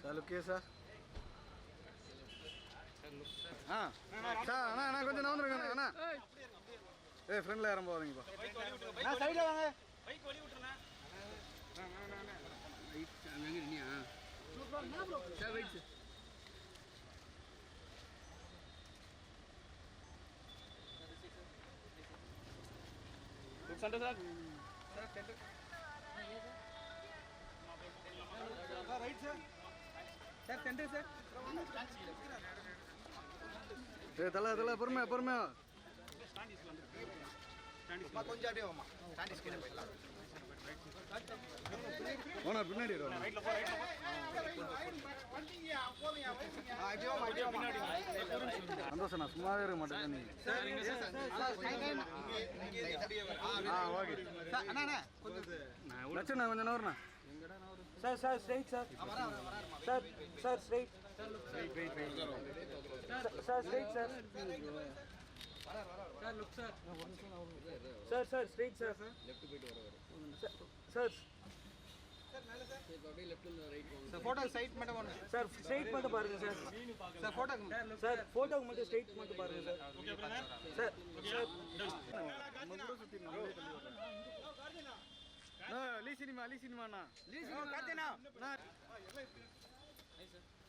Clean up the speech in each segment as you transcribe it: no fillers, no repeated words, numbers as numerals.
Sir okay sir. Sir அண்ணா கொஞ்சம் நவந்துருங்க அண்ணா. ஃப்ரெண்டில் யாரும் போகிறீங்கப்பா. சைடில் வாங்க. பைக் வழி விட்டுருண்ணா. Sir wait sir. Centre sir. Sir centre. Sir right sir. Sir centre sir. தலை பொறுமையா கொஞ்சம் அப்படியே வாமா. ஸ்டாண்டிஸ் கீழே போயிடலாம். ஓனர் பின்னாடி வரும். ரைட்ல போ. சந்தோஷம் நான் சும்மாவே இருக்க மாட்டேன் நீ. ஓகே அண்ணா கொஞ்சம் நவர்ண்ணா. Sir straight sir. Sir straight. Sir straight sir. Sir look sir. Sir straight sir. Left போய்ட்டு வர சார். அப்படியே லெஃப்ட்ல ரைட் போங்க சார். போட்டோ சைட் மட்டும் போங்க சார். ஸ்ட்ரைட் மட்டும் பாருங்க சார். சார் போட்டோக்கு மட்டும் ஸ்ட்ரைட் மட்டும் பாருங்க சார். Okay brother. சார் நம்ம கூட சுத்தி லீ சினிமாண்ணா. கார்த்தினா நான் nice sir.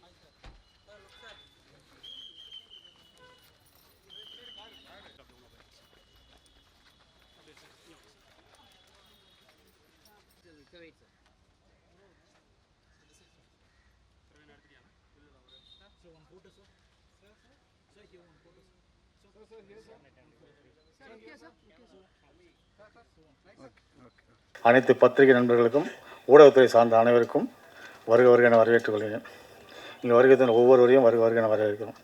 Hi sir. Sir look sir. Wait sir. அனைத்து பத்திரிகை நண்பர்களுக்கும் ஊடகத்துறை சார்ந்த அனைவருக்கும் வருக என வரவேற்றுக் கொள்கிறேன். இங்கே வருகை ஒவ்வொருவரையும் வருக என வரவேற்கிறோம்.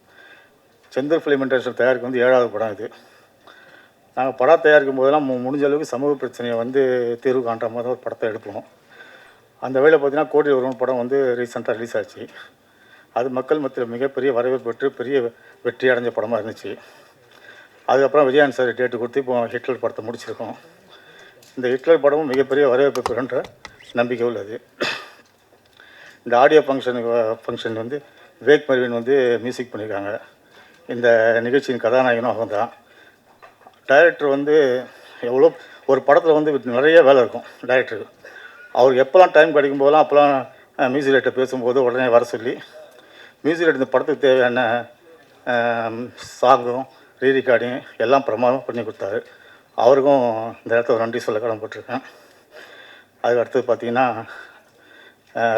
செந்தில் ஃபிலிம் இண்டஸ்ட்ரி தயாரிக்கும் வந்து 7வது படம் இது. நாங்கள் படம் தயாரிக்கும் போதெல்லாம் முடிஞ்ச அளவுக்கு சமூக பிரச்சனையை வந்து தீர்வு காண்ற மாதிரி ஒரு படத்தை எடுப்போம். அந்த வேளை பார்த்தீங்கன்னா கோடி ஒருவன் படம் வந்து ரீசெண்டாக ரிலீஸ் ஆச்சு. அது மக்கள் மத்தியில் மிகப்பெரிய வரவேற்பு பெற்று பெரிய வெற்றி அடைஞ்ச படமாக இருந்துச்சு. அதுக்கப்புறம் விஜயகாந்த் சார் டேட்டு கொடுத்து இப்போ ஹிட்லர் படத்தை முடிச்சிருக்கோம். இந்த ஹிட்லர் படமும் மிகப்பெரிய வரவேற்பு பெறுன்ற நம்பிக்கை உள்ளது. இந்த ஆடியோ ஃபங்க்ஷன் வந்து விவேக் மருவின் வந்து மியூசிக் பண்ணியிருக்காங்க. இந்த நிகழ்ச்சியின் கதாநாயகனும் அவங்க தான். டைரக்டர் வந்து எவ்வளோ ஒரு படத்தில் வந்து நிறைய வேலை இருக்கும் டைரக்டருக்கு. அவருக்கு எப்போல்லாம் டைம் கிடைக்கும் போதெல்லாம் அப்போல்லாம் மியூசிக் டைரக்டர் பேசும்போது உடனே வர சொல்லி மியூசிக் டைரக்டர் இந்த படத்துக்கு தேவையான சாங்கும் ரீரெக்கார்டிங் எல்லாம் பிரமாதமாக பண்ணி கொடுத்தாரு. அவருக்கும் இந்த இடத்துல ஒரு நன்றி சொல்ல கடமைப்பட்டிருக்கேன். அதுக்கு அடுத்தது பார்த்திங்கன்னா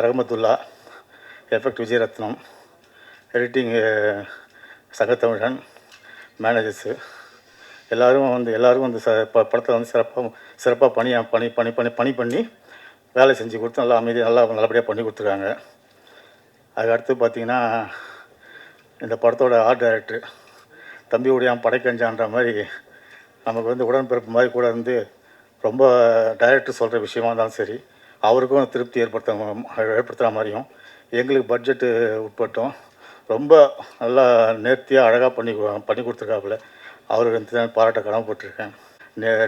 Rahmathulla, effect Vijayarathnam, editing Sangathamizhan, managers எல்லாருக்கும் வந்து படத்தில் வந்து சிறப்பாக பணி பண்ணி வேலை செஞ்சு கொடுத்து நல்லா அமைதியாக நல்லபடியாக பண்ணி கொடுத்துருக்காங்க. அதுக்கு அடுத்து பார்த்திங்கன்னா இந்த படத்தோட ஆர்ட் டைரக்டர் தம்பி உடையான் படைக்கஞ்சான்ற மாதிரி நமக்கு வந்து உடன்பிறப்பு மாதிரி கூட இருந்து ரொம்ப டைரக்டர் சொல்கிற விஷயமா இருந்தாலும் சரி அவருக்கும் திருப்தி ஏற்படுத்துகிற மாதிரியும் எங்களுக்கு பட்ஜெட்டு உட்பட்டும் ரொம்ப நல்லா நேர்த்தியாக அழகாக பண்ணி கொடுத்துருக்காப்புல. அவருக்கு பாராட்ட கடமைப்பட்டிருக்கேன்.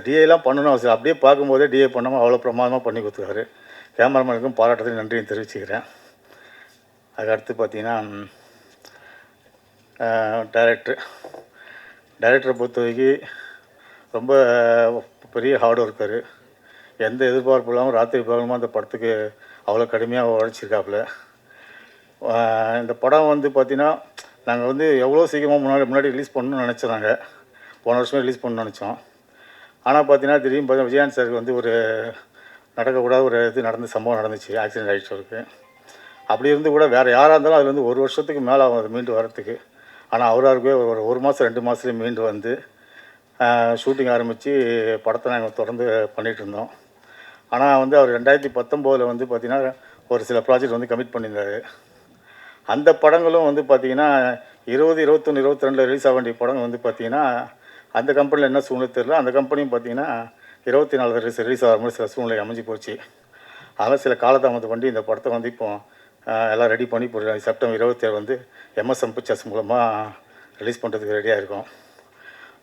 டிஏலாம் பண்ணணும் அவசியம். அப்படியே பார்க்கும்போதே டிஏ பண்ணாமல் அவ்வளோ பிரமாதமாக பண்ணி கொடுத்துருக்காரு. கேமராமேனுக்கும் பாராட்டத்தையும் நன்றியும் தெரிவிச்சுக்கிறேன். அதுக்கடுத்து பார்த்திங்கன்னா டைரக்டரை பொறுத்த வரைக்கும் ரொம்ப பெரிய ஹார்ட் ஒர்க்கரு. எந்த எதிர்பார்ப்பு இல்லாமல் ராத்திரி பகலுமா அந்த படத்துக்கு அவ்வளோ கடுமையாக உழைச்சிருக்காப்புல. இந்த படம் வந்து பார்த்திங்கன்னா நாங்கள் வந்து எவ்வளோ சீக்கிரமாக முன்னாடி ரிலீஸ் பண்ணணும்னு நினச்சோங்க. போன வருஷமே ரிலீஸ் பண்ணணும்னு நினச்சோம். ஆனால் பார்த்தீங்கன்னா திடீர்னு பார்த்தீங்கன்னா விஜயகாந்த் சாருக்கு வந்து ஒரு நடக்கக்கூடாத ஒரு இது சம்பவம் நடந்துச்சு. ஆக்சிடென்ட் ஆகிடுச்சு அவருக்கு. அப்படி இருந்து கூட வேறு யாராக இருந்தாலும் அதில் வந்து 1 வருஷத்துக்கு மேலே ஆகும் அது மீண்டு வரத்துக்கு. ஆனால் அவராகவே ஒரு மாதம் 2 மாதத்துலேயே மீண்டு வந்து ஷூட்டிங் ஆரம்பித்து படத்தை நாங்கள் தொடர்ந்து பண்ணிகிட்டு இருந்தோம். ஆனால் வந்து அவர் 2019 வந்து பார்த்திங்கன்னா ஒரு சில ப்ராஜெக்ட் வந்து கமிட் பண்ணியிருந்தார். அந்த படங்களும் வந்து பார்த்திங்கன்னா 20, 21, 22 ரிலீஸ் ஆக வேண்டிய படம் வந்து பார்த்திங்கன்னா அந்த கம்பெனியில் என்ன சூழ்நிலை தெரியல. அந்த கம்பெனியும் பார்த்திங்கன்னா 24 ரிலீஸ் ஆகிற மாதிரி சில சூழ்நிலை அமைஞ்சு போச்சு. அதனால் சில காலதாமதம் பண்ணி இந்த படத்தை வந்து இப்போ எல்லாம் ரெடி பண்ணி இப்போ செப்டம்பர் 27 வந்து எம்எஸ்எம் பிக்சர்ஸ் மூலமாக ரிலீஸ் பண்ணுறதுக்கு ரெடியாக இருக்கும்.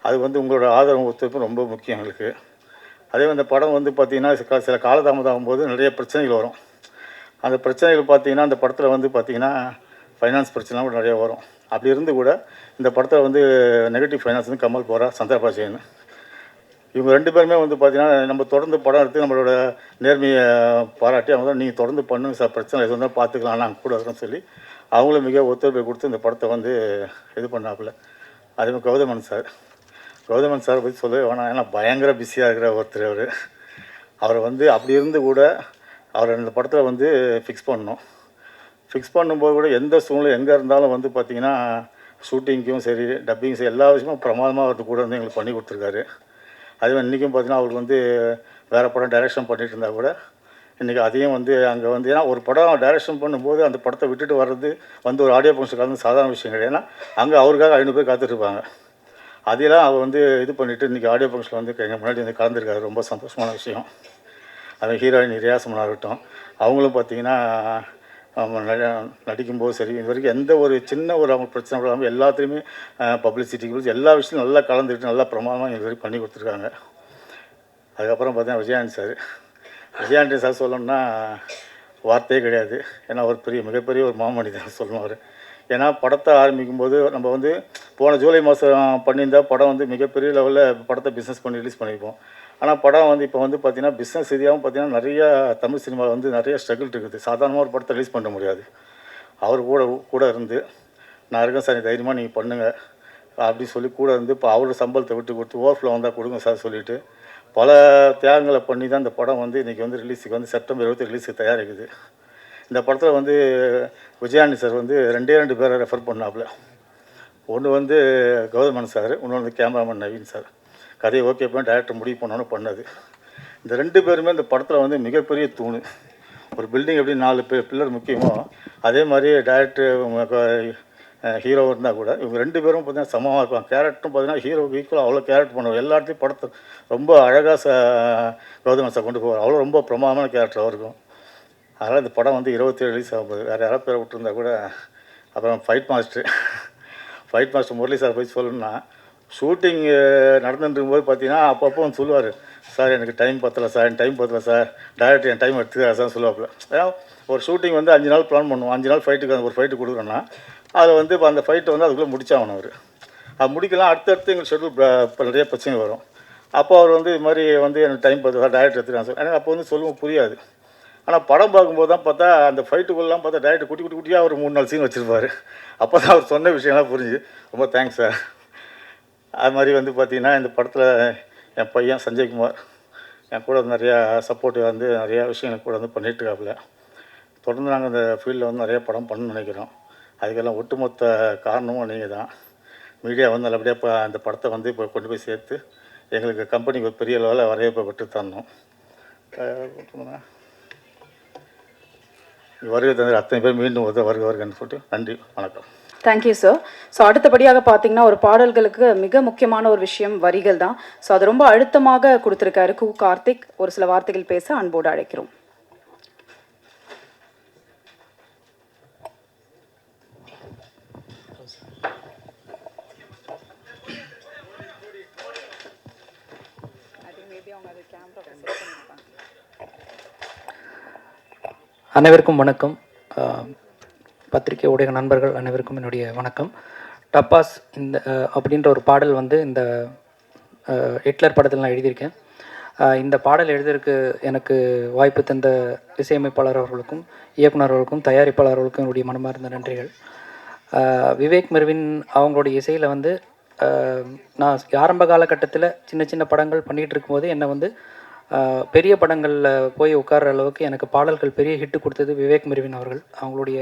அது வந்து உங்களோட ஆதரவு ஒத்துழைப்பு ரொம்ப முக்கியம் எங்களுக்கு. அதே அந்த படம் வந்து பார்த்திங்கன்னா சில காலதாமதம் ஆகும்போது நிறைய பிரச்சனைகள் வரும். அந்த பிரச்சனைகள் பார்த்தீங்கன்னா அந்த படத்தில் வந்து பார்த்தீங்கன்னா ஃபைனான்ஸ் பிரச்சனைலாம் கூட நிறையா வரும். அப்படி இருந்து கூட இந்த படத்தில் வந்து நெகட்டிவ் ஃபைனான்ஸ் வந்து கமல் போகிறா, சந்திரபாஜன் இவங்க 2 பேருமே வந்து பார்த்தீங்கன்னா நம்ம தொடர்ந்து படம் எடுத்து நம்மளோட நேர்மையை பாராட்டி அவங்க தான் நீங்கள் தொடர்ந்து பண்ணுங்க சார், பிரச்சனை எது வந்தால் பார்த்துக்கலாம், நாங்கள் கூட இருக்கிறோன்னு சொல்லி அவங்களும் மிக ஒத்துழைப்பை கொடுத்து இந்த படத்தை வந்து இது பண்ணாப்புல. அதேமாதிரி கௌதமன் சார் பற்றி சொல்லவே வேணாம். ஏன்னா பயங்கர பிஸியாக இருக்கிற ஒருத்தர் அவர். அவரை வந்து அப்படி இருந்து கூட அவரை இந்த படத்தில் வந்து ஃபிக்ஸ் பண்ணும்போது கூட எந்த சூழ்நிலை எங்கே இருந்தாலும் வந்து பார்த்திங்கன்னா ஷூட்டிங்க்கும் சரி டப்பிங்கும் சரி எல்லா விஷயமும் பிரமாதமாக அவருக்கு கூட வந்து எங்களுக்கு பண்ணி கொடுத்துருக்காரு. அதுவே இன்றைக்கும் பார்த்தீங்கன்னா அவருக்கு வந்து வேறு படம் டைரெக்ஷன் பண்ணிகிட்டு இருந்தால் கூட இன்றைக்கி அதையும் வந்து அங்கே வந்து ஏன்னா ஒரு படம் டைரெக்ஷன் பண்ணும்போது அந்த படத்தை விட்டுட்டு வர்றது வந்து ஒரு ஆடியோ ஃபங்க்ஷன் கலந்து சாதாரண விஷயம் கிடையாது. ஏன்னா அங்கே அவருக்காக 500 பேர் காத்துட்ருப்பாங்க. அதையெல்லாம் அவர் வந்து இது பண்ணிவிட்டு இன்றைக்கி ஆடியோ ஃபங்க்ஷனில் வந்து எங்கள் முன்னாடி வந்து கலந்துருக்காரு. ரொம்ப சந்தோஷமான விஷயம். அது ஹீரோயின் ரியாசமனாக இருக்கட்டும், அவங்களும் பார்த்திங்கன்னா நடிக்கும்போது சரி இது வரைக்கும் எந்த ஒரு சின்ன ஒரு அவங்க பிரச்சனை இல்லாமல் எல்லாத்துலேயுமே பப்ளிசிட்டிக்கு எல்லா விஷயமும் நல்லா கலந்துக்கிட்டு நல்லா பிரமாதமாக இது வரைக்கும் பண்ணி கொடுத்துருக்காங்க. அதுக்கப்புறம் பார்த்தீங்கன்னா விஜயாண்டி சார் சொல்லணும்னா வார்த்தையே கிடையாது. ஏன்னா ஒரு மிகப்பெரிய ஒரு மாமனிதன் சொல்லணும் அவர். ஏன்னா படத்தை ஆரம்பிக்கும் போது நம்ம வந்து போன ஜூலை மாதம் பண்ணியிருந்தால் படம் வந்து மிகப்பெரிய லெவலில் படத்தை பிஸ்னஸ் பண்ணி ரிலீஸ் பண்ணியிருப்போம். ஆனால் படம் வந்து இப்போ வந்து பார்த்திங்கன்னா பிஸ்னஸ் ரீதியாகவும் பார்த்திங்கன்னா நிறையா தமிழ் சினிமாவில் வந்து நிறைய ஸ்ட்ரகிள் இருக்குது. சாதாரணமாக ஒரு படத்தை ரிலீஸ் பண்ண முடியாது. அவர் கூட இருந்து நான் இருக்கேன் சார், தைரியமாக நீங்கள் பண்ணுங்கள் அப்படி சொல்லி கூட இருந்து இப்போ அவரோட சம்பளத்தை விட்டு கொடுத்து ஓவர்ஃப்ளோ வந்தால் கொடுங்க சார் சொல்லிவிட்டு பல தியாகங்களை பண்ணி தான் இந்த படம் வந்து இன்றைக்கி வந்து ரிலீஸுக்கு வந்து செப்டம்பர் 20 ரிலீஸுக்கு தயாரிக்குது. இந்த படத்தில் வந்து விஜயாண்டி சார் வந்து 2 பேரை ரெஃபர் பண்ணாப்புல. ஒன்று வந்து கௌதமன் சார், இன்னொன்று வந்து கேமராமேன் நவீன் சார். கதையை ஓகே பண்ணி டைரக்டர் முடிவு பண்ணோன்னு பண்ணது. இந்த 2 பேருமே இந்த படத்தில் வந்து மிகப்பெரிய தூண். ஒரு பில்டிங் எப்படி 4 பில்லர் முக்கியமோ அதே மாதிரி டைரக்டர் ஹீரோ இருந்தால் கூட இவங்க 2 பேரும் பார்த்தீங்கன்னா சமமாக இருப்பாங்க. கேரக்டரும் பார்த்தீங்கன்னா ஹீரோவுக்கு ஈக்குவலாக அவ்வளோ கேரக்டர் பண்ணுவாங்க. எல்லா இடத்துலையும் படத்தை ரொம்ப அழகாக கௌதமன் சார் கொண்டு போவார். அவ்வளோ ரொம்ப பிரமாதமான கேரக்டர் இருக்கும். அதனால் இந்த படம் வந்து 27 ரிலீஸ் ஆகும்போது வேறு யாராவது பேரை விட்டுருந்தா கூட. அப்புறம் ஃபைட் மாஸ்டர் முரளி சார் போய் சொல்லணும்னா ஷூட்டிங் நடந்துருக்கும்போது பார்த்தீங்கன்னா அப்பப்போ வந்து சொல்லுவார், சார் எனக்கு டைம் பத்தலை சார் டைரக்டர் என் டைம் எடுத்துக்கிறார் சார் சொல்லுவாப்புல. ஏன்னா ஒரு ஷூட்டிங் வந்து 5 நாள் பிளான் பண்ணுவோம். 5 நாள் ஃபைட்டுக்கு ஒரு ஃபைட்டு கொடுக்குறோன்னா அதில் வந்து இப்போ அந்த ஃபைட்டை வந்து அதுக்குள்ளே முடிச்சாகணும். அது முடிக்கலாம். அடுத்தடுத்து எங்களுக்கு ஷெட்யூல் நிறைய பிரச்சனை வரும். அப்போ அவர் வந்து இது மாதிரி வந்து எனக்கு டைம் பத்தலை சார் டைரக்டர் எடுத்துக்கிறாங்க சார். எனக்கு அப்போ வந்து சொல்லுவோம் புரியாது. ஆனால் படம் பார்க்கும்போது தான் பார்த்தா அந்த ஃபைட்டுக்குள்ளெலாம் பார்த்தா டைரக்டர் குட்டியாக ஒரு 3-4 சீன் வச்சுருப்பார். அப்போ தான் அவர் சொன்ன விஷயம்லாம் புரிஞ்சு ரொம்ப தேங்க்ஸ் சார். அது மாதிரி வந்து பார்த்திங்கன்னா இந்த படத்தில் என் பையன் சஞ்சய்குமார் என் கூட நிறையா சப்போர்ட்டிவ் வந்து நிறையா விஷயங்கள் கூட வந்து பண்ணிகிட்ருக்காப்புல. தொடர்ந்து நாங்கள் இந்த ஃபீல்டில் வந்து நிறையா படம் பண்ணணும்னு நினைக்கிறோம். அதுக்கெல்லாம் ஒட்டுமொத்த காரணமும் நீங்கள் தான். மீடியா வந்து நல்லபடியாக அந்த படத்தை வந்து இப்போ கொண்டு போய் சேர்த்து எங்களுக்கு கம்பெனிக்கு ஒரு பெரிய லெவலில் வரவேற்பை பெற்று தரணும். வருகை தந்த அத்தனை பேர் மீண்டும் வருகன்னு சொல்லிட்டு நன்றி, வணக்கம். Thank you sir. ஸோ அடுத்தபடியாக பார்த்தீங்கன்னா ஒரு பாடல்களுக்கு மிக முக்கியமான ஒரு விஷயம் வரிகள் தான். ஸோ அது ரொம்ப அழுத்தமாக கொடுத்துருக்காரு கார்த்திக். ஒரு சில வார்த்தைகள் பேச அன்போடு அழைக்கிறோம். அனைவருக்கும் வணக்கம். பத்திரிகை ஊடக நண்பர்கள் அனைவருக்கும் என்னுடைய வணக்கம். டப்பாஸ் இந்த அப்படின்ற ஒரு பாடல் வந்து இந்த ஹிட்லர் படத்தில் நான் எழுதியிருக்கேன். இந்த பாடல் எழுதியிருக்கு எனக்கு வாய்ப்பு தந்த இசையமைப்பாளர் அவர்களுக்கும் இயக்குனர் அவர்களுக்கும் தயாரிப்பாளர் அவர்களுக்கும் என்னுடைய மனமார்ந்த நன்றிகள். விவேக் மெர்வின் அவங்களுடைய இசையில் வந்து நான் ஆரம்ப காலகட்டத்தில் சின்ன சின்ன படங்கள் பண்ணிகிட்டு இருக்கும்போது என்னை வந்து பெரிய படங்களில் போய் உட்கார்ற அளவுக்கு எனக்கு பாடல்கள் பெரிய ஹிட்டு கொடுத்தது விவேக் மெர்வின் அவர்கள். அவங்களுடைய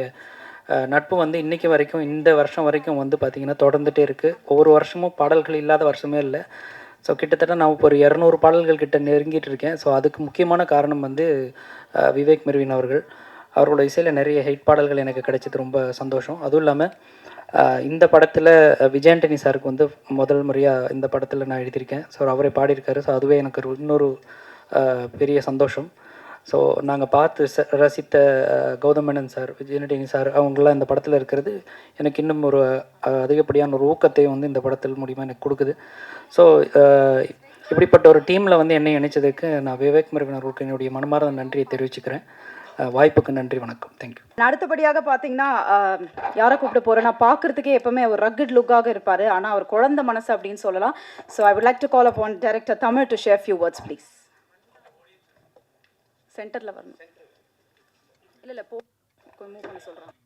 நட்பு வந்து இன்றைக்கி வரைக்கும் இந்த வருஷம் வரைக்கும் வந்து பார்த்திங்கன்னா தொடர்ந்துகிட்டே இருக்குது. ஒவ்வொரு வருஷமும் பாடல்கள் இல்லாத வருஷமே இல்லை. ஸோ கிட்டத்தட்ட நான் இப்போ ஒரு 200 பாடல்கள் கிட்ட நெருங்கிட்டு இருக்கேன். ஸோ அதுக்கு முக்கியமான காரணம் வந்து விவேக் மெர்வின் அவர்கள். அவரோட இசையில் நிறைய ஹிட் பாடல்கள் எனக்கு கிடைச்சது ரொம்ப சந்தோஷம். அதுவும் இல்லாமல் இந்த படத்தில் விஜயாண்டனி சாருக்கு வந்து முதல் முறையாக இந்த படத்தில் நான் எழுதியிருக்கேன். ஸோ அவரே பாடியிருக்காரு. ஸோ அதுவே எனக்கு இன்னொரு பெரிய சந்தோஷம். ஸோ நாங்கள் பார்த்து ரசித்த கௌதமேனன் சார், விஜயாண்டனி சார் அவங்களாம் இந்த படத்தில் இருக்கிறது எனக்கு இன்னும் ஒரு அதிகப்படியான ஒரு ஊக்கத்தை வந்து இந்த படத்தில் மூலிமா எனக்கு கொடுக்குது. ஸோ இப்படிப்பட்ட ஒரு டீமில் வந்து என்னை இணைச்சதுக்கு நான் விவேக் மெர்வின் அவர்களுக்கு என்னுடைய மனமார்ந்த நன்றியை தெரிவிச்சுக்கிறேன். வாய்ப்புக்கு நன்றி, வணக்கம். தேங்க்யூ. அடுத்தபடியாக பார்த்தீங்கன்னா யாரை கூப்பிட்டு போகிறேன்னா, பார்க்குறதுக்கே எப்பவுமே ஒரு ரக்கட் லுக்காக இருப்பார், ஆனால் அவர் குழந்தை மனசு அப்படின்னு சொல்லலாம். So I would like to call upon director Tamil to share few words please. சென்டரில் வரணும். இல்லை போ மூவ் பண்ண சொல்கிறேன்.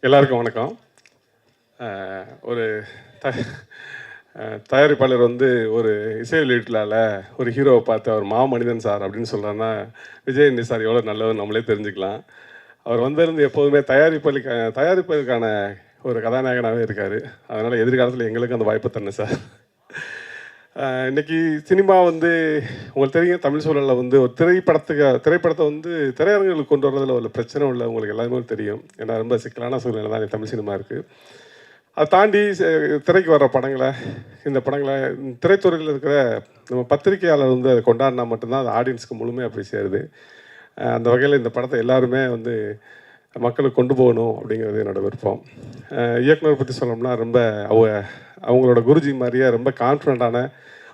எல்லாருக்கும் வணக்கம். ஒரு தயாரிப்பாளர் வந்து ஒரு இசை வெளியீட்டில் ஒரு ஹீரோவை பார்த்து அவர் மாமனிதன் சார் அப்படின்னு சொல்கிறாருன்னா விஜய் அண்ணி சார் எவ்வளோ நல்லவர் நம்மளே தெரிஞ்சுக்கலாம். அவர் வந்திருந்து எப்போதுமே தயாரிப்பதற்கான ஒரு கதாநாயகனாகவே இருக்கார். அதனால் எதிர்காலத்தில் எங்களுக்கு அந்த வாய்ப்பு தரணும் சார். இன்றைக்கி சினிமா வந்து உங்களுக்கு தெரியும், தமிழ் சூழலில் வந்து ஒரு திரைப்படத்தை வந்து திரையரங்குகளுக்கு கொண்டு வரதில் ஒரு பிரச்சனை உள்ள உங்களுக்கு எல்லாருமே தெரியும். ஏன்னா ரொம்ப சிக்கலான சூழ்நிலை தான் தமிழ் சினிமா இருக்குது. அதை தாண்டி திரைக்கு வர்ற இந்த படங்களை திரைத்துறையில் இருக்கிற நம்ம பத்திரிகையாளர் வந்து அதை கொண்டாடினா மட்டும்தான் அது ஆடியன்ஸுக்கு முழுமையாக போய் சேருது. அந்த வகையில் இந்த படத்தை எல்லாருமே வந்து மக்களுக்கு கொண்டு போகணும் அப்படிங்கிறது என்னோட விருப்பம். இயக்குனர் பற்றி சொல்லணும்னா ரொம்ப அவங்களோட குருஜி மாதிரியே ரொம்ப கான்ஃபிடண்ட்டான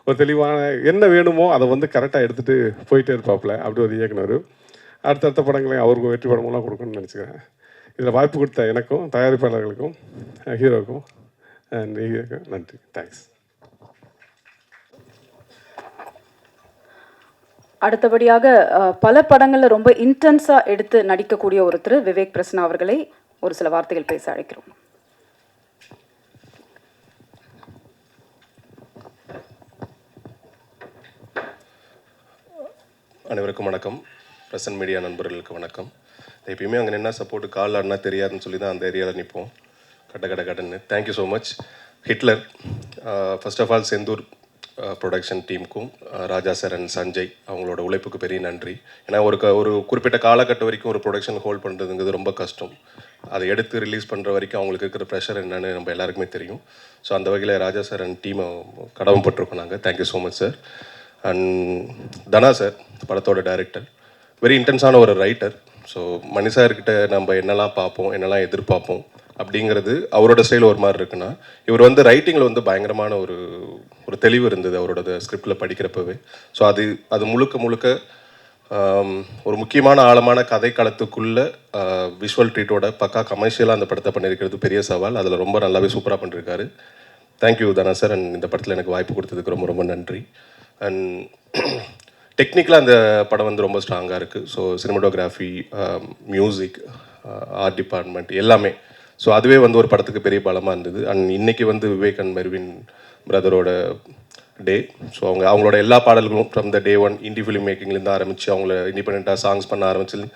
ஒரு தெளிவான என்ன வேணுமோ அதை வந்து கரெக்டாக எடுத்துகிட்டு போயிட்டே இருப்பாப்புல. அப்படி ஒரு இயக்குனர். அடுத்தடுத்த படங்களையும் அவருக்கு வெற்றி படமெல்லாம் கொடுக்கணும்னு நினச்சிக்கிறேன். இதில் வாய்ப்பு கொடுத்த எனக்கும் தயாரிப்பாளர்களுக்கும் ஹீரோவுக்கும் நன்றி. தேங்க்ஸ். அடுத்தபடியாக பல படங்களில் ரொம்ப இன்டென்ஸாக எடுத்து நடிக்கக்கூடிய ஒருத்தர் விவேக் பிரசன்னா அவர்களை ஒரு சில வார்த்தைகள் பேச அழைக்கிறோம். அனைவருக்கும் வணக்கம். பிரசன்ட் மீடியா நண்பர்களுக்கு வணக்கம். எப்பயுமே அங்கே என்ன சப்போர்ட்டு கால் ஆடினா தெரியாதுன்னு சொல்லி தான் அந்த ஏரியாவில் நிற்போம். கடன்னு. Thank you so much. Hitler first of all Senthoor production டீமுக்கும் ராஜா சார் அண்ட் சஞ்சய் அவங்களோட உழைப்புக்கு பெரிய நன்றி. ஏன்னா ஒரு குறிப்பிட்ட காலகட்டம் வரைக்கும் ஒரு ப்ரொடக்ஷன் ஹோல்ட் பண்ணுறதுங்கிறது ரொம்ப கஷ்டம். அதை எடுத்து ரிலீஸ் பண்ணுற வரைக்கும் அவங்களுக்கு இருக்கிற ப்ரெஷர் என்னென்னு நம்ம எல்லாருக்குமே தெரியும். ஸோ அந்த வகையில் ராஜா சார் அண்ட் டீமை கடமைப்பட்டிருக்கோம் நாங்கள். Thank you so much sir. And Dhana sir படத்தோட டைரக்டர், வெரி இன்டென்ஸான ஒரு ரைட்டர். ஸோ மணி சார்கிட்ட நம்ம என்னெல்லாம் பார்ப்போம், என்னெல்லாம் எதிர்பார்ப்போம் அப்படிங்கிறது அவரோட ஸ்டைல் ஒரு மாதிரி இருக்குன்னா, இவர் வந்து ரைட்டிங்கில் வந்து பயங்கரமான ஒரு தெளிவு இருந்தது அவரோட ஸ்கிரிப்டில் படிக்கிறப்பவே. ஸோ அது முழுக்க ஒரு முக்கியமான ஆழமான கதை களத்துக்குள்ளே விஷுவல் ட்ரீட்டோட பக்கா கமர்ஷியலாக அந்த படத்தை பண்ணியிருக்கிறது பெரிய சவால். அதில் ரொம்ப நல்லாவே சூப்பராக பண்ணியிருக்காரு. தேங்க்யூ தானா சார். அண்ட் இந்த படத்தில் எனக்கு வாய்ப்பு கொடுத்ததுக்கு ரொம்ப நன்றி. அண்ட் டெக்னிக்கலாக அந்த படம் வந்து ரொம்ப ஸ்ட்ராங்காக இருக்குது. So cinematography, music, art department எல்லாமே. ஸோ அதுவே வந்து ஒரு படத்துக்கு பெரிய பலமாக இருந்தது. அண்ட் இன்றைக்கி வந்து விவேக் அண்ட் மெர்வின் பிரதரோட டே. ஸோ அவங்களோட எல்லா பாடல்களும் from the day one indie film மேக்கிங்லேருந்து ஆரம்பித்து அவங்கள இண்டிபெண்ட்டாக சாங்ஸ் பண்ண ஆரம்பிச்சு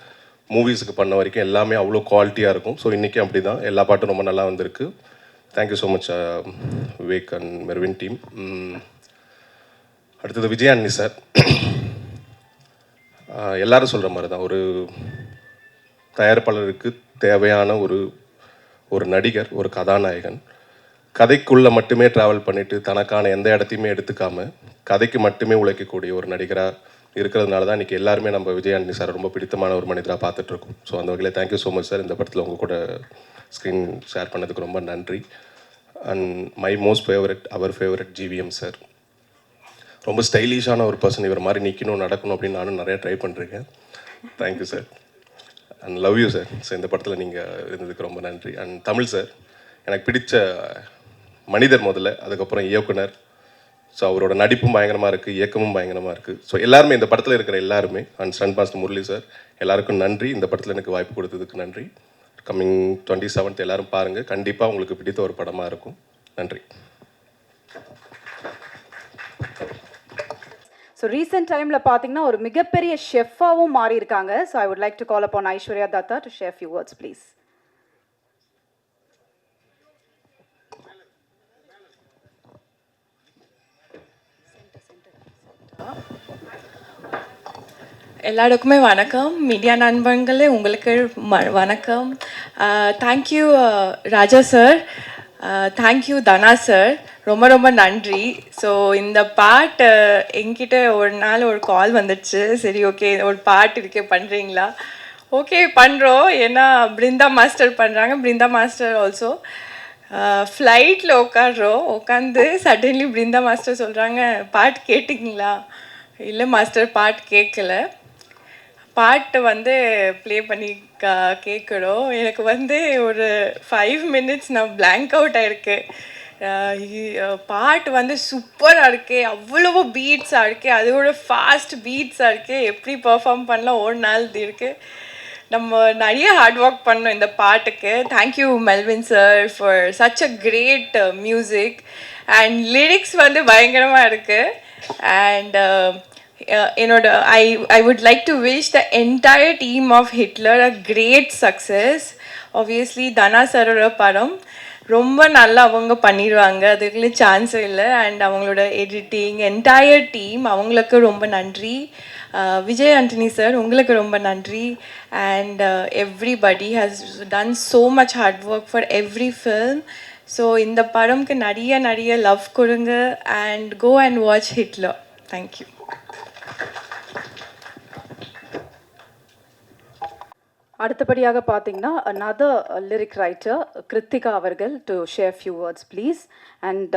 மூவிஸுக்கு பண்ண வரைக்கும் எல்லாமே அவ்வளோ குவாலிட்டியாக இருக்கும். ஸோ இன்றைக்கி அப்படி தான் எல்லா பாட்டும் ரொம்ப நல்லா வந்திருக்கு. Thank you so much Vivek and Mervin team. அடுத்தது விஜய் அண்ணி சார். எல்லாரும் சொல்கிற மாதிரி தான் ஒரு தயாரிப்பாளருக்கு தேவையான ஒரு நடிகர், ஒரு கதாநாயகன் கதைக்குள்ளே மட்டுமே ட்ராவல் பண்ணிவிட்டு தனக்கான எந்த இடத்தையுமே எடுத்துக்காமல் கதைக்கு மட்டுமே உழைக்கக்கூடிய ஒரு நடிகராக இருக்கிறதுனால தான் இன்றைக்கி எல்லாருமே நம்ம விஜய் அண்ணி சார் ரொம்ப பிடித்தமான ஒரு மனிதராக பார்த்துட்ருக்கோம். ஸோ அந்த வகையில் தேங்க்யூ ஸோ மச் சார். இந்த படத்தில் உங்கள் கூட ஸ்க்ரீன் ஷேர் பண்ணதுக்கு ரொம்ப நன்றி. And my most favourite, our favourite GVM sir. ரொம்ப ஸ்டைலிஷான ஒரு பர்சன். இவர் மாதிரி நிற்கணும், நடக்கணும் அப்படின்னு நானும் நிறையா ட்ரை பண்ணிருக்கேன். Thank you sir. And love you sir. So இந்த படத்தில் நீங்கள் இருந்ததுக்கு ரொம்ப நன்றி. அண்ட் தமிழ் சார், எனக்கு பிடிச்ச மனிதர் முதல்ல, அதுக்கப்புறம் இயக்குனர். ஸோ அவரோட நடிப்பும் பயங்கரமாக இருக்குது, இயக்கமும் பயங்கரமாக இருக்குது. ஸோ எல்லாருமே இந்த படத்தில் இருக்கிற எல்லாருமே, and stunt master Murali sir, எல்லாருக்கும் நன்றி. இந்த படத்தில் எனக்கு வாய்ப்பு கொடுத்ததுக்கு நன்றி. கம்மிங் 27th எல்லோரும் பாருங்கள். கண்டிப்பாக உங்களுக்கு பிடித்த ஒரு படமாக இருக்கும். நன்றி. ஸோ ரீசெண்ட் டைமில் பார்த்தீங்கன்னா ஒரு மிகப்பெரிய ஷெஃபாகவும் மாறி இருக்காங்க. So I would like to call upon Aishwarya Dutta to share few words please. எல்லாருக்குமே வணக்கம். மீடியா நண்பர்களே உங்களுக்கு வணக்கம். Thank you Raja sir, thank you Dhana sir, ரொம்ப நன்றி. ஸோ இந்த பாட்டு என்கிட்ட ஒரு நாள் ஒரு கால் வந்துடுச்சு. சரி ஓகே, ஒரு பாட்டு இருக்கே பண்ணுறீங்களா? ஓகே பண்ணுறோம். ஏன்னா பிருந்தா மாஸ்டர் பண்ணுறாங்க. பிருந்தா மாஸ்டர் ஆல்சோ ஃப்ளைட்டில் உட்காந்து சடன்லி பிருந்தா மாஸ்டர் சொல்கிறாங்க, பாட்டு கேட்டிங்களா? இல்லை மாஸ்டர், பாட்டு கேட்கல. பாட்டு வந்து ப்ளே பண்ணி கேட்குறோம். எனக்கு வந்து ஒரு 5 மினிட்ஸ் நான் blank அவுட் ஆகிருக்கு. பாட்டு வந்து சூப்பராக இருக்கே, அவ்வளவு பீட்ஸாக இருக்கே, அதோட ஃபாஸ்ட் பீட்ஸாக இருக்கே, எப்படி பெர்ஃபார்ம் பண்ணலாம் ஒரு நாள் இருக்குது. நம்ம நிறைய ஹார்ட் ஒர்க் பண்ணோம் இந்த பாட்டுக்கு. Thank you Melvin sir for such a great music and lyrics வந்து பயங்கரமாக இருக்குது. அண்ட் என்னோட I would like to wish the entire team of Hitler a great success. Obviously தனா சாரோட படம் ரொம்ப நல்லா அவங்க பண்ணிடுவாங்க, அதுக்குள்ள சான்ஸே இல்லை. அண்ட் அவங்களோட எடிட்டிங் என்டையர் டீம் அவங்களுக்கு ரொம்ப நன்றி. விஜய் ஆண்டனி சார் உங்களுக்கு ரொம்ப நன்றி. And everybody has done so much hard work for every film. So இந்த படம்க்கு நிறைய லவ் கொடுங்க and go and watch Hitler. Thank you. அடுத்தபடியாக பார்த்தீங்கன்னா another lyric writer கிருத்திகா அவர்கள் to share few words please. and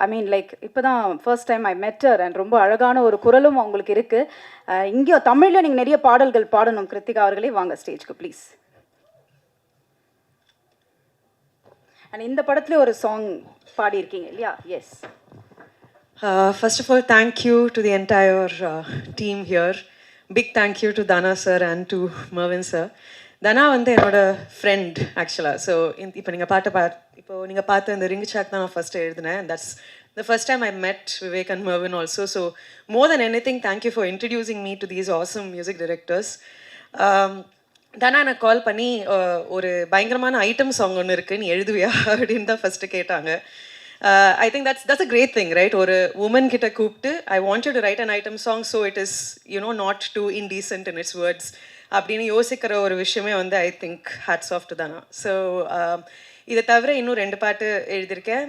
I mean like இப்போ தான் first time I met her and ரொம்ப அழகான ஒரு குரலும் அவங்களுக்கு இருக்குது. இங்கே தமிழில் நீங்கள் நிறைய பாடல்கள் பாடணும் கிருத்திகா அவர்களே, வாங்க ஸ்டேஜ்க்கு ப்ளீஸ். அண்ட் இந்த படத்துல ஒரு சாங் பாடியிருக்கீங்க இல்லையா? S. First of all, thank you to the entire team here. Big thank you to Dana sir and to Mervin sir. Dana வந்து என்னோட ஃப்ரெண்ட் ஆக்சுவலாக. ஸோ இப்போ நீங்கள் பார்த்த இந்த ரிங் சாக் தான் நான் ஃபஸ்ட்டு எழுதினேன். That's the first time I met Vivek and Mervin also. So more than anything, thank you for introducing me to these awesome music directors. Dana எனக்கு கால் பண்ணி ஒரு பயங்கரமான ஐட்டம் சாங் ஒன்று இருக்குது, நீ எழுதுவியா அப்படின்னு தான் ஃபஸ்ட்டு கேட்டாங்க. I think that's a great thing, right? ஒரு உமன் கிட்ட கூப்பிட்டு I want you to write an item song so it is, you know, not too indecent in its words அப்படின்னு யோசிக்கிற ஒரு விஷயமே வந்து I think hats off to Dana. So இதை தவிர இன்னும் 2 பாட்டு எழுதியிருக்கேன்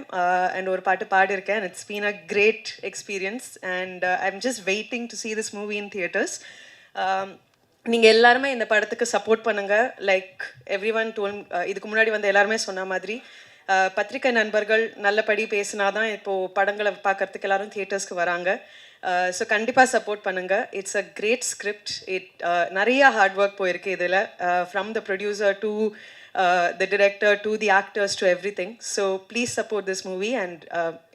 அண்ட் ஒரு பாட்டு பாடியிருக்கேன். and it's been a great experience and I'm just waiting to see this movie in theaters. நீங்கள் எல்லாருமே இந்த படத்துக்கு சப்போர்ட் பண்ணுங்கள். லைக் எவ்ரி ஒன் இதுக்கு முன்னாடி வந்து எல்லாருமே சொன்ன மாதிரி பத்திரிகை நண்பர்கள் நல்லபடி பேசினா தான் இப்போது படங்களை பார்க்குறதுக்கு எல்லோரும் தியேட்டர்ஸ்க்கு வராங்க. ஸோ கண்டிப்பாக சப்போர்ட் பண்ணுங்கள். It's a great script. நிறையா ஹார்ட் ஒர்க் போயிருக்கு இதில், from the producer to the director to the actors to everything. So please support this movie and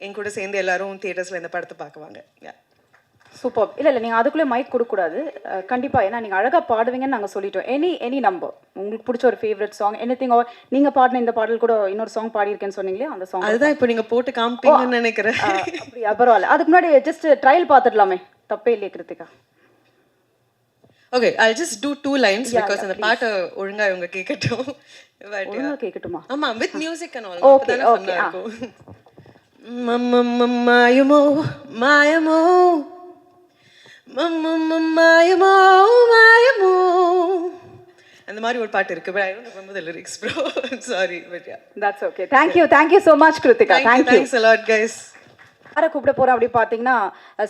என் கூட சேர்ந்து எல்லோரும் தியேட்டர்ஸில் இந்த படத்தை பார்க்குவாங்க. சூப்பர். இல்லை நீங்கள் அதுக்குள்ளே மைக் கொடுக்கக்கூடாது கண்டிப்பாக, ஏன்னா நீங்கள் அழகாக பாடுவீங்கன்னு நாங்கள் சொல்லிட்டோம். எனி நம்பர் உங்களுக்கு பிடிச்ச ஒரு ஃபேவரட் சாங் எனிதிங், நீங்கள் பாடின இந்த பாடல் கூட இன்னொரு சாங் பாடியிருக்கேன்னு சொன்னீங்களே, அந்த சாங் அதுதான் இப்போ நீங்கள் போட்டு காமிப்பீங்கன்னு நினைக்கிறேன். அப்படியா? பரவாயில்ல, அதுக்கு முன்னாடி ஜஸ்ட் ட்ரையல் பார்த்துடலாமே, தப்பே இல்லையே Kiruthika. Okay, I'll just do 2 lines because அந்த பாட்டை ஒழுங்கா இவங்க கேட்கட்டும். ஒழுங்கா கேட்கட்டுமா? ஆமா, with music and all. Okay okay. மாயமோ மாயமோ மாயமோ மாயமோ அந்த மாதிரி ஒரு பாட்டு இருக்கு. but I don't remember the lyrics bro. I'm sorry but yeah, that's okay. thank you so much Kiruthika. thanks a lot guys. யாரை கூப்பிட போகிறோம் அப்படி பார்த்தீங்கன்னா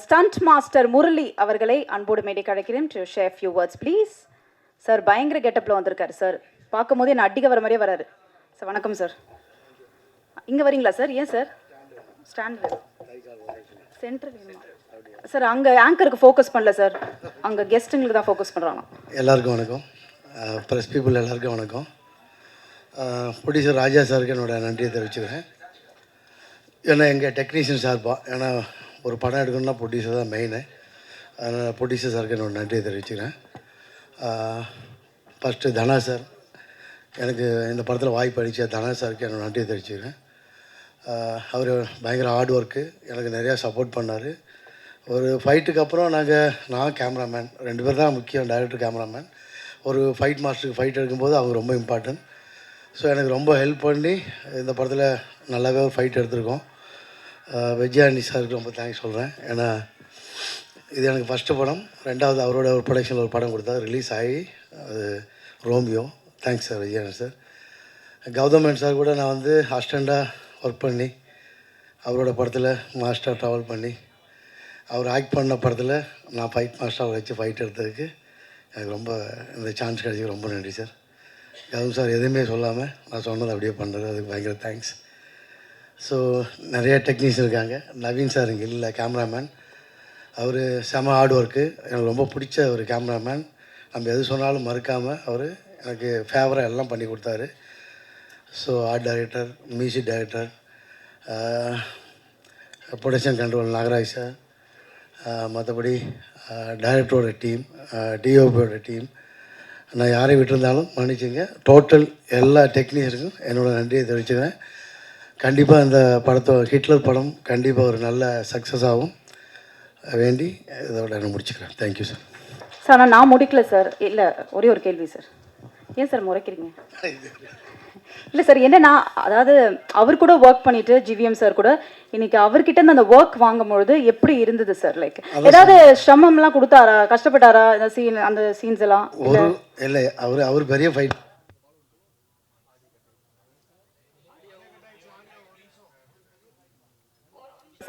ஸ்டண்ட் மாஸ்டர் முரளி அவர்களை அன்போடு மேடை கிடைக்கிறேன் to share few words please. Sir பயங்கர கெட்டப்பில் வந்திருக்காரு சார், பார்க்கும் போதே நான் அடிக்க வர மாதிரியே வராரு சார். வணக்கம் சார். இங்கே வரீங்களா சார்? ஏன் சார் ஸ்டாண்டில் சென்டர் வேணுமா சார்? அங்கே ஆங்கருக்கு ஃபோக்கஸ் பண்ணல சார், அங்கே கெஸ்ட்டுங்களுக்கு தான் ஃபோக்கஸ் பண்ணுறாங்க. எல்லாருக்கும் வணக்கம், ப்ரெஸ் பீப்புள் எல்லாருக்கும் வணக்கம். ப்ரொடியூசர் ராஜா சாருக்கு என்னோட நன்றியை தெரிவிச்சுக்கிறேன். ஏன்னா எங்கள் டெக்னீஷியன் சார்பா, ஏன்னா ஒரு படம் எடுக்கணும்னா ப்ரொடியூசர் தான் மெயினு. அதனால் ப்ரொடியூசர் சாருக்கு என்னோட நன்றியை தெரிவிச்சுக்கிறேன். ஃபஸ்ட்டு தனா சார், எனக்கு இந்த படத்தில் வாய்ப்பு அளித்த தனா சாருக்கு என்னோட நன்றியை தெரிவிச்சுக்கிறேன். அவர் பயங்கர ஹார்ட் ஒர்க்கு, எனக்கு நிறையா சப்போர்ட் பண்ணார். ஒரு ஃபைட்டுக்கு அப்புறம் நான் கேமராமேன் 2 பேர் தான் முக்கியம், டைரக்டர் கேமராமேன். ஒரு ஃபைட் மாஸ்டருக்கு ஃபைட் எடுக்கும்போது அவங்க ரொம்ப இம்பார்ட்டன்ட். ஸோ எனக்கு ரொம்ப ஹெல்ப் பண்ணி இந்த படத்தில் நல்லாவே ஒரு ஃபைட் எடுத்திருக்கோம். விஜயானி சாருக்கு ரொம்ப தேங்க்ஸ் சொல்கிறேன். ஏன்னா இது எனக்கு ஃபஸ்ட்டு படம், 2வது அவரோட ஒரு ப்ரொடக்ஷனில் ஒரு படம் கொடுத்தா ரிலீஸ் ஆகி, அது ரோமியோ. தேங்க்ஸ் சார் விஜயானி சார். கௌதமன் சார் கூட நான் வந்து அசிஸ்டண்ட்டாக ஒர்க் பண்ணி அவரோட படத்தில் மாஸ்டர் ட்ராவல் பண்ணி அவர் ஆக்ட் பண்ண படத்தில் நான் ஃபைட் மாஸ்டர் வச்சு ஃபைட் எடுத்ததுக்கு எனக்கு ரொம்ப இந்த சான்ஸ் கிடைச்சி ரொம்ப நன்றி சார். கௌதம் சார் எதுவுமே சொல்லாமல் நான் சொன்னதை அப்படியே பண்ணுறது, அதுக்கு பயங்கர தேங்க்ஸ். ஸோ நிறைய டெக்னீஷியன் இருக்காங்க. நவீன் சார் இங்கே இல்லை, கேமராமேன். அவர் செம ஹார்ட் ஒர்க்கு, எனக்கு ரொம்ப பிடிச்ச ஒரு கேமராமேன். நம்ம எது சொன்னாலும் மறுக்காமல் அவர் எனக்கு ஃபேவராக எல்லாம் பண்ணி கொடுத்தாரு. So art director, music director, production control Nagaraj sir, மற்றபடி டைரக்டரோட டீம், டிஓபியோட டீம், நான் யாரை விட்டுருந்தாலும் மன்னிச்சுங்க. டோட்டல் எல்லா டெக்னீஷியனுக்கும் என்னோடய நன்றியை தெரிவிச்சுக்கிறேன். கண்டிப்பாக இந்த ஹிட்லர் படம் கண்டிப்பாக ஒரு நல்ல சக்ஸஸ் ஆகும் வேண்டி இதோட நான் முடிச்சுக்கிறேன். Thank you sir. சார் நான் முடிக்கல சார். இல்லை, ஒரே ஒரு கேள்வி சார். ஏன் சார் முறைக்கிறீங்க? இல்லை சார், என்னன்னா அதாவது அவர் கூட ஒர்க் பண்ணிட்டு ஜிவிஎம் சார் கூட இன்னைக்கு அவர்கிட்ட இருந்து அந்த ஒர்க் வாங்கும்பொழுது எப்படி இருந்தது சார்? லைக் ஏதாவது சிரமம்லாம் கொடுத்தாரா, கஷ்டப்பட்டாரா இந்த சீன், அந்த சீன்ஸ் எல்லாம்? இல்லை, அவர் பெரிய ஃபைட்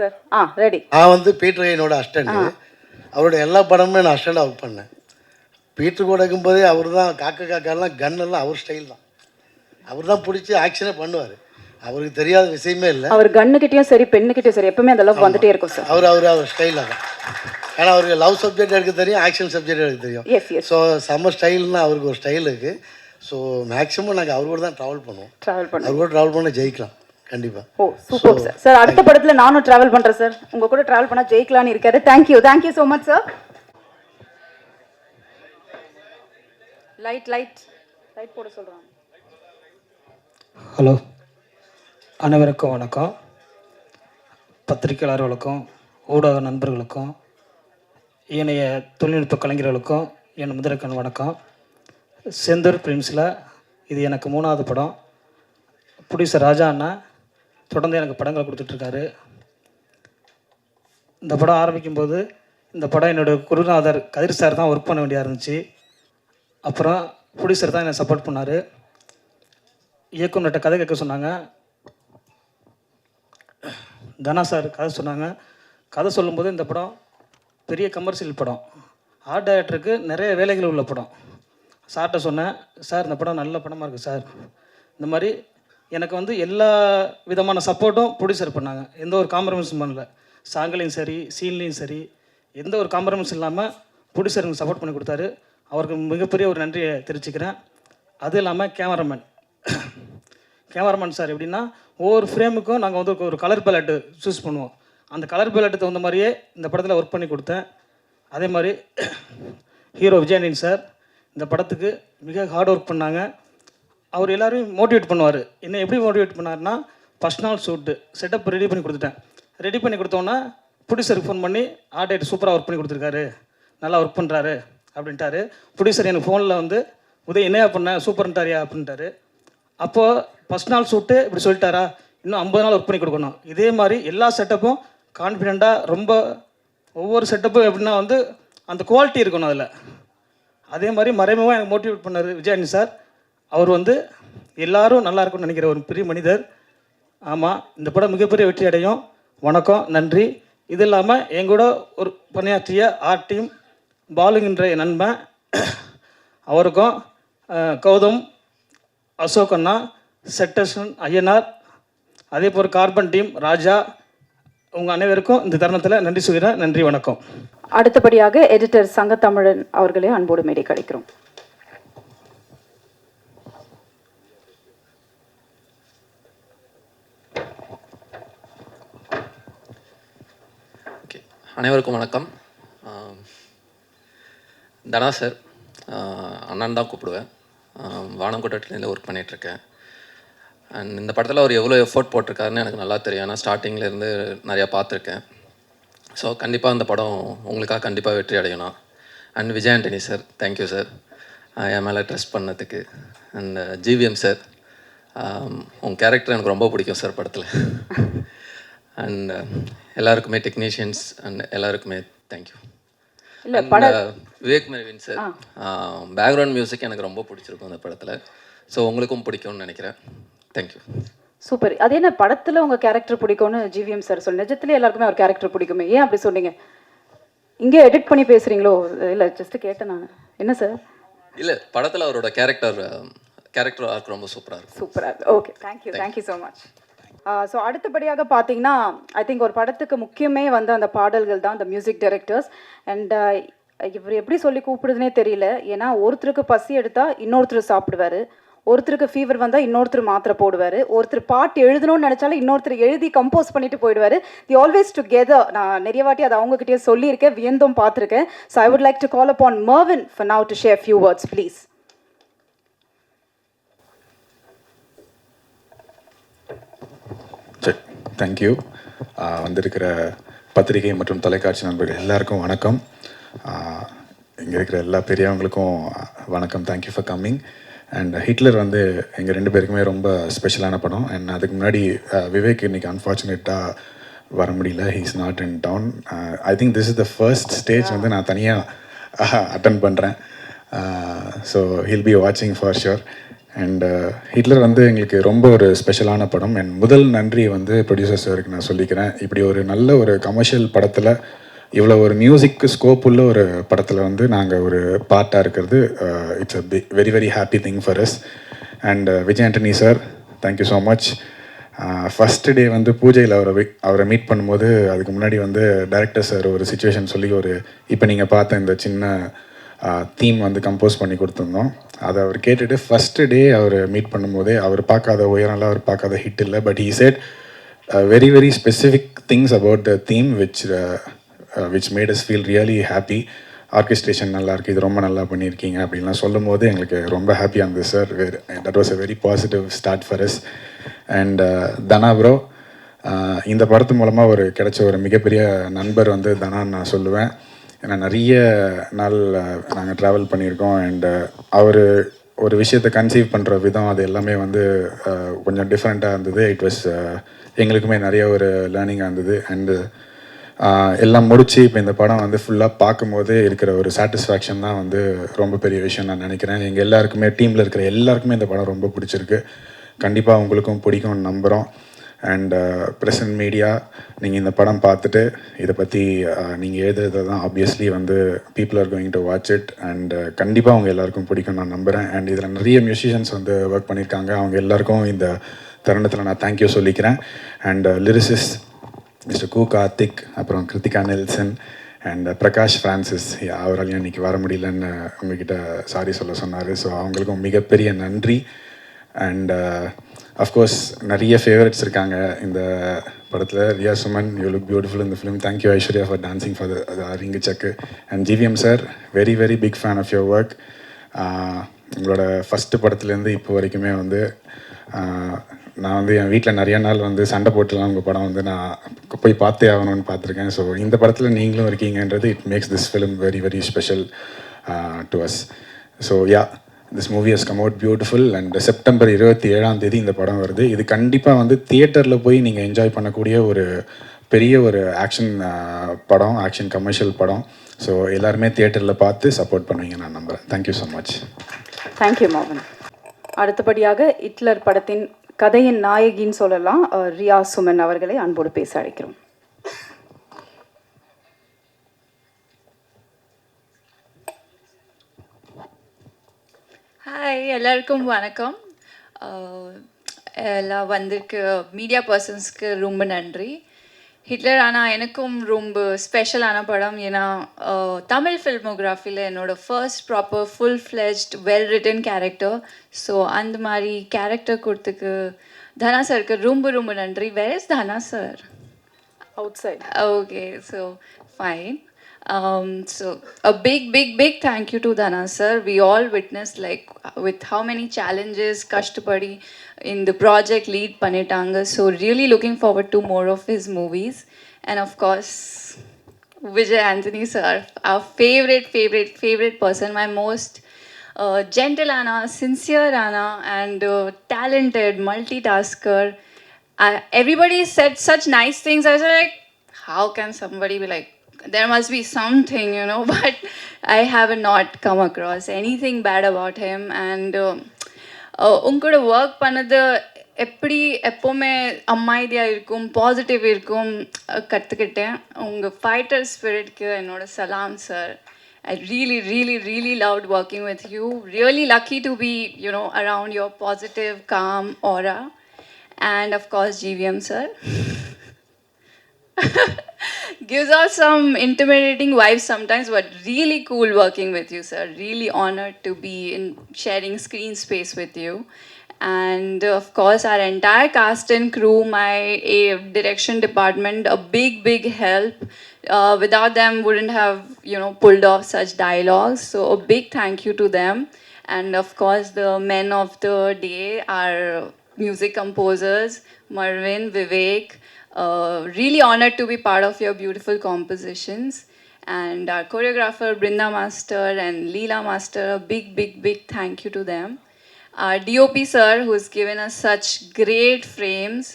சார். ரெடி. நான் வந்து பீட்டர் என்னோட அசிஸ்டண்ட். அவரோட எல்லா படமுமே நான் அசிஸ்டண்டாக ஒர்க் பண்ணேன். பீட்டர் கூட இருக்கும்போதே அவர் தான் காக்கெல்லாம் கன்னெல்லாம் அவர் ஸ்டைல் தான். அவர் தான் பிடிச்சி ஆக்ஷனே பண்ணுவார். அவருக்கு தெரியாத விஷயமே இல்லை. அவர் கன்னுக்கிட்டையும் சரி பெண்ணுக்கிட்டையும் சரி எப்பவுமே அந்த அளவுக்கு வந்துட்டே இருக்கும் சார். அவர் ஸ்டைலாக தான். ஏன்னா அவருக்கு லவ் சப்ஜெக்ட் எடுக்க தெரியும், ஆக்ஷன் சப்ஜெக்ட் எடுக்க தெரியும். ஸோ செம்ம ஸ்டைல்னா அவருக்கு ஒரு ஸ்டைல் இருக்குது. ஸோ மேக்ஸிமம் நாங்கள் அவர் கூட தான் ட்ராவல் பண்ணுவோம். அவர் கூட ட்ராவல் பண்ண ஜெயிக்கலாம் கண்டிப்பாக. ஓ சூப்பர் சார். சார் அடுத்த படத்தில் நானும் ட்ராவல் பண்ணுறேன் சார். உங்கள் கூட ட்ராவல் பண்ணால் ஜெயிக்கலான்னு இருக்காரு. Thank you so much sir. Light போட சொல்கிறாங்க. ஹலோ, அனைவருக்கும் வணக்கம். பத்திரிகையாளர்களுக்கும் ஊடக நண்பர்களுக்கும் ஏனைய தொழில்நுட்ப கலைஞர்களுக்கும் என் முதற்கண் வணக்கம். செந்தூர் ஃபிலிம்ஸில் இது எனக்கு 3வது படம். ப்ரொடியூசர் ராஜா அண்ணா தொடர்ந்து எனக்கு படங்களை கொடுத்துட்ருக்காரு. இந்த படம் ஆரம்பிக்கும்போது இந்த படம் என்னோடய குருநாதர் கதிர் சார் தான் ஒர்க் பண்ண வேண்டியா இருந்துச்சு. அப்புறம் ப்ரொடியூசர் தான் என்னை சப்போர்ட் பண்ணார். இயக்குனர்கிட்ட கதை கேட்க சொன்னாங்க. தனா சார் கதை சொன்னாங்க. கதை சொல்லும்போது இந்த படம் பெரிய கமர்ஷியல் படம், ஆர்ட் டைரக்டருக்கு நிறைய வேலைகள் உள்ள படம். சார்கிட்ட சொன்னேன், சார் இந்த படம் நல்ல படமாக இருக்குது சார். இந்த மாதிரி எனக்கு வந்து எல்லா விதமான சப்போர்ட்டும் ப்ரொடியூசர் பண்ணாங்க. எந்த ஒரு காம்ப்ரமைஸும் பண்ணல. சாங்லையும் சரி சீன்லேயும் சரி எந்த ஒரு காம்ப்ரமைஸ் இல்லாமல் ப்ரொடியூசருக்கு சப்போர்ட் பண்ணி கொடுத்தாரு. அவருக்கு மிகப்பெரிய ஒரு நன்றியை தெரிவிச்சுக்கிறேன். அது இல்லாமல் கேமராமேன் சார் எப்படின்னா ஒவ்வொரு ஃப்ரேமுக்கும் நாங்கள் வந்து ஒரு கலர் பேலட்டு சூஸ் பண்ணுவோம். அந்த கலர் பேலட்டு தகுந்த மாதிரியே இந்த படத்தில் ஒர்க் பண்ணி கொடுத்தேன். அதே மாதிரி ஹீரோ விஜயானி சார் இந்த படத்துக்கு மிக ஹார்ட் ஒர்க் பண்ணாங்க. அவர் எல்லோரும் மோட்டிவேட் பண்ணுவார். என்ன எப்படி மோட்டிவேட் பண்ணார்னா, ஃபஸ்ட் நாள் ஷூட்டு செட்டப் ரெடி பண்ணி கொடுத்துட்டேன். ரெடி பண்ணி கொடுத்தோன்னா ப்ரொடியூசருக்கு ஃபோன் பண்ணி ஆர்ட் டைரக்டர் சூப்பராக ஒர்க் பண்ணி கொடுத்துருக்காரு, நல்லா ஒர்க் பண்ணுறாரு அப்படின்ட்டாரு. ப்ரொடியூசர் எனக்கு ஃபோனில் வந்து உதய என்னையா பண்ணேன் சூப்பர்ன்ட்டாரியா அப்படின்ட்டாரு. அப்போது ஃபஸ்ட் நாள் ஷூட்டு இப்படி சொல்லிட்டாரா, இன்னும் 50 நாள் ஒர்க் பண்ணி கொடுக்கணும். இதே மாதிரி எல்லா செட்டப்பும் கான்ஃபிடெண்ட்டாக ரொம்ப ஒவ்வொரு செட்டப்பும் எப்படின்னா வந்து அந்த குவாலிட்டி இருக்கணும் அதில். அதே மாதிரி மறைமுகமாக எனக்கு மோட்டிவேட் பண்ணார் விஜயானி சார். அவர் வந்து எல்லோரும் நல்லா இருக்கும்னு நினைக்கிற ஒரு பெரிய மனிதர். ஆமாம், இந்த படம் மிகப்பெரிய வெற்றி அடையும். வணக்கம், நன்றி. இது இல்லாமல் எங்கூட ஒரு பணியாற்றிய ஆர்ட் டீம் பாலுங்கின்ற என் நண்பன், அவருக்கும் கௌதம், அசோக் அண்ணா, செட்டர்சன், ஐயனார், அதே போல் கார்பன் டீம் ராஜா, உங்கள் அனைவருக்கும் இந்த தருணத்தில் நன்றி சொல்கிறேன். நன்றி, வணக்கம். அடுத்தபடியாக எடிட்டர் சங்கத்தமிழன் அவர்களே அன்போடு மேடை கிடைக்கிறோம். அனைவருக்கும் வணக்கம். தனா சார், அண்ணன் தான் கூப்பிடுவேன். வானம்கோட்டையிலேருந்து ஒர்க் பண்ணிகிட்ருக்கேன். அண்ட் இந்த படத்தில் அவர் எவ்வளோ எஃபோர்ட் போட்டிருக்காருன்னு எனக்கு நல்லா தெரியும். ஏன்னா ஸ்டார்டிங்லேருந்து நிறையா பார்த்துருக்கேன். ஸோ கண்டிப்பாக அந்த படம் உங்களுக்காக கண்டிப்பாக வெற்றி அடையணும். And Vijay Antony sir, thank you sir என் மேலே ட்ரஸ்ட் பண்ணதுக்கு. அண்ட் ஜிவிஎம் சார், உங்கள் கேரக்டர் எனக்கு ரொம்ப பிடிக்கும் சார் படத்தில். அண்ட் எல்லாருக்குமே டெக்னீஷியன்ஸ் அண்ட் எல்லாருக்குமே thank you. Vivek Mervin sir, background music எனக்கு ரொம்ப பிடிச்சிருக்கும் அந்த படத்தில். ஸோ உங்களுக்கும் பிடிக்கும்னு நினைக்கிறேன். தேங்க்யூ. சூப்பர். அது என்ன படத்தில் உங்கள் கேரக்டர் பிடிக்கும்னு ஜிவிஎம் சார் சொல்லி, நிஜத்துலேயே எல்லாருக்குமே அவர் கேரக்டர் பிடிக்குமே, ஏன் அப்படி சொன்னீங்க? இங்கே எடிட் பண்ணி பேசுகிறீங்களோ? இல்லை ஜஸ்ட்டு கேட்டேன் நான். என்ன சார்? இல்லை, படத்தில் அவரோட கேரக்டர் ஆர்க் ரொம்ப சூப்பராக இருக்கும். சூப்பராக இருக்கு. Okay, thank you so much. So அடுத்தபடியாக பார்த்தீங்கன்னா, ஐ திங்க் ஒரு படத்துக்கு முக்கியமே வந்து அந்த பாடல்கள் தான், அந்த மியூசிக் டைரக்டர்ஸ். அண்ட் இவர் எப்படி சொல்லி கூப்பிடுதுனே தெரியல. ஏன்னா ஒருத்தருக்கு பசி எடுத்தால் இன்னொருத்தர் சாப்பிடுவார், ஒருத்தருக்கு ஃபீவர் வந்தால் இன்னொருத்தர் மாத்திரை போடுவார், ஒருத்தர் பாட்டு எழுதணும்னு நினச்சாலும் இன்னொருத்தர் எழுதி கம்போஸ் பண்ணிட்டு போயிடுவார். The always together. நான் நிறைய வாட்டி அதை அவங்ககிட்டயே சொல்லியிருக்கேன், வியந்தும் பார்த்துருக்கேன். So I would like to call upon Marvin for now to share few words please. Thank you. வந்திருக்கிற பத்திரிகை மற்றும் தொலைக்காட்சி நண்பர்கள் எல்லாருக்கும் வணக்கம். இங்கே இருக்கிற எல்லா பெரியவங்களுக்கும் வணக்கம். Thank you for coming. And Hitler வந்து எங்கள் 2 பேருக்குமே ரொம்ப ஸ்பெஷலான படம். அண்ட் அதுக்கு முன்னாடி விவேக் இன்னைக்கு அன்ஃபார்ச்சுனேட்டாக வர முடியல, he is not in down. I think this is the first stage வந்து நான் தனியாக அட்டன் பண்ணுறேன். ஸோ ஹில் பி வாட்சிங் ஃபார் ஷுர். அண்ட் ஹிட்லர் வந்து எங்களுக்கு ரொம்ப ஒரு ஸ்பெஷலான படம். அண்ட் முதல் நன்றி வந்து ப்ரொடியூசர் சாருக்கு நான் சொல்லிக்கிறேன். இப்படி ஒரு நல்ல ஒரு கமர்ஷியல் படத்தில், இவ்வளோ ஒரு மியூசிக்கு ஸ்கோப் உள்ள ஒரு படத்தில் வந்து நாங்கள் ஒரு பார்ட்டாக இருக்கிறது, it's a very very happy thing for us. And Vijay Antony sir, thank you so much. First day வந்து பூஜையில் அவரை மீட் பண்ணும்போது, அதுக்கு முன்னாடி வந்து டைரக்டர் சார் ஒரு சுச்சுவேஷன் சொல்லி இப்போ நீங்கள் பார்த்த இந்த சின்ன தீம் வந்து கம்போஸ் பண்ணி கொடுத்துருந்தோம். அதை அவர் கேட்டுட்டு ஃபஸ்ட்டு டே அவர் மீட் பண்ணும்போதே, அவர் பார்க்காத உயரம்லாம் அவர் பார்க்காத ஹிட் இல்லை, but he said very very specific things about the theme which mat as feel really happy. Orchestration நல்லாயிருக்கு, இது ரொம்ப நல்லா பண்ணியிருக்கீங்க அப்படின்லாம் சொல்லும் போது எங்களுக்கு ரொம்ப ஹாப்பியாக இருந்தது sir. That was a very positive start for us. And Dhana bro, இந்த படத்து மூலமாக கிடைச்ச ஒரு மிகப்பெரிய நண்பர் வந்து தனான்னு நான் சொல்லுவேன். ஏன்னா நிறைய நாள் நாங்கள் ட்ராவல் பண்ணியிருக்கோம். அண்டு அவர் ஒரு விஷயத்தை கன்சீவ் பண்ணுற விதம், அது எல்லாமே வந்து கொஞ்சம் டிஃப்ரெண்ட்டாக இருந்தது. இட் வாஸ் எங்களுக்குமே நிறைய ஒரு லேர்னிங்காக இருந்தது. அண்டு எல்லாம் முடித்து இப்போ இந்த படம் வந்து ஃபுல்லாக பார்க்கும்போது இருக்கிற ஒரு சாட்டிஸ்ஃபேக்ஷன் தான் வந்து ரொம்ப பெரிய விஷயம் நான் நினைக்கிறேன். எங்கள் எல்லாருக்குமே, டீமில் இருக்கிற எல்லாருக்குமே இந்த படம் ரொம்ப பிடிச்சிருக்கு. கண்டிப்பாக உங்களுக்கும் பிடிக்கும்னு நம்புகிறோம். அண்ட் ப்ரெசன்ட் மீடியா, நீங்கள் இந்த படம் பார்த்துட்டு இதை பற்றி நீங்கள் எழுதுறது தான் ஆப்வியஸ்லி வந்து people are going to watch it. And கண்டிப்பாக அவங்க எல்லாருக்கும் பிடிக்கும் நான் நம்புகிறேன். அண்ட் இதில் நிறைய மியூசிஷியன்ஸ் வந்து ஒர்க் பண்ணியிருக்காங்க. அவங்க எல்லாருக்கும் இந்த தருணத்தில் நான் தேங்க்யூ சொல்லிக்கிறேன். அண்ட் லிரிசிஸ்ட் மிஸ்டர் கு கார்த்திக், அப்புறம் கிருத்திகா நெல்சன் அண்ட் பிரகாஷ் ஃப்ரான்சிஸ், அவராலையும் இன்றைக்கி வர முடியலன்னு உங்ககிட்ட சாரி சொன்னார். ஸோ அவங்களுக்கும் மிகப்பெரிய நன்றி. அண்ட் அஃப்கோர்ஸ் நிறைய ஃபேவரட்ஸ் இருக்காங்க இந்த படத்தில். Riya Suman, you look beautiful இந்த film. Thank you Aishwarya for dancing for Ringu Chakku. And GVM sir, very very big fan of your work. உங்களோட ஃபஸ்ட்டு படத்துலேருந்து இப்போ வரைக்குமே வந்து நான் வந்து என் வீட்டில் நிறைய நாள் வந்து சண்டை போட்டுலாம் உங்கள் படம் வந்து நான் போய் பார்த்தே ஆகணும்னு பார்த்துருக்கேன். ஸோ இந்த படத்தில் நீங்களும் இருக்கீங்கன்றது, it makes this film very very special to us. So ya, this movie has come out beautiful. And September 27 இந்த படம் வருது. இது கண்டிப்பாக வந்து தியேட்டரில் போய் நீங்கள் என்ஜாய் பண்ணக்கூடிய ஒரு பெரிய ஒரு ஆக்ஷன் படம், ஆக்ஷன் கமர்ஷியல் படம். ஸோ எல்லாருமே தியேட்டரில் பார்த்து சப்போர்ட் பண்ணுவீங்க நான் நம்புகிறேன். Thank you so much. தேங்க்யூ மோகன். அடுத்தபடியாக ஹிட்லர் படத்தின் கதையின் நாயகின்னு சொல்லலாம், ரியா சுமன் அவர்களை அன்போடு பேச அழைக்கிறோம். ஹாய், எல்லாருக்கும் வணக்கம். எல்லாம் வந்திருக்கு மீடியா பர்சன்ஸ்க்கு ரொம்ப நன்றி. ஹிட்லர் ஆனால் எனக்கும் ரொம்ப ஸ்பெஷலான படம். ஏன்னா தமிழ் ஃபில்மோகிராஃபியில் என்னோடய first proper full fledged well written character. So அந்த மாதிரி கேரக்டர் கொடுத்துக்கு தனா சருக்கு ரொம்ப ரொம்ப நன்றி. Where is Dhana sir? Outside. Okay, so fine. So a big thank you to Dana sir. We all witnessed like with how many challenges Kashtapadi in the project lead Panitanga. So really looking forward to more of his movies. And of course Vijay Anthony sir, our favorite person, my most gentle Anna, sincere Anna, and talented multitasker. Everybody said such nice things. I was like, how can somebody be like, there must be something, you know, but I have not come across anything bad about him. And unkoda work panadhu எப்படி எப்போவுமே அமைதியாக இருக்கும், positive இருக்கும் கற்றுக்கிட்டேன். உங்கள் fighter ஸ்பிரிட்க்கு என்னோட சலாம் sir. I really, really, really loved working with you. Really lucky to be, you know, around your positive, calm aura. And of course, GVM sir. Gives off some intimidating vibes sometimes, but really cool working with you, sir. Really honored to be in sharing screen space with you. And of course, our entire cast and crew, my direction department, a big help. Without them, wouldn't have, you know, pulled off such dialogues. So a big thank you to them. And of course, the men of the day, our music composers, Marvin, Vivek. Really honored to be part of your beautiful compositions. And our choreographer, Brinda Master and Leela Master, a big thank you to them. Our DOP sir, who's given us such great frames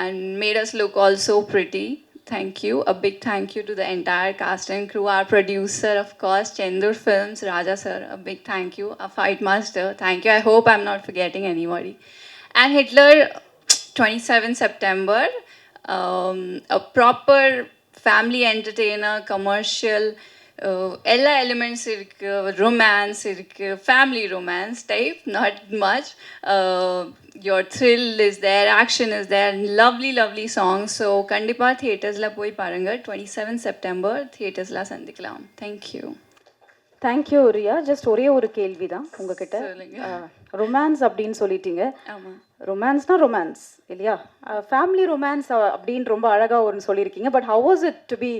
and made us look all so pretty. Thank you. A big thank you to the entire cast and crew. Our producer, of course, Chendur Films, Raja sir, a big thank you. Our fight master, thank you. I hope I'm not forgetting anybody. And Hitler, 27 September, a proper family entertainer, commercial, எல்லா elements இருக்குது, romance இருக்குது, family romance type, not much. your thrill is there, action is there, lovely songs. So கண்டிப்பாக தியேட்டர்ஸில் போய் பாருங்கள். 27 September தியேட்டர்ஸில் சந்திக்கலாம். Thank you. Thank you Riya. Just ஒரே ஒரு கேள்வி தான் உங்ககிட்ட. ரொமான்ஸ் அப்படின்னு சொல்லிட்டீங்க. ஆமாம், ரொமான்ஸ்னா ரொமான்ஸ் இல்லையா? ஃபேமிலி ரொமான்ஸ் அப்படின்னு ரொம்ப அழகாக ஒன்று சொல்லியிருக்கீங்க. But how was it to be,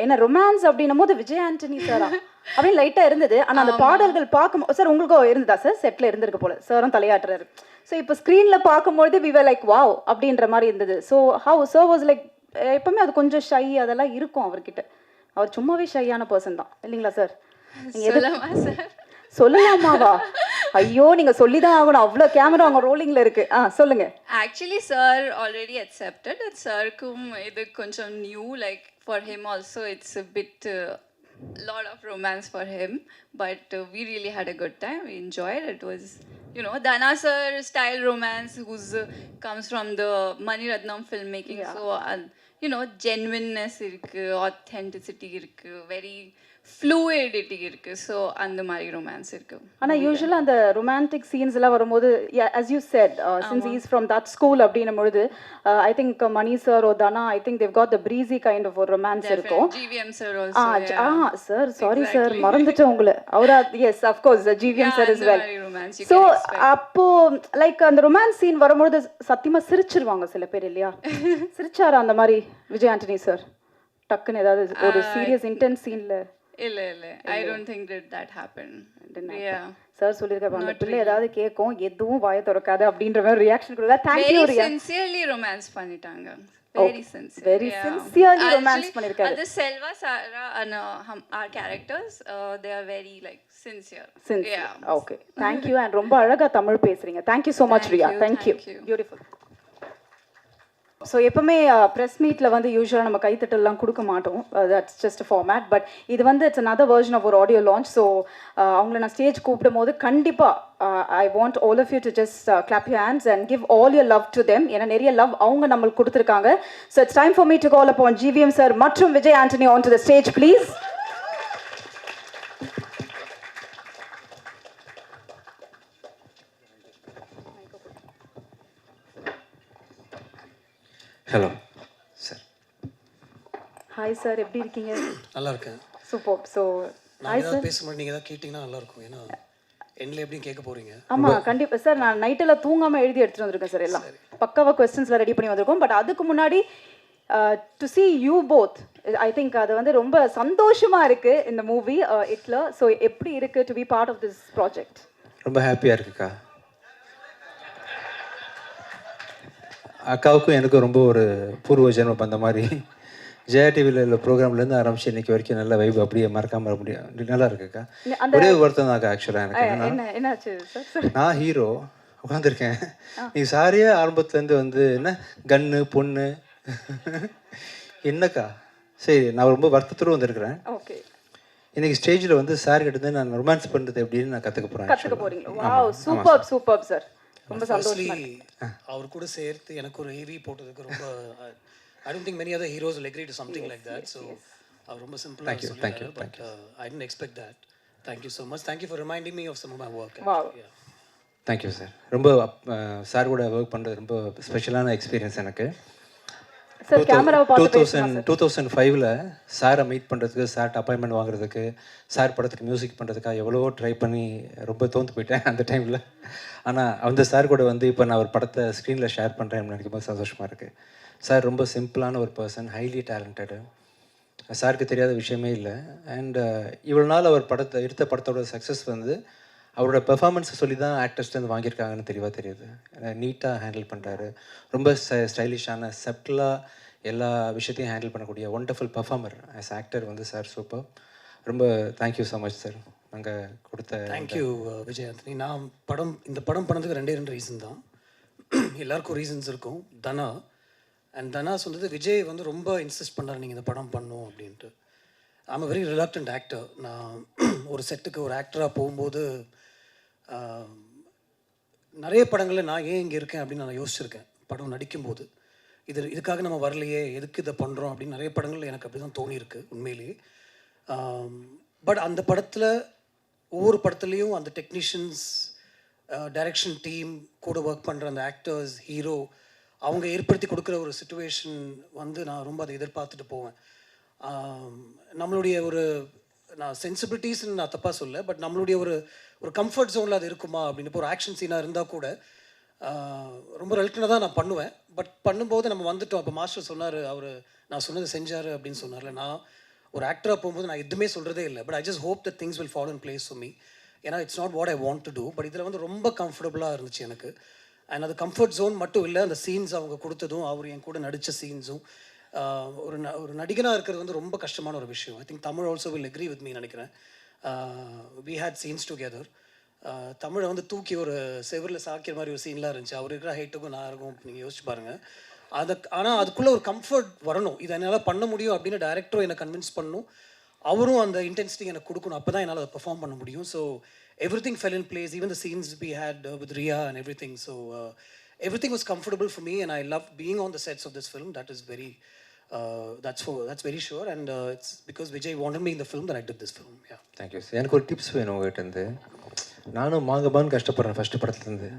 ஏன்னா ரொமான்ஸ் அப்படின்னும் போது விஜய் ஆண்டனி சாரா அப்படின்னு லைட்டாக இருந்தது. ஆனால் அந்த பாடல்கள் பார்க்கும் சார் உங்களுக்கும் இருந்ததா சார்? செட்டில் இருந்திருக்கு போல, சாரும் தலையாட்டுறாரு. ஸோ இப்போ ஸ்க்ரீனில் பார்க்கும்பொழுது வி வர் லைக் வாவ் அப்படின்ற மாதிரி இருந்தது. So how sir was like, எப்பவுமே அது கொஞ்சம் ஷை அதெல்லாம் இருக்கும் அவர்கிட்ட. அவர் சும்மாவே ஷையான பர்சன் தான் இல்லைங்களா சார்? சொல்லலாமாவா? ஐயோ நீங்க சொல்லிதான் ஆகணும், அவ்வளோ கேமரா அவங்க ரோலிங்ல இருக்கு. சொல்லுங்க. Actually sir already accepted. சாருக்கும் இது கொஞ்சம் new, like for him also it's a bit lot of romance for him, but we really had a good time. We enjoyed it. Was, you know, Dana sir style romance, who's comes from the Mani Ratnam filmmaking. Yeah. So you know, genuineness irukku, authenticity irukku, very fluidity இருக்கு. So அந்த மாதிரி romance இருக்கு. ஆனால் யூஸ்வலாக அந்த romantic scenes எல்லாம் வரும்போது, as you said, since he is from that school அப்படின்னும் பொழுது, I think Mani sir or Dana, I think they've got the breezy kind of ஒரு ரொமான்ஸ் இருக்கும். GVM sir also. Sir sorry sir, மறந்துட்டேன் உங்களை. அவரா? yes of course, GVM sir as well. So அப்போ like அந்த romance scene வரும்பொழுது சத்தியமா சிரிச்சிருவாங்க சில பேர் இல்லையா? சிரிச்சாரா அந்த மாதிரி விஜய் ஆண்டனி சார் டக்குன்னு ஏதாவது ஒரு சீரியஸ் இன்டென்ஸ் சீன்ல? இல்ல I don't think that happened. Yeah. Sir சொல்லிருக்காங்க அந்த பிள்ளை ஏதாவது கேட்கும், எதுவும் வாயை திறக்காது அப்படின்ற மாதிரி ரியாக்ஷன் கொடுத்தா. thank you Riya. Sincerely romance பண்ணிட்டாங்க. very sincerely romance பண்ணிருக்காரு. அது செல்வா சாரா and our characters, they are very like sincere. Yeah. Okay, thank you. and ரொம்ப அழகா தமிழ் பேசுறீங்க. thank you so much Riya. thank you. Beautiful. So எப்பவுமே ப்ரெஸ் மீட்டில் வந்து யூஸ்வலாக நம்ம கைத்தட்டெல்லாம் கொடுக்க மாட்டோம், that's just a format. But இது வந்து இட்ஸ் another version of ஒரு ஆடியோ லான்ச். ஸோ அவங்கள நான் ஸ்டேஜ் கூப்பிடும் போது கண்டிப்பாக I want all of you to just clap your hands and give all your love to them. ஏன்னா நிறைய லவ் அவங்க நம்மளுக்கு கொடுத்துருக்காங்க. So it's time for me to call upon GVM sir மற்றும் Vijay Antony on to the stage please. Hello sir. Hi sir, எப்படி இருக்கீங்க? நல்லா இருக்கேன். சூப்பர். ஸோ நான் ஏதாவது பேசும்போது நீங்கள் ஏதாவது கேட்டிங்கன்னா நல்லாயிருக்கும். ஏன்னா எண்ணில் எப்படியும் கேட்க போகிறீங்க. ஆமாம் கண்டிப்பாக சார். நான் நைட்டெல்லாம் தூங்காமல் எழுதி எடுத்துகிட்டு வந்திருக்கேன் சார். எல்லாம் பக்காவாக கொஸ்டின்ஸ்லாம் ரெடி பண்ணி வந்திருக்கோம். பட் அதுக்கு முன்னாடி to see you both, I think அது வந்து ரொம்ப சந்தோஷமாக இருக்குது இந்த மூவி ஹிட்லர். ஸோ எப்படி இருக்குது to be part of this project? ரொம்ப ஹாப்பியாக இருக்குக்கா. அக்காவுக்கும் எனக்கும் ரொம்ப ஒரு பூர்வ ஜென்மம் அந்த மாதிரி ஜெயா டிவியில் உள்ள ப்ரோக்ராம்லேருந்து ஆரம்பிச்சு இன்னைக்கு வரைக்கும் நல்ல வைப் அப்படியே மறக்காமல் முடியும். நல்லா இருக்குக்கா. ஒரே வருத்தம் தான்க்கா ஆக்சுவலாக எனக்கு. என்னாச்சு சார்? நான் ஹீரோ உட்காந்துருக்கேன், நீ சாரியே ஆரம்பத்துலேருந்து வந்து என்ன கன்னு பொண்ணு என்னக்கா. சரி, நான் ரொம்ப வருத்தத்தோடு வந்திருக்கிறேன். ஓகே. இன்னைக்கு ஸ்டேஜில் வந்து சார் கிட்ட நான் ரொமான்ஸ் பண்ணுறது எப்படின்னு நான் கற்றுக்க போகிறேன். கற்றுக்க போகிறீங்க? Wow, super super sir. ரொம்ப சந்தோஷமா அவர் கூட சேர்த்து எனக்கு ஒரு ஏவி போட்டதுக்கு ரொம்ப I don't think many other heroes will agree to something like that. So அவர் ரொம்ப சிம்பிளா சொல்லிட்டாரு. But I didn't expect that. Thank you so much. Thank you for reminding me of some of my work. Wow. Thank you sir. ரொம்ப sir கூட work பண்ணுறது ரொம்ப ஸ்பெஷலான experience எனக்கு. Sir கேமராவை பார்த்து 2005ல் சாரை மீட் பண்ணுறதுக்கு, சார்ட்ட அப்பாயின்மெண்ட் வாங்குறதுக்கு, சார் படத்துக்கு மியூசிக் பண்ணுறதுக்காக எவ்வளவோ ட்ரை பண்ணி ரொம்ப தோந்து போயிட்டேன் அந்த டைமில். ஆனால் அந்த சார் கூட வந்து இப்போ நான் ஒரு படத்தை ஸ்க்ரீனில் ஷேர் பண்ணுறேன் நினைக்கும் போது சந்தோஷமாக இருக்குது. சார் ரொம்ப சிம்பிளான ஒரு பர்சன், ஹைலி டேலண்டடு. சாருக்கு தெரியாத விஷயமே இல்லை. அண்ட் இவ்வளோ நாள் அவர் எடுத்த படத்தோட சக்ஸஸ் வந்து அவரோட பெர்ஃபார்மன்ஸை சொல்லி தான் ஆக்டர்ஸ்லேருந்து வாங்கியிருக்காங்கன்னு தெளிவாக தெரியுது. நீட்டாக ஹேண்டில் பண்ணுறாரு. ரொம்ப ஸ்டைலிஷான செப்டலாக எல்லா விஷயத்தையும் ஹேண்டில் பண்ணக்கூடிய ஒண்டர்ஃபுல் பர்ஃபார்மர் ஆஸ் ஆக்டர் வந்து சார் சூப்பர். ரொம்ப தேங்க்யூ ஸோ மச் சார். நாங்கள் கொடுத்த தேங்க்யூ விஜய் ஆண்டனி. நான் இந்த படம் பண்ணதுக்கு 2 ரீசன் தான். எல்லாருக்கும் ரீசன்ஸ் இருக்கும். தனா சொன்னது விஜய் வந்து ரொம்ப இன்சிஸ்ட் பண்ணார் நீங்கள் இந்த படம் பண்ணும் அப்படின்ட்டு. I'm a very reluctant actor. நான் ஒரு செட்டுக்கு ஒரு ஆக்டராக போகும்போது நிறைய படங்களில் நான் ஏன் இங்கே இருக்கேன் அப்படின்னு நான் யோசிச்சிருக்கேன். படம் நடிக்கும்போது இதுக்காக நம்ம வரலையே, எதுக்கு இதை பண்ணுறோம் அப்படின்னு நிறைய படங்கள் எனக்கு அப்படி தான் தோணியிருக்கு உண்மையிலேயே. பட் அந்த படத்தில் ஒவ்வொரு படத்துலேயும் அந்த டெக்னீஷியன்ஸ், டைரக்ஷன் டீம், கூட ஒர்க் பண்ணுற அந்த ஆக்டர்ஸ், ஹீரோ, அவங்க ஏற்படுத்தி கொடுக்குற ஒரு சிச்சுவேஷன் வந்து நான் ரொம்ப அதை எதிர்பார்த்துட்டு போவேன். நம்மளுடைய நான் சென்சிபிலிட்டிஸ்ன்னு நான் தப்பாக சொல்ல, பட் நம்மளுடைய ஒரு கம்ஃபர்ட் ஜோனில் அது இருக்குமா அப்படின்னு. இப்போ ஒரு ஆக்ஷன் சீனாக இருந்தால் கூட ரொம்ப ரெலக்டனாக தான் நான் பண்ணுவேன். பட் பண்ணும்போது நம்ம வந்துட்டோம். இப்போ மாஸ்டர் சொன்னார், நான் சொன்னது செஞ்சார் அப்படின்னு சொன்னார்ல. நான் ஒரு ஆக்டராக போகும்போது நான் எதுவுமே சொல்கிறதே இல்லை. But I just hope that things will follow in place for me. ஏன்னா it's not what I want to do. But இதில் வந்து ரொம்ப கம்ஃபர்டபுளாக இருந்துச்சு எனக்கு. அண்ட் அது கம்ஃபர்ட் ஜோன் மட்டும் இல்லை, அந்த சீன்ஸ் அவங்க கொடுத்ததும், அவர் என் கூட நடித்த சீன்ஸும். ஒரு நடிகனாக இருக்கிறது வந்து ரொம்ப கஷ்டமான ஒரு விஷயம். I think Tamil also will agree with me நினைக்கிறேன். We had scenes together. தமிழை வந்து தூக்கி ஒரு செவரில் சாக்கிற மாதிரி ஒரு சீன்லாம் இருந்துச்சு. அவர் இருக்கிற ஹைட்டுக்கும் நான் இருக்கும், நீங்கள் யோசிச்சு பாருங்கள். ஆனால் அதுக்குள்ளே ஒரு கம்ஃபர்ட் வரணும். இதை என்னால் பண்ண முடியும் அப்படின்னு டைரக்டரும் என்னை கன்வின்ஸ் பண்ணணும். அவரும் அந்த இன்டென்சிட்டி எனக்கு கொடுக்கணும். அப்போ தான் என்னால் அதை பெர்ஃபார்ம் பண்ண முடியும். So everything fell in place, even the scenes we had with Riya and everything. So everything was comfortable for me, and I loved being on the sets of this film. That is very that's very sure, and it's because Vijay wanted me in the film that I did this film. Yeah, thank you. எனக்கு ஒரு tips வேணும் உங்ககிட்ட. நானும் மாங்கபான்னு கஷ்டப்படுறேன் first படத்துலேருந்து.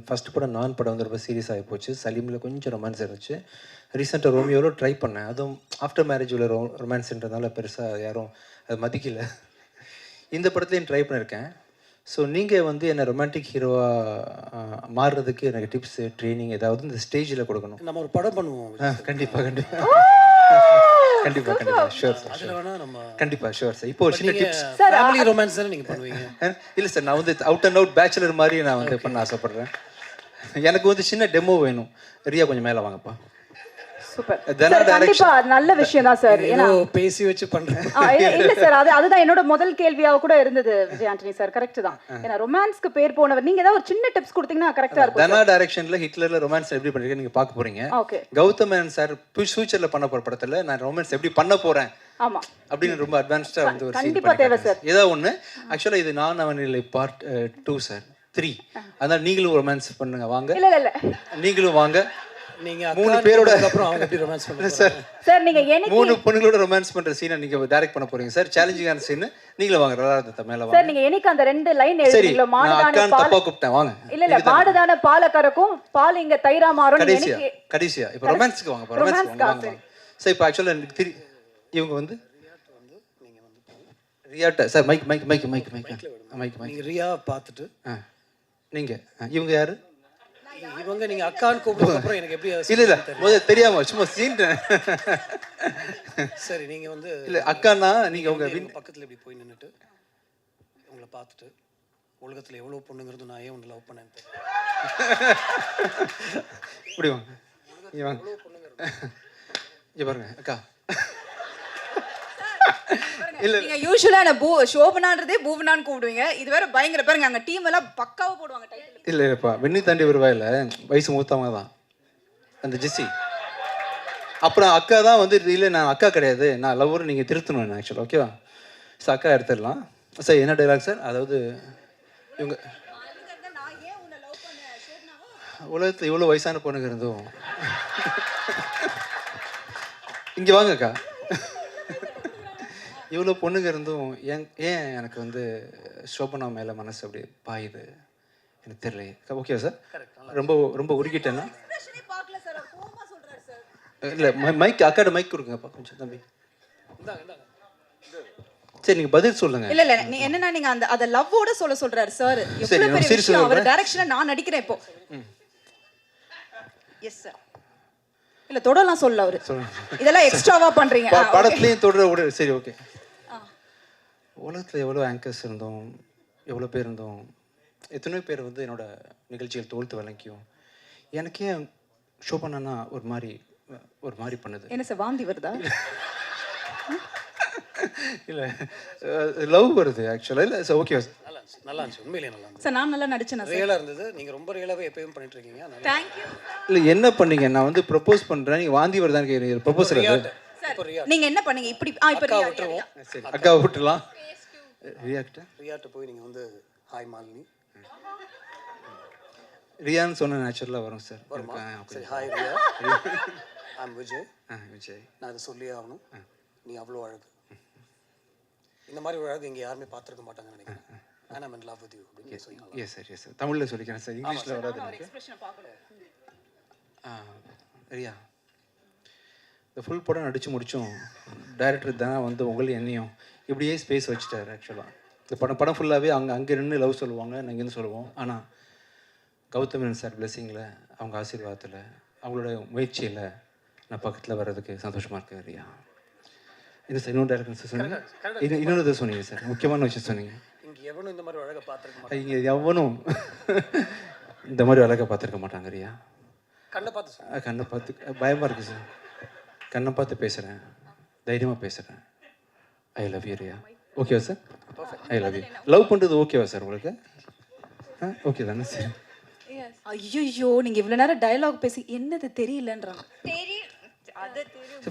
First படம் நான் படம் வந்து ரொம்ப சீரியஸ் ஆகி போச்சு. சலீமில் கொஞ்சம் ரொமான்ஸ் இருந்துச்சு. ரீசெண்டாக ரோமியோவில் ட்ரை பண்ணேன். அதுவும் ஆஃப்டர் மேரேஜ் உள்ள ரொமான்ஸ்ன்றதுனால பெருசாக யாரும் அது மதிக்கலை. இந்த படத்துலையும் ட்ரை பண்ணியிருக்கேன். ஸோ நீங்கள் வந்து என்னை ரொமான்டிக் ஹீரோவாக மாறுறதுக்கு எனக்கு டிப்ஸு, ட்ரைனிங் ஏதாவது இந்த ஸ்டேஜில் கொடுக்கணும். நம்ம ஒரு படம் பண்ணுவோம். கண்டிப்பாக ஷூர் சார். கண்டிப்பாக ஷூர் சார். இப்போ ஒரு சின்ன டிப்ஸ். ஃபேமிலி ரொமான்ஸ் தானே நீங்கள் பண்ணுவீங்க? இல்லை சார், நான் வந்து அவுட் அண்ட் அவுட் பேச்சுலர் மாதிரி நான் வந்து பண்ண ஆசைப்பட்றேன். எனக்கு வந்து சின்ன டெமோ வேணும். ரியா கொஞ்சம் மேலே வாங்கப்பா. சூப்பர். கண்டிப்பா நல்ல விஷயம் தான் சார். ஏன்னா பேசி வச்சு பண்றேன். இல்ல சார், அதுதான் என்னோட முதல் கேள்வியாக கூட இருந்தது விஜய் ஆண்டனி சார். கரெக்ட் தான். ஏன்னா ரொமான்ஸ்க்கு பேர் போனவர். நீங்க ஏதாவது ஒரு சின்ன டிப்ஸ் கொடுத்தீங்கன்னா கரெக்டா இருக்கும். தனா டைரக்ஷன்ல ஹிட்லர்ல ரொமான்ஸ் எப்படி பண்ணிருக்கேன் நீங்க பார்க்க போறீங்க. கௌதம் மேனன் சார் ஃபியூச்சர்ல பண்ண போற படத்துல நான் ரொமான்ஸ் எப்படி பண்ண போறேன் ஆமா அப்படின்னு ரொம்ப அட்வான்ஸ்டா வந்து ஒரு கண்டிப்பா தேவை சார். ஏதோ ஒண்ணு. ஆக்சுவலா இது நான் அவனில்லை பார்ட் 2 சார், 3. அதனால நீங்களும் ரொமான்ஸ் பண்ணுங்க வாங்க. இல்ல நீங்களும் வாங்க. நீங்க 3 பேரோட அப்புறம் அவங்க எப்படி ரொமான்ஸ் பண்றாங்க சார்? சார் நீங்க எனக்கு 3 பொண்ணுங்களோட ரொமான்ஸ் பண்ற சீனை நீங்க டைரக்ட் பண்ண போறீங்க சார். சேலஞ்சிங்கான சீன். நீங்களும் வாங்க. ரலாரத்த மேல வாங்க சார். நீங்க எனக்கு அந்த 2 லைன் எழுதுறீங்களா? மாடுதான பால் கூப்பிட்டேன் வாங்க. இல்ல மாடுதான பால கறக்கும், பால் இங்க தயிரா மாறும். எனக்கு கடைசியா இப்போ ரொமான்ஸ்க்கு வாங்க. ரொமான்ஸ்க்கு வாங்க. சார் இப்போ ஆக்சுவலா எனக்கு இவங்க வந்து நீங்க வந்து ரியாட்ட சார் மைக் நீங்க ரியா பார்த்துட்டு நீங்க இவங்க யாரு? இவங்க நீங்க அக்கான்னு கூப்பிடுறது அப்புறம் எனக்கு எப்படி இல்ல முதல்ல தெரியாம சும்மா சீன். சரி நீங்க வந்து இல்ல அக்கானா நீங்க உங்க பக்கத்துல இப்படி போய் நின்னுட்டு உங்களை பார்த்துட்டு உலகத்துல எவ்வளவு பொண்ணுங்கிறது நான் ஏன் உன்னை லவ் பண்ணேன்னு இப்படி வாங்க. இங்க பாருங்க அக்கா. இல்ல நீங்க யூசுவலா நான் ஷோபனான்றதே பூவனான்னு கூப்பிடுவீங்க. இது வேற பயங்கர பாருங்க, அங்க டீம் எல்லாம் பக்காவா போடுவாங்க டைட்டில். இல்லப்பா வெண்ணி தாண்டி வருவாயில வயசு மூத்தவங்க தான் அந்த ஜெஸ்ஸி. அப்புறம் அக்கா தான் வந்து இல்லை நான் அக்கா கிடையாது, நான் லவ்வர், நீங்கள் திருத்தணும் ஆக்சுவலாக. ஓகேவா சார்? அக்கா எடுத்துடலாம் சார். என்ன டைலாக் சார்? அதாவது இவங்க உலகத்தில் இவ்வளோ வயசான பொண்ணுங்க இருந்தும் இங்கே வாங்கக்கா, இவ்வளோ பொண்ணுங்க இருந்தும் ஏன் எனக்கு வந்து சோபனா மேலே மனசு அப்படி பாயுது எனக்கு தெரியலையே. ஓகேவா சார்? ரொம்ப ரொம்ப உருகிட்டேன்னா இல்லை, மைக் அக்காட மைக் கொடுங்கப்பா கொஞ்சம் தம்பி. சரி நீங்கள் பதில் சொல்லுங்க. இல்ல இல்ல நீ என்னன்னா நீங்க அந்த அத லவ்வோட சொல்றாரு சார். எவ்வளவு பெரிய விஷயம். அவர் டைரக்ஷன்ல நான் நடிக்கிறேன் இப்போ. Yes sir. இல்ல தொடலாம் சொல்ல அவரு. இதெல்லாம் எக்ஸ்ட்ராவா பண்றீங்க. படத்துலயும் தொடர. சரி ஓகே. உலகத்தில் எவ்வளோ ஆங்கர்ஸ் இருந்தோம், எவ்வளோ பேர் இருந்தோம், எத்தனையோ பேர் வந்து என்னோட நிகழ்ச்சிகள் தோல்த்து வழங்கியும் எனக்கே ஷோபனா ஒரு மாதிரி பண்ணுது. என்ன சார் வாந்தி வருதா? இல்லை லவ் வருது ஆக்சுவலாக. இல்லை சார் ஓகே சார். நல்லா இருந்துச்சு, உண்மையிலேயே நல்லா இருந்துச்சு சார். நான் நல்லா நடிச்சேன் சார். ரியலாக இருந்தது. நீங்கள் ரொம்ப ரியலாகவே எப்பயும் பண்ணிட்டு இருக்கீங்க. Thank you. இல்லை என்ன பண்ணீங்க, நான் வந்து ப்ரப்போஸ் பண்ணுறேன், நீங்கள் வாந்தி வருதான்னு கேட்குறீங்க. ப்ரப்போசல் நீங்க என்ன பண்ணீங்க இப்படி? இப்போ விட்டுருவோம். சரி அக்காவை விட்டுலாம். ரியாட்ட போய் நீங்கள் வந்து ஹாய் மாலினி ரியான்னு சொன்ன நேச்சுரலாக வரும் சார். சரி ஹாய் ரியா, ஐம் விஜய். விஜய் நான் அதை சொல்லியே ஆகணும். நீ அவ்வளோ அழகு. இந்த மாதிரி ஒரு அழகு இங்கே யாருமே பார்த்துருக்க மாட்டாங்கன்னு நினைக்கிறேன். And I'm in love with you அப்படின்னு சொல்லுங்க. Yes sir yes sir. தமிழில் சொல்லிக்கிறேன் சார், இங்கிலீஷில் வராது எனக்கு. ரியா இந்த ஃபுல் படம் நடித்து முடித்தோம். டைரக்டர் தான் வந்து உங்களையும் என்னையும் இப்படியே ஸ்பேஸ் வச்சுட்டார். ஆக்சுவலாக இந்த படம் ஃபுல்லாகவே அங்கே நின்று லவ் சொல்லுவாங்க, நாங்கள் இங்கேருந்து சொல்லுவோம். ஆனால் கௌதமன் சார் பிளெஸிங்கில், அவங்க ஆசீர்வாதத்தில், அவங்களோட முயற்சியில் நான் பக்கத்தில் வர்றதுக்கு சந்தோஷமாக இருக்கேன் ரியா. இது சார் இன்னொரு டைரக்டர் சார் சொன்னீங்க. இன்னொரு சொன்னீங்க சார், முக்கியமான விஷயம் சொன்னீங்க. இங்கே எவனும் இந்த மாதிரி அழகை பார்த்துருக்க இங்கே எவனும் இந்த மாதிரி அழகை பார்த்துருக்க மாட்டாங்க ரியா. கண்ணை பார்த்து கண்ணை பார்த்து பயமாக இருக்குது சார். கண்ணை பார்த்து பேசுகிறேன், தைரியமாக பேசுகிறேன். I love you Riya. ஓகேவா sir? I love you. Love பண்ணுறது ஓகேவா சார் உங்களுக்கு? ஓகே தானே சார்? ஐயோ நீங்க இவ்வளவு நேரம் டயலாக் பேசி என்னது தெரியலன்றாங்க.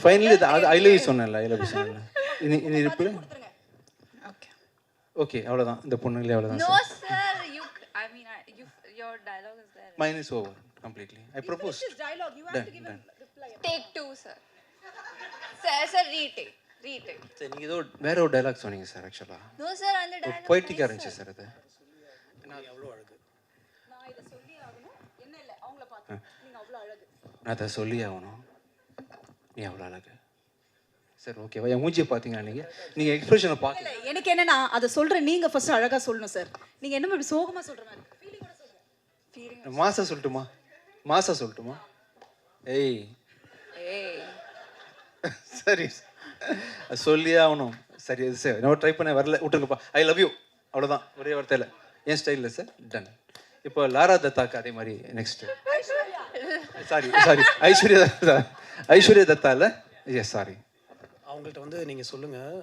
ஃபைனலி அது ஐ லவ் யூ சொன்னேன்ல, ஐ லவ் யூ சொன்னேன்ல. இனி ரிப்ளை ஓகே ஓகே அவ்வளோதான். இந்த பொண்ணுங்களே அவ்வளோதான் No sir. sir, your dialogue is there. Mine is over completely. I proposed. This dialogue you have to give a reply. Take 2 sir. Sir retake. சரி நீங்கள் ஏதோ வேற ஒரு டைலாக் சொன்னீங்க சார். ஆக்சுவலாக No sir, அந்த dialogue பொய்ட்டிக்காக இருந்துச்சு சார். அது நான் எவ்வளோ அழகு. நான் இத சொல்லி ஆகணும். என்ன இல்ல அவங்கள பார்த்து நீங்க அவ்வளவு அழகு. நான் அதை சொல்லி ஆகணும், நீ அவ்வளோ அழகு சார். ஓகேவா? என் மூஞ்சியை பார்த்தீங்களா நீங்கள் எக்ஸ்பிரஷனை பார்க்கல. இல்ல எனக்கு என்னன்னா அத சொல்ற நீங்க ஃபர்ஸ்ட் அழகா சொல்லணும் சார். நீங்க என்ன இப்படி சோகமா சொல்ற மாதிரி ஃபீலிங்கோட சொல்லுங்க. ஃபீலிங் மாசா சொல்லட்டுமா? ஏய் சரி சொல்லியே ஆகணும். சரி அது சார் நம்ம ட்ரை பண்ண வரல, விட்டுருங்கப்பா. ஐ லவ் யூ அவ்வளோதான், ஒரே வார்த்தையில். என் ஸ்டைலில் சார் டன். இப்போ லாரா தத்தாக்கு அதே மாதிரி நெக்ஸ்ட்டு. சாரி ஐஸ்வர்யா தத்தா இல்லை. Yes sorry. அவங்கள்ட்ட வந்து நீங்கள் சொல்லுங்கள்,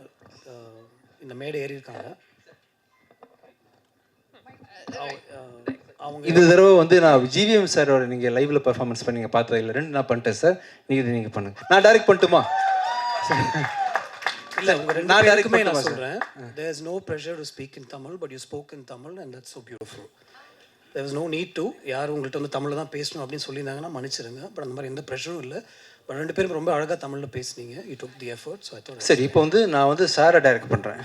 இந்த மேடை ஏறி இருக்காங்க. அவங்க இந்த தடவை வந்து நான் ஜிவிஎம் சாரோட நீங்கள் லைவ்ல பர்ஃபார்மன்ஸ் பண்ணி பார்த்தது இல்லை. 2 நான் பண்ணிட்டேன் சார். நீங்கள் பண்ணுங்க. நான் டைரக்ட் பண்ணட்டுமா? இல்லை உங்கள் 2 பேருக்குமே நான் சொல்கிறேன். there is no pressure to speak in Tamil, but you spoke in Tamil and that's so beautiful. there is no need to. யார் உங்கள்கிட்ட வந்து தமிழில் தான் பேசணும் அப்படின்னு சொல்லியிருந்தாங்கன்னா மன்னிச்சிருங்க. பட் அந்த மாதிரி எந்த ப்ரெஷரும் இல்லை. பட் 2 பேரும் ரொம்ப அழகாக தமிழில் பேசுனீங்க. you took the effort, so I thought. சரி இப்போ வந்து நான் வந்து சாரை டைரக்ட் பண்ணுறேன்.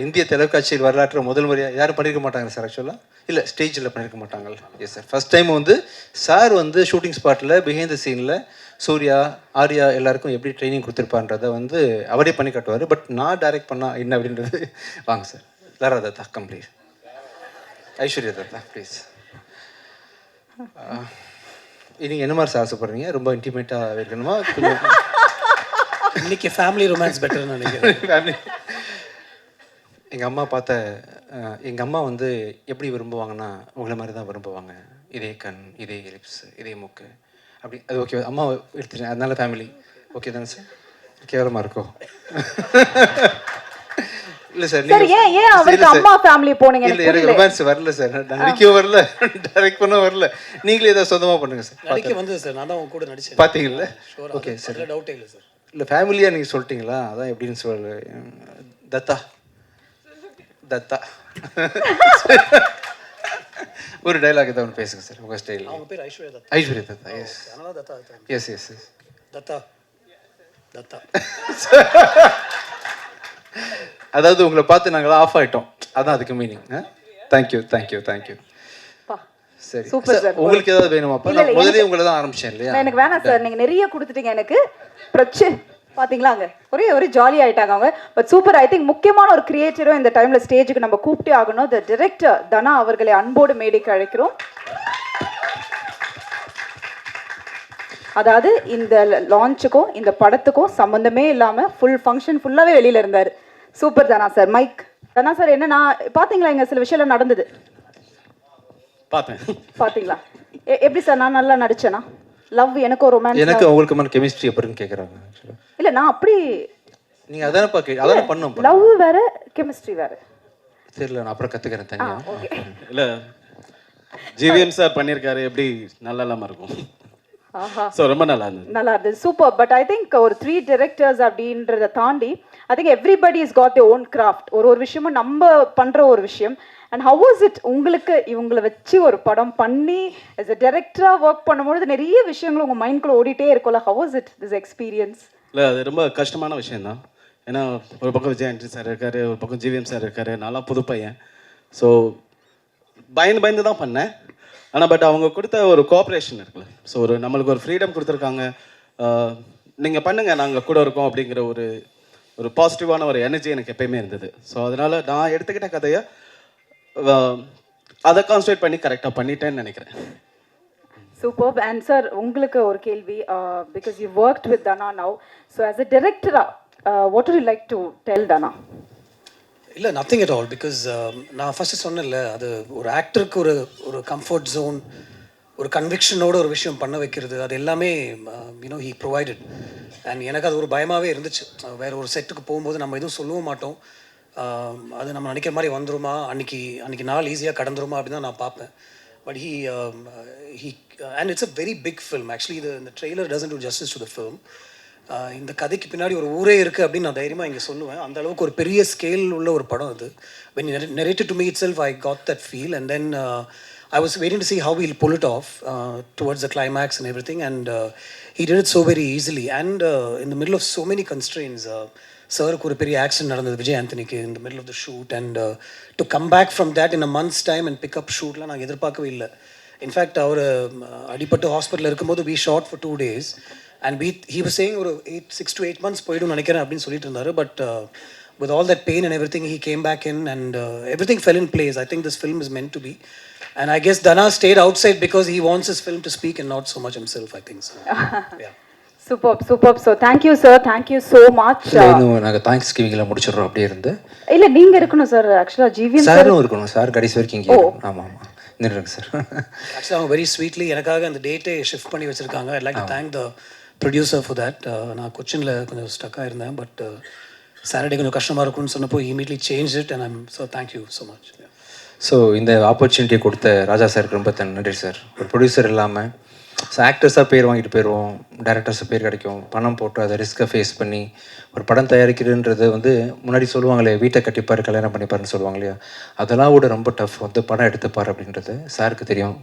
இந்திய தொலைக்காட்சியில் வரலாற்று முதல் முறையாக யாரும் பண்ணியிருக்க மாட்டாங்க சார். ஆக்சுவலாக இல்லை ஸ்டேஜில் பண்ணியிருக்க மாட்டாங்க. Yes sir. ஃபஸ்ட் டைம் வந்து சார் வந்து ஷூட்டிங் ஸ்பாட்டில் பிஹைண்ட் த சீனில் சூர்யா ஆர்யா எல்லாருக்கும் எப்படி ட்ரைனிங் கொடுத்துருப்பான்றதை வந்து அவரே பண்ணி காட்டுவார். பட் நான் டைரக்ட் பண்ணால் என்ன அப்படின்றது. வாங்க sir. Lara Dutta complete. Aishwarya Dutta please. நீங்கள் என்ன மாதிரி சார் ஆசைப்படுறீங்க? ரொம்ப இன்டிமேட்டாக இருக்கணுமா? இன்னைக்கு ஃபேமிலி ரொமான்ஸ் பெட்டர்னு நினைக்கிறேன். ஃபேமிலி. எங்கள் அம்மா வந்து எப்படி விரும்புவாங்கன்னா உங்களை மாதிரி தான் விரும்புவாங்க. இதே கண், இதே லிப்ஸ், இதே மூக்கு அப்படி. அது ஓகே. அம்மா எடுத்துட்டேன், அதனால ஃபேமிலி ஓகே தானே சார்? கேவலமாக இருக்கும். இல்லை சார். ஏன் அவருக்கு அம்மா ஃபேமிலி போனீங்க? இல்லை எனக்கு ரொமான்ஸ் வரல சார். நடிக்க வரல, டைரக்ட் பண்ண வரல. நீங்களே ஏதாவது சொந்தமாக பண்ணுங்க சார். நடிக்க வந்து சார் நான் தான் உங்க கூட நடிச்சேன். பார்த்தீங்கல்ல? Okay sir. டவுட்டே இல்லை சார். இல்லை ஃபேமிலியாக நீங்கள் சொல்லிட்டீங்களா? அதான் எப்படின்னு சொல்லு. தத்தா ஒரு டைலாக் ஏதாவது ஒன்று பேசுங்க சார் உங்கள் ஸ்டைல். அவங்க பேர் ஐஸ்வர்யா தத்தா. ஐஸ்வர்யா தத்தா, எஸ். அதனால Dutta. Yes yes yes. Dutta Dutta. அதாவது உங்களை பார்த்து நாங்களாம் ஆஃப் ஆகிட்டோம், அதான் அதுக்கு மீனிங். Thank you thank you thank you. சரி, சூப்பர் சார். உங்களுக்கு ஏதாவது வேணுமாப்பா? நான் முதலே உங்களை தான் ஆரம்பிச்சேன் இல்லையா? எனக்கு வேணாம் சார், நீங்கள் நிறைய கொடுத்துட்டீங்க எனக்கு. பிரச்சனை பார்த்தீங்களா, அங்கே ஒரே ஜாலி ஆகிட்டாங்க அவங்க. But super. ஐ திங்க் முக்கியமான ஒரு கிரியேட்டரும் இந்த டைமில் ஸ்டேஜுக்கு நம்ம கூப்பிட்டே ஆகணும். த டிரெக்டர் தனா அவர்களை அன்போடு மேடைக்கு அழைக்கிறோம். அதாவது இந்த லான்ச்சுக்கும் இந்த படத்துக்கும் சம்மந்தமே இல்லாமல் ஃபுல் ஃபங்க்ஷன் ஃபுல்லாகவே வெளியில் இருந்தார். சூப்பர் தனா சார். மைக் தனா சார், என்னன்னா பார்த்தீங்களா இங்கே சில விஷயம் நடந்தது? பார்த்தேன். பார்த்தீங்களா? எப்படி சார் நான் நல்லா நடிச்சேனா? லவ் எனக்கும் ரொமான்ஸ் எனக்கு அவங்களுக்குமான கெமிஸ்ட்ரி எப்படின்னு கேட்குறாங்க. இல்லை நான் அப்படி நீங்கள் அதானப்பா அதான பண்ணோம். லவ் வேற கெமிஸ்ட்ரி வேற தெரியல, நான் அப்புறம் கற்றுக்கிறேன் தனியாக. இல்லை ஜிவிஎம் சார் பண்ணியிருக்காரு, எப்படி நல்லா இல்லாமல் இருக்கும். ஸோ ரொம்ப நல்லா இருந்தது. நல்லா இருந்தது. சூப்பர். பட் ஐ திங்க் ஒரு 3 directors அப்படின்றத தாண்டி I think everybody is got their own craft. ஒரு விஷயமும் நம்ம பண்ணுற ஒரு விஷயம். அண்ட் ஹவ் வாஸ் இட் உங்களுக்கு இவங்களை வச்சு ஒரு படம் பண்ணி as a director-ஆ ஒர்க் பண்ணும்பொழுது நிறைய விஷயங்கள் உங்கள் மைண்ட்குள்ளே ஓடிட்டே இருக்கும்ல. Have was it this experience? இல்லை அது ரொம்ப கஷ்டமான விஷயந்தான். ஏன்னா ஒரு பக்கம் விஜய் ஆண்டனி சார் இருக்கார், ஒரு பக்கம் ஜிவிஎம் சார் இருக்கார், நல்லா புது பையன். ஸோ பயந்து தான் பண்ணேன். ஆனால் பட் அவங்க கொடுத்த ஒரு கோஆப்ரேஷன் இருக்குல்ல, ஸோ நம்மளுக்கு ஒரு ஃப்ரீடம் கொடுத்துருக்காங்க. நீங்கள் பண்ணுங்கள், நாங்கள் கூட இருக்கோம் அப்படிங்கிற ஒரு பாசிட்டிவான ஒரு எனர்ஜி எனக்கு எப்பயுமே இருந்தது. ஸோ அதனால் நான் எடுத்துக்கிட்ட கதையை அதை கான்சன்ட்ரேட் பண்ணி கரெக்டாக பண்ணிட்டேன்னு நினைக்கிறேன். சூப்பர். அண்ட் சார் உங்களுக்கு ஒரு கேள்வி, because you worked with Dhana now. So as a டிரெக்டரா what would you like to tell Dhana? இல்லை நத்திங் அட் ஆல். பிகாஸ் நான் ஃபஸ்ட்டு சொன்னேன்ல, அது ஒரு ஆக்டருக்கு ஒரு கம்ஃபர்ட் ஜோன், ஒரு கன்விக்ஷனோட ஒரு விஷயம் பண்ண வைக்கிறது, அது எல்லாமே யூனோ ஹீ ப்ரொவைடட். அண்ட் எனக்கு அது ஒரு பயமாகவே இருந்துச்சு. வேறு ஒரு செட்டுக்கு போகும்போது நம்ம எதுவும் சொல்லவும் மாட்டோம், அது நம்ம நினைக்கிற மாதிரி வந்துருமா, அன்றைக்கி நாள் ஈஸியாக கடந்துருமா அப்படின்னு தான் நான் பார்ப்பேன். But he and it's a very big film. Actually இந்த trailer doesn't do justice to the film. இந்த கதைக்கு பின்னாடி ஒரு ஊரே இருக்குது அப்படின்னு நான் தைரியமாக இங்கே சொல்லுவேன். அந்த அளவுக்கு ஒரு பெரிய ஸ்கேல் உள்ள ஒரு படம் அது. when he narrated to me itself, I got that feel, and then I was waiting to see how he'll pull it off towards the climax and everything, and he did it so very easily, and in the middle of so many constraints. Sirku ஒரு பெரிய accident நடந்தது Vijay ஆண்டனிக்கு in the middle of the shoot, and to come back from that in a month's time and pick up shootலாம் நாங்கள் எதிர்பார்க்கவே இல்லை. In fact அவர் அடிபட்டு ஹாஸ்பிட்டலில் இருக்கும்போது we shot for 2 days, and he was saying ஒரு 6 to 8 months போய்டும் நினைக்கிறேன் அப்படின்னு சொல்லிட்டு இருந்தார். But with all that pain and everything, he came back in, and everything fell in place. I think this film is meant to be, and I guess Dana stayed outside because he wants his film to speak and not so much himself, I think so. Yeah. Superb. So thank you sir, thank you so much. நாங்கள் thanks கிவிங்கில் முடிச்சிடுறோம் அப்படியே இருந்து. இல்லை நீங்கள் இருக்கணும் sir. ஆக்சுவலாக GVM சாரும் இருக்கணும் sir, கடைசி வரைக்கும் இங்கே. ஆமாம் நின்றுங்க சார். ஆக்சுவலாக அவங்க வெரி ஸ்வீட்லி எனக்காக அந்த டேட்டை ஷிஃப்ட் பண்ணி வச்சுருக்காங்க. I like to thank the producer for that. நான் கொச்சினில் கொஞ்சம் ஸ்டக்காக இருந்தேன், பட் சாட்டர்டே கொஞ்சம் கஷ்டமாக இருக்கும்னு சொன்னப்போ immediately change it, and I'm so thank you so much. So இந்த ஆப்பர்ச்சுனிட்டியை கொடுத்த ராஜா சாருக்கு ரொம்ப நன்றி சார். ஒரு ப்ரொடியூசர் இல்லாமல் ஸோ ஆக்டர்ஸாக பேர் வாங்கிட்டு போயிடுவோம், டேரக்டர்ஸாக பேர் கிடைக்கும், பணம் போட்டு அதை ரிஸ்க்கை ஃபேஸ் பண்ணி ஒரு படம் தயாரிக்கிறதுன்றது வந்து முன்னாடி சொல்லுவாங்களே வீட்டை கட்டிப்பார் கல்யாணம் பண்ணிப்பாருன்னு சொல்லுவாங்க இல்லையா, அதெல்லாம் கூட ரொம்ப டஃப். வந்து படம் எடுத்துப்பார் அப்படின்றது சாருக்கு தெரியும்.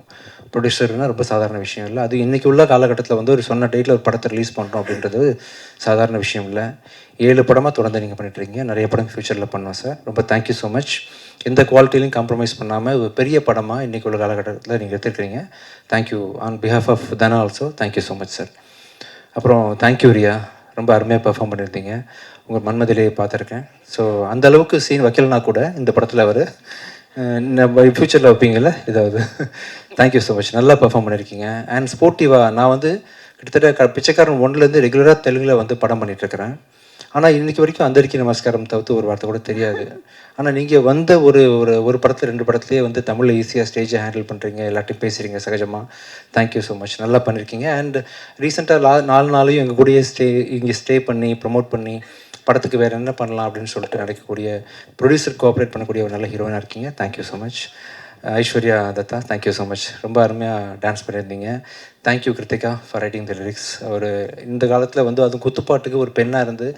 ப்ரொடியூசர்னால் ரொம்ப சாதாரண விஷயம் இல்லை. அது இன்றைக்கி உள்ள காலகட்டத்தில் வந்து ஒரு சொன்ன டேட்டில் ஒரு படத்தை ரிலீஸ் பண்ணுறோம் அப்படின்றது சாதாரண விஷயம் இல்லை. 7 படமாக தொடர்ந்து நீங்கள் பண்ணிட்டுருக்கீங்க, நிறைய படம் ஃப்யூச்சரில் பண்ணோம் சார். ரொம்ப தேங்க்யூ ஸோ மச். எந்த குவாலிட்டிலையும் காம்ப்ரமைஸ் பண்ணாமல் ஒரு பெரிய படமாக இன்றைக்கி உள்ள காலகட்டத்தில் நீங்கள் எடுத்துருக்கீங்க. Thank you on behalf of Dhana also. Thank you so much sir. அப்புறம் தேங்க்யூ ரியா, ரொம்ப அருமையாக பெர்ஃபார்ம் பண்ணியிருந்தீங்க. உங்கள் மன்மதிலேயே பார்த்துருக்கேன். ஸோ அந்தளவுக்கு சீன் வைக்கலனா கூட இந்த படத்தில் அவர் ஃப்யூச்சரில் வைப்பீங்கள்ல ஏதாவது. தேங்க்யூ ஸோ மச், நல்லா பெர்ஃபார்ம் பண்ணியிருக்கீங்க. அண்ட் ஸ்போர்ட்டிவாக நான் வந்து கிட்டத்தட்ட பிச்சைக்காரன் 1லேருந்து ரெகுலராக தெலுங்கில் வந்து படம் பண்ணிகிட்ருக்கிறேன். ஆனால் இன்றைக்கி வரைக்கும் அந்தரிக்கி நமஸ்காரம் தவிர்த்து ஒரு வார்த்தை கூட தெரியாது. ஆனால் நீங்கள் வந்த ஒரு படத்தில் 2 படத்துலேயே வந்து தமிழில் ஈஸியாக ஸ்டேஜை ஹேண்டில் பண்ணுறீங்க, எல்லாத்தையும் பேசுகிறீங்க சகஜமாக. தேங்க்யூ ஸோ மச், நல்லா பண்ணியிருக்கீங்க. அண்ட் ரீசெண்டாக 4 நாளையும் எங்கள் கூடயே இங்கே ஸ்டே பண்ணி ப்ரமோட் பண்ணி படத்துக்கு வேறு என்ன பண்ணலாம் அப்படின்னு சொல்லிட்டு நடக்கக்கூடிய ப்ரொடியூசர் கோஆப்ரேட் பண்ணக்கூடிய ஒரு நல்ல ஹீரோயினாக இருக்கீங்க. Thank you so much. Aishwarya Dutta, thank you so much, ரொம்ப அருமையாக டான்ஸ் பண்ணியிருந்தீங்க. Thank you Kiruthika for writing the lyrics. ஒரு இந்த காலத்தில் வந்து அதுவும் குத்துப்பாட்டுக்கு ஒரு பெண்ணாக இருந்து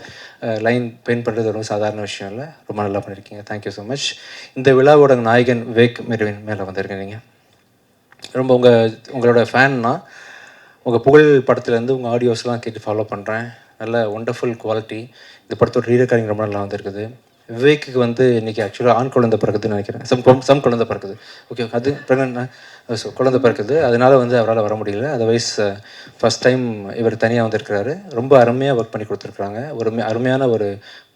லைன் பெயின் பண்ணுறது ரொம்ப சாதாரண விஷயம் இல்லை, ரொம்ப நல்லா பண்ணியிருக்கீங்க. Thank you so much. இந்த விழாவோட நாயகன் விவேக் மெர்வின் மேலே வந்திருக்கேன் நீங்கள். ரொம்ப உங்களோட ஃபேன்னா உங்கள் புகழ் படத்துலேருந்து உங்கள் ஆடியோஸ்லாம் கேட்டு ஃபாலோ பண்ணுறேன். நல்ல ஒண்டர்ஃபுல் குவாலிட்டி. இந்த படத்தோட ரீரெக்கார்டிங் ரொம்ப நல்லா வந்திருக்குது. விவேக்கு வந்து இன்றைக்கி ஆக்சுவலாக ஆண் குழந்தை பிறக்குதுன்னு நினைக்கிறேன். சம் குழந்தை பிறக்குது. ஓகே, அது ஸோ குழந்தை பிறக்குது. அதனால் வந்து அவரால் வர முடியல. அதர்வைஸ் ஃபஸ்ட் டைம் இவர் தனியாக வந்திருக்கிறாரு. ரொம்ப அருமையாக ஒர்க் பண்ணி கொடுத்துருக்குறாங்க. ஒரு அருமையான ஒரு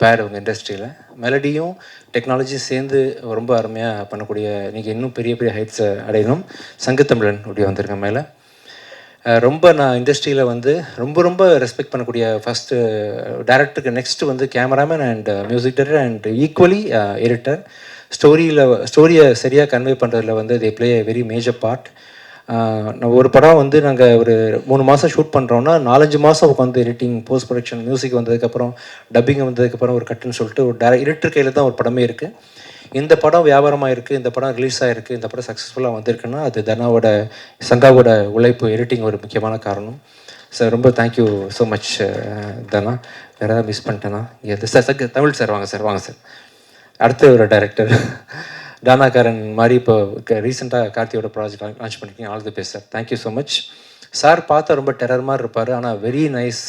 பேர் உங்கள் இண்டஸ்ட்ரியில். மெலடியும் டெக்னாலஜியும் சேர்ந்து ரொம்ப அருமையாக பண்ணக்கூடிய நீங்கள் இன்னும் பெரிய பெரிய ஹைட்ஸை அடையணும். சங்கத்தமிழன் அப்படி வந்திருக்கேன் மேலே. ரொம்ப நான் இண்டஸ்ட்ரியில் வந்து ரொம்ப ரெஸ்பெக்ட் பண்ணக்கூடிய ஃபஸ்ட்டு டேரக்டருக்கு நெக்ஸ்ட்டு வந்து cameraman and music director and equally editor. ஸ்டோரியை சரியாக கன்வே பண்ணுறதுல வந்து they play very major part. ஒரு படம் வந்து நாங்கள் ஒரு 3 மாதம் ஷூட் பண்ணுறோன்னா 4-5 மாதம் உட்காந்து எடிட்டிங், போஸ்ட் ப்ரொடக்ஷன், மியூசிக் வந்ததுக்கப்புறம், டப்பிங் வந்ததுக்கப்புறம் ஒரு கட்டுன்னு சொல்லிட்டு ஒரு எடிட்டர் கையில் தான் ஒரு படமே இருக்குது. இந்த படம் வியாபாரமாக இருக்குது, இந்த படம் ரிலீஸ் ஆகிருக்கு, இந்த படம் சக்ஸஸ்ஃபுல்லாக வந்திருக்குன்னா அது சங்காவோட உழைப்பு, எடிட்டிங் ஒரு முக்கியமான காரணம். சார் ரொம்ப தேங்க்யூ ஸோ மச் தனா. வேறு ஏதாவது மிஸ் பண்ணிட்டேன்னா சார் தமிழ் சார் வாங்க சார். அடுத்த ஒரு டைரக்டர் தானாக்காரன் மாதிரி இப்போ ரீசெண்டாக கார்த்தியோட ப்ராஜெக்ட் லான்ச் பண்ணியிருக்கீங்க. All the best sir. Thank you so much. Sir பார்த்தா ரொம்ப டெரர் மாதிரி இருப்பார், ஆனால் வெரி நைஸ்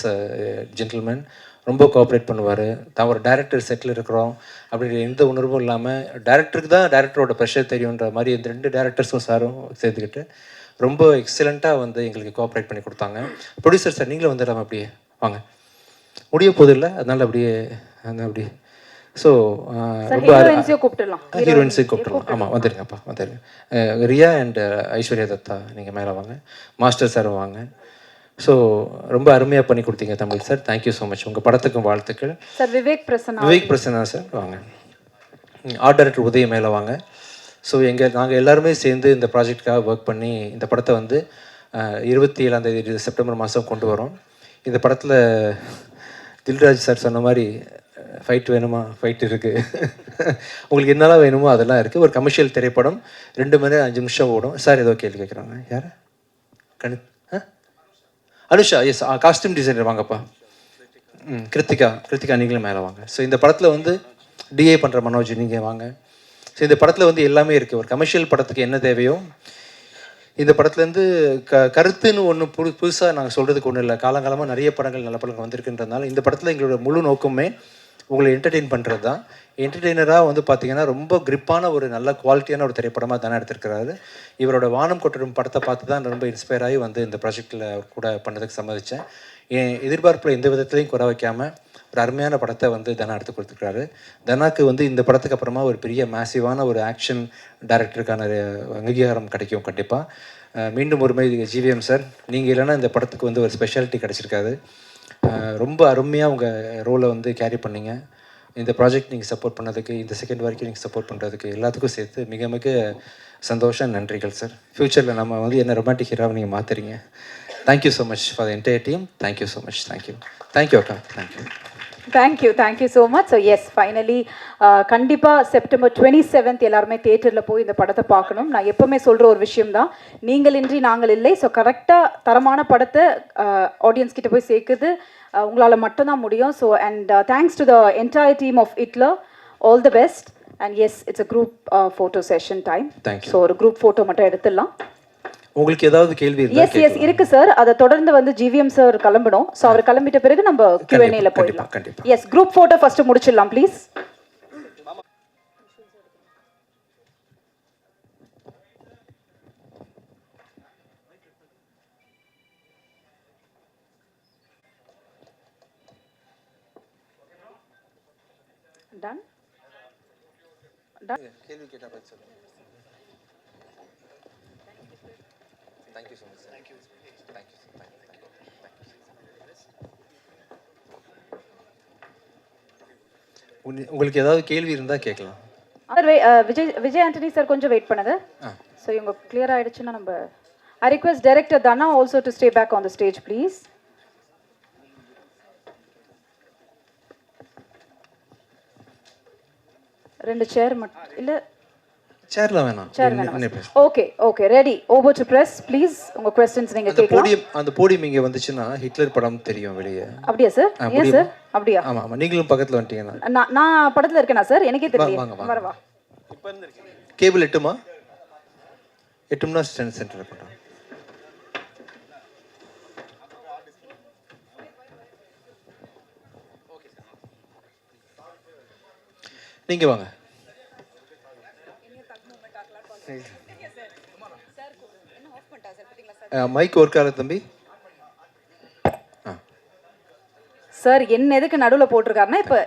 ஜென்டில்மேன். ரொம்ப கோஆப்ரேட் பண்ணுவார். தான் ஒரு டேரக்டர் செட்டில் இருக்கிறோம் அப்படின்ற எந்த உணர்வும் இல்லாமல் டேரக்டருக்கு தான் டேரக்டரோட ப்ரெஷர் தெரியுன்ற மாதிரி இந்த 2 டேரக்டர்ஸும் சாரும் சேர்த்துக்கிட்டு ரொம்ப எக்ஸலண்ட்டாக வந்து எங்களுக்கு கோஆப்ரேட் பண்ணி கொடுத்தாங்க. ப்ரொடியூசர் சார் நீங்களும் வந்துடாமல் அப்படியே வாங்க, முடிய போதும் இல்லை, அதனால் அப்படியே ஸோ ரொம்ப ஹீரோயின்ஸையும் கூப்பிட்டுலாம். ஆமாம், வந்துடுங்கப்பா, வந்துடுங்க. ரியா அண்ட் ஐஸ்வர்யா தத்தா நீங்கள் மேலே வாங்க. மாஸ்டர் சாரும் வாங்க. ஸோ ரொம்ப அருமையாக பண்ணி கொடுத்தீங்க Tamil sir. Thank you so much. உங்கள் படத்துக்கும் வாழ்த்துக்கள் சார். விவேக் பிரசன்னா சார் வாங்க. ஆர்ட் டைரக்டர் உதய மேலே வாங்க. ஸோ நாங்கள் எல்லாருமே சேர்ந்து இந்த ப்ராஜெக்டுக்காக ஒர்க் பண்ணி இந்த படத்தை வந்து 27ஆம் தேதி செப்டம்பர் மாதம் கொண்டு வரோம். இந்த படத்தில் தில்ராஜ் சார் சொன்ன மாதிரி ஃபைட் வேணுமா, ஃபைட் இருக்குது, உங்களுக்கு என்னெல்லாம் வேணுமோ அதெல்லாம் இருக்குது. ஒரு கமர்ஷியல் திரைப்படம் 2 மணி நேரம் 5 நிமிஷம் ஓடும். சார் ஏதோ கேள்வி கேட்குறாங்க. யார்? அனுஷா. எஸ், காஸ்டியூம் டிசைனர் வாங்கப்பா. கிருத்திகா நீங்களும் மேலே வாங்க. ஸோ இந்த படத்தில் வந்து டிஏ பண்ணுற மனோஜ் நீங்கள் வாங்க. ஸோ இந்த படத்தில் வந்து எல்லாமே இருக்குது. ஒரு கமர்ஷியல் படத்துக்கு என்ன தேவையோ இந்த படத்துலேருந்து கருத்துன்னு ஒன்று புதுசாக நாங்கள் சொல்கிறதுக்கு ஒன்றும் இல்லை. காலங்காலமாக நிறைய படங்கள் நல்ல படங்கள் வந்திருக்குன்றதுனால இந்த படத்தில் எங்களோட முழு நோக்கமே உங்களை என்டர்டெயின் பண்ணுறது தான். என்டர்டெய்னராக வந்து பார்த்திங்கன்னா ரொம்ப கிரிப்பான ஒரு நல்ல குவாலிட்டியான ஒரு திரைப்படமாக தானே எடுத்திருக்கிறாரு. இவரோட வானம் கொட்டரும் படத்தை பார்த்து தான் ரொம்ப இன்ஸ்பயர் ஆகி வந்து இந்த ப்ராஜெக்டில் கூட பண்ணதுக்கு சம்மதித்தேன். என் எதிர்பார்ப்பில் எந்த விதத்துலையும் குறை வைக்காமல் ஒரு அருமையான படத்தை வந்து தனா எடுத்து கொடுத்துருக்காரு. தனாக்கு வந்து இந்த படத்துக்கு அப்புறமா ஒரு பெரிய மேசிவான ஒரு ஆக்ஷன் டைரக்டருக்கான அங்கீகாரம் கிடைக்கும் கண்டிப்பாக. மீண்டும் ஒருமை ஜிவிஎம் சார், நீங்கள் இல்லைன்னா இந்த படத்துக்கு வந்து ஒரு ஸ்பெஷாலிட்டி கிடச்சிருக்காது. ரொம்ப அருமையாக உங்கள் ரோலை வந்து கேரி பண்ணிங்க. இந்த ப்ராஜெக்ட் நீங்கள் சப்போர்ட் பண்ணதுக்கு, இந்த செகண்ட் வரைக்கும் நீங்கள் சப்போர்ட் பண்ணுறதுக்கு எல்லாத்துக்கும் சேர்த்து மிக மிக சந்தோஷம், நன்றிகள் சார். ஃப்யூச்சரில் நம்ம வந்து என்ன ரொமான்டிக் ஹீரோவை நீங்கள் மாற்றுறீங்க. Thank you so much for the entire team. Thank you so much. Thank you அக்கா. Thank you so much. So yes, finally கண்டிப்பாக செப்டம்பர் 27 எல்லாருமே தியேட்டரில் போய் இந்த படத்தை பார்க்கணும். நான் எப்போவுமே சொல்கிற ஒரு விஷயம் தான், நீங்கள் இன்றி நாங்கள் இல்லை. ஸோ கரெக்டாக தரமான படத்தை ஆடியன்ஸ் கிட்ட போய் சேர்க்குது உங்களால் மட்டும்தான் முடியும். So and thanks to the entire team of Hitler. All the best. And yes, it's a group photo session time. So ஒரு குரூப் ஃபோட்டோ மட்டும் எடுத்துடலாம். உங்களுக்கு ஏதாவது கேள்வி எஸ் இருக்கு சார். அதை தொடர்ந்து வந்து ஜிவிஎம் சார் கிளம்பணும். ஸோ அவர் கிளம்பிட்ட பிறகு நம்ம Q&A போயிடலாம். எஸ், குரூப் ஃபோட்டோ ஃபர்ஸ்ட் முடிச்சிடலாம் ப்ளீஸ். டன் கேள்வி கேட்டா பதில் சொல்லுங்க. Thank you so much. தேங்க்யூ. உங்களுக்கு ஏதாவது கேள்வி இருந்தால் கேட்கலாம். விஜய் ஆண்டனி சார் கொஞ்சம் வெயிட் பண்ணுங்க. ஸோ இவங்க கிளியர் ஆயிடுச்சுன்னா நம்ம I request director Dhana also to stay back on the stage please. ரெண்டு சேர் மட்டும் இல்லை, சேர்ல வேணாம். Okay ready. Over to press please. உங்க क्वेश्चंस நீங்க கேட்கலாம். அந்த போடியம் இங்க வந்துச்சுன்னா ஹிட்லர் படம் தெரியும் வெளியே. அப்படியே சார்? ஏன் சார் அப்படியே? ஆமா நீங்களும் பக்கத்துல வந்துட்டீங்க. நான் படத்துல இருக்கேனா சார்? எனக்கே தெரியல. வரவா கேபிள் எட்டுமா? 8 சென்டர் பண்ணுறோம். நீங்கள் வாங்க. மைக் ஒர்க் ஆகுது தம்பி. சார் என்ன எதுக்கு நடுவில் போட்டிருக்காருன்னா இப்போ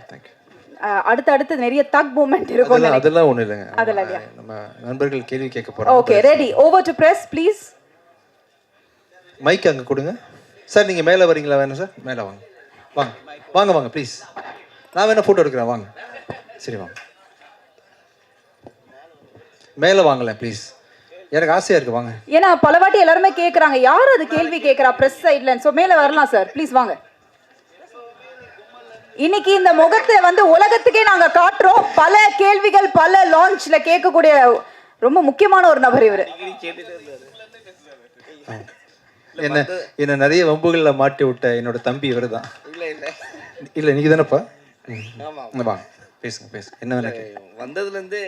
அடுத்து நிறைய தக் மூமெண்ட் இருக்கும். அதெல்லாம் ஒன்றும் இல்லைங்க, அதெல்லாம் நம்ம நண்பர்கள் கேள்வி கேட்க போகிறோம். Okay ready. Over to press please. Mic அங்கே கொடுங்க சார். நீங்கள் மேலே வரீங்களா? வேணும் சார், மேலே வாங்க. வாங்க வாங்க வாங்க ப்ளீஸ். நான் வேணா ஃபோட்டோ எடுக்கிறேன், வாங்க. சரி வாங்க, மேலே வாங்கலேன் ப்ளீஸ், எனக்கு ஆசையாக இருக்குது, வாங்க. ஏன்னா பல வாட்டி எல்லாருமே கேட்குறாங்க யார் அது கேள்வி கேட்குறா ப்ரெஸ் சைடில். ஸோ மேலே வரலாம் சார், ப்ளீஸ் வாங்க. இன்னைக்கு இந்த முகத்தை வந்து உலகத்துக்கே நாங்க காட்டுறோம். பல கேள்விகள் பல லான்ச்ல கேட்கக்கூடிய ரொம்ப முக்கியமான ஒரு நபர் இவர். என்ன நிறைய வம்புகளில் மாட்டி விட்ட என்னோட தம்பி இவர் தான். இல்லை நீங்கள் தானேப்பா? வாங்க பேசுங்க. என்ன வேணா வந்ததுலேருந்து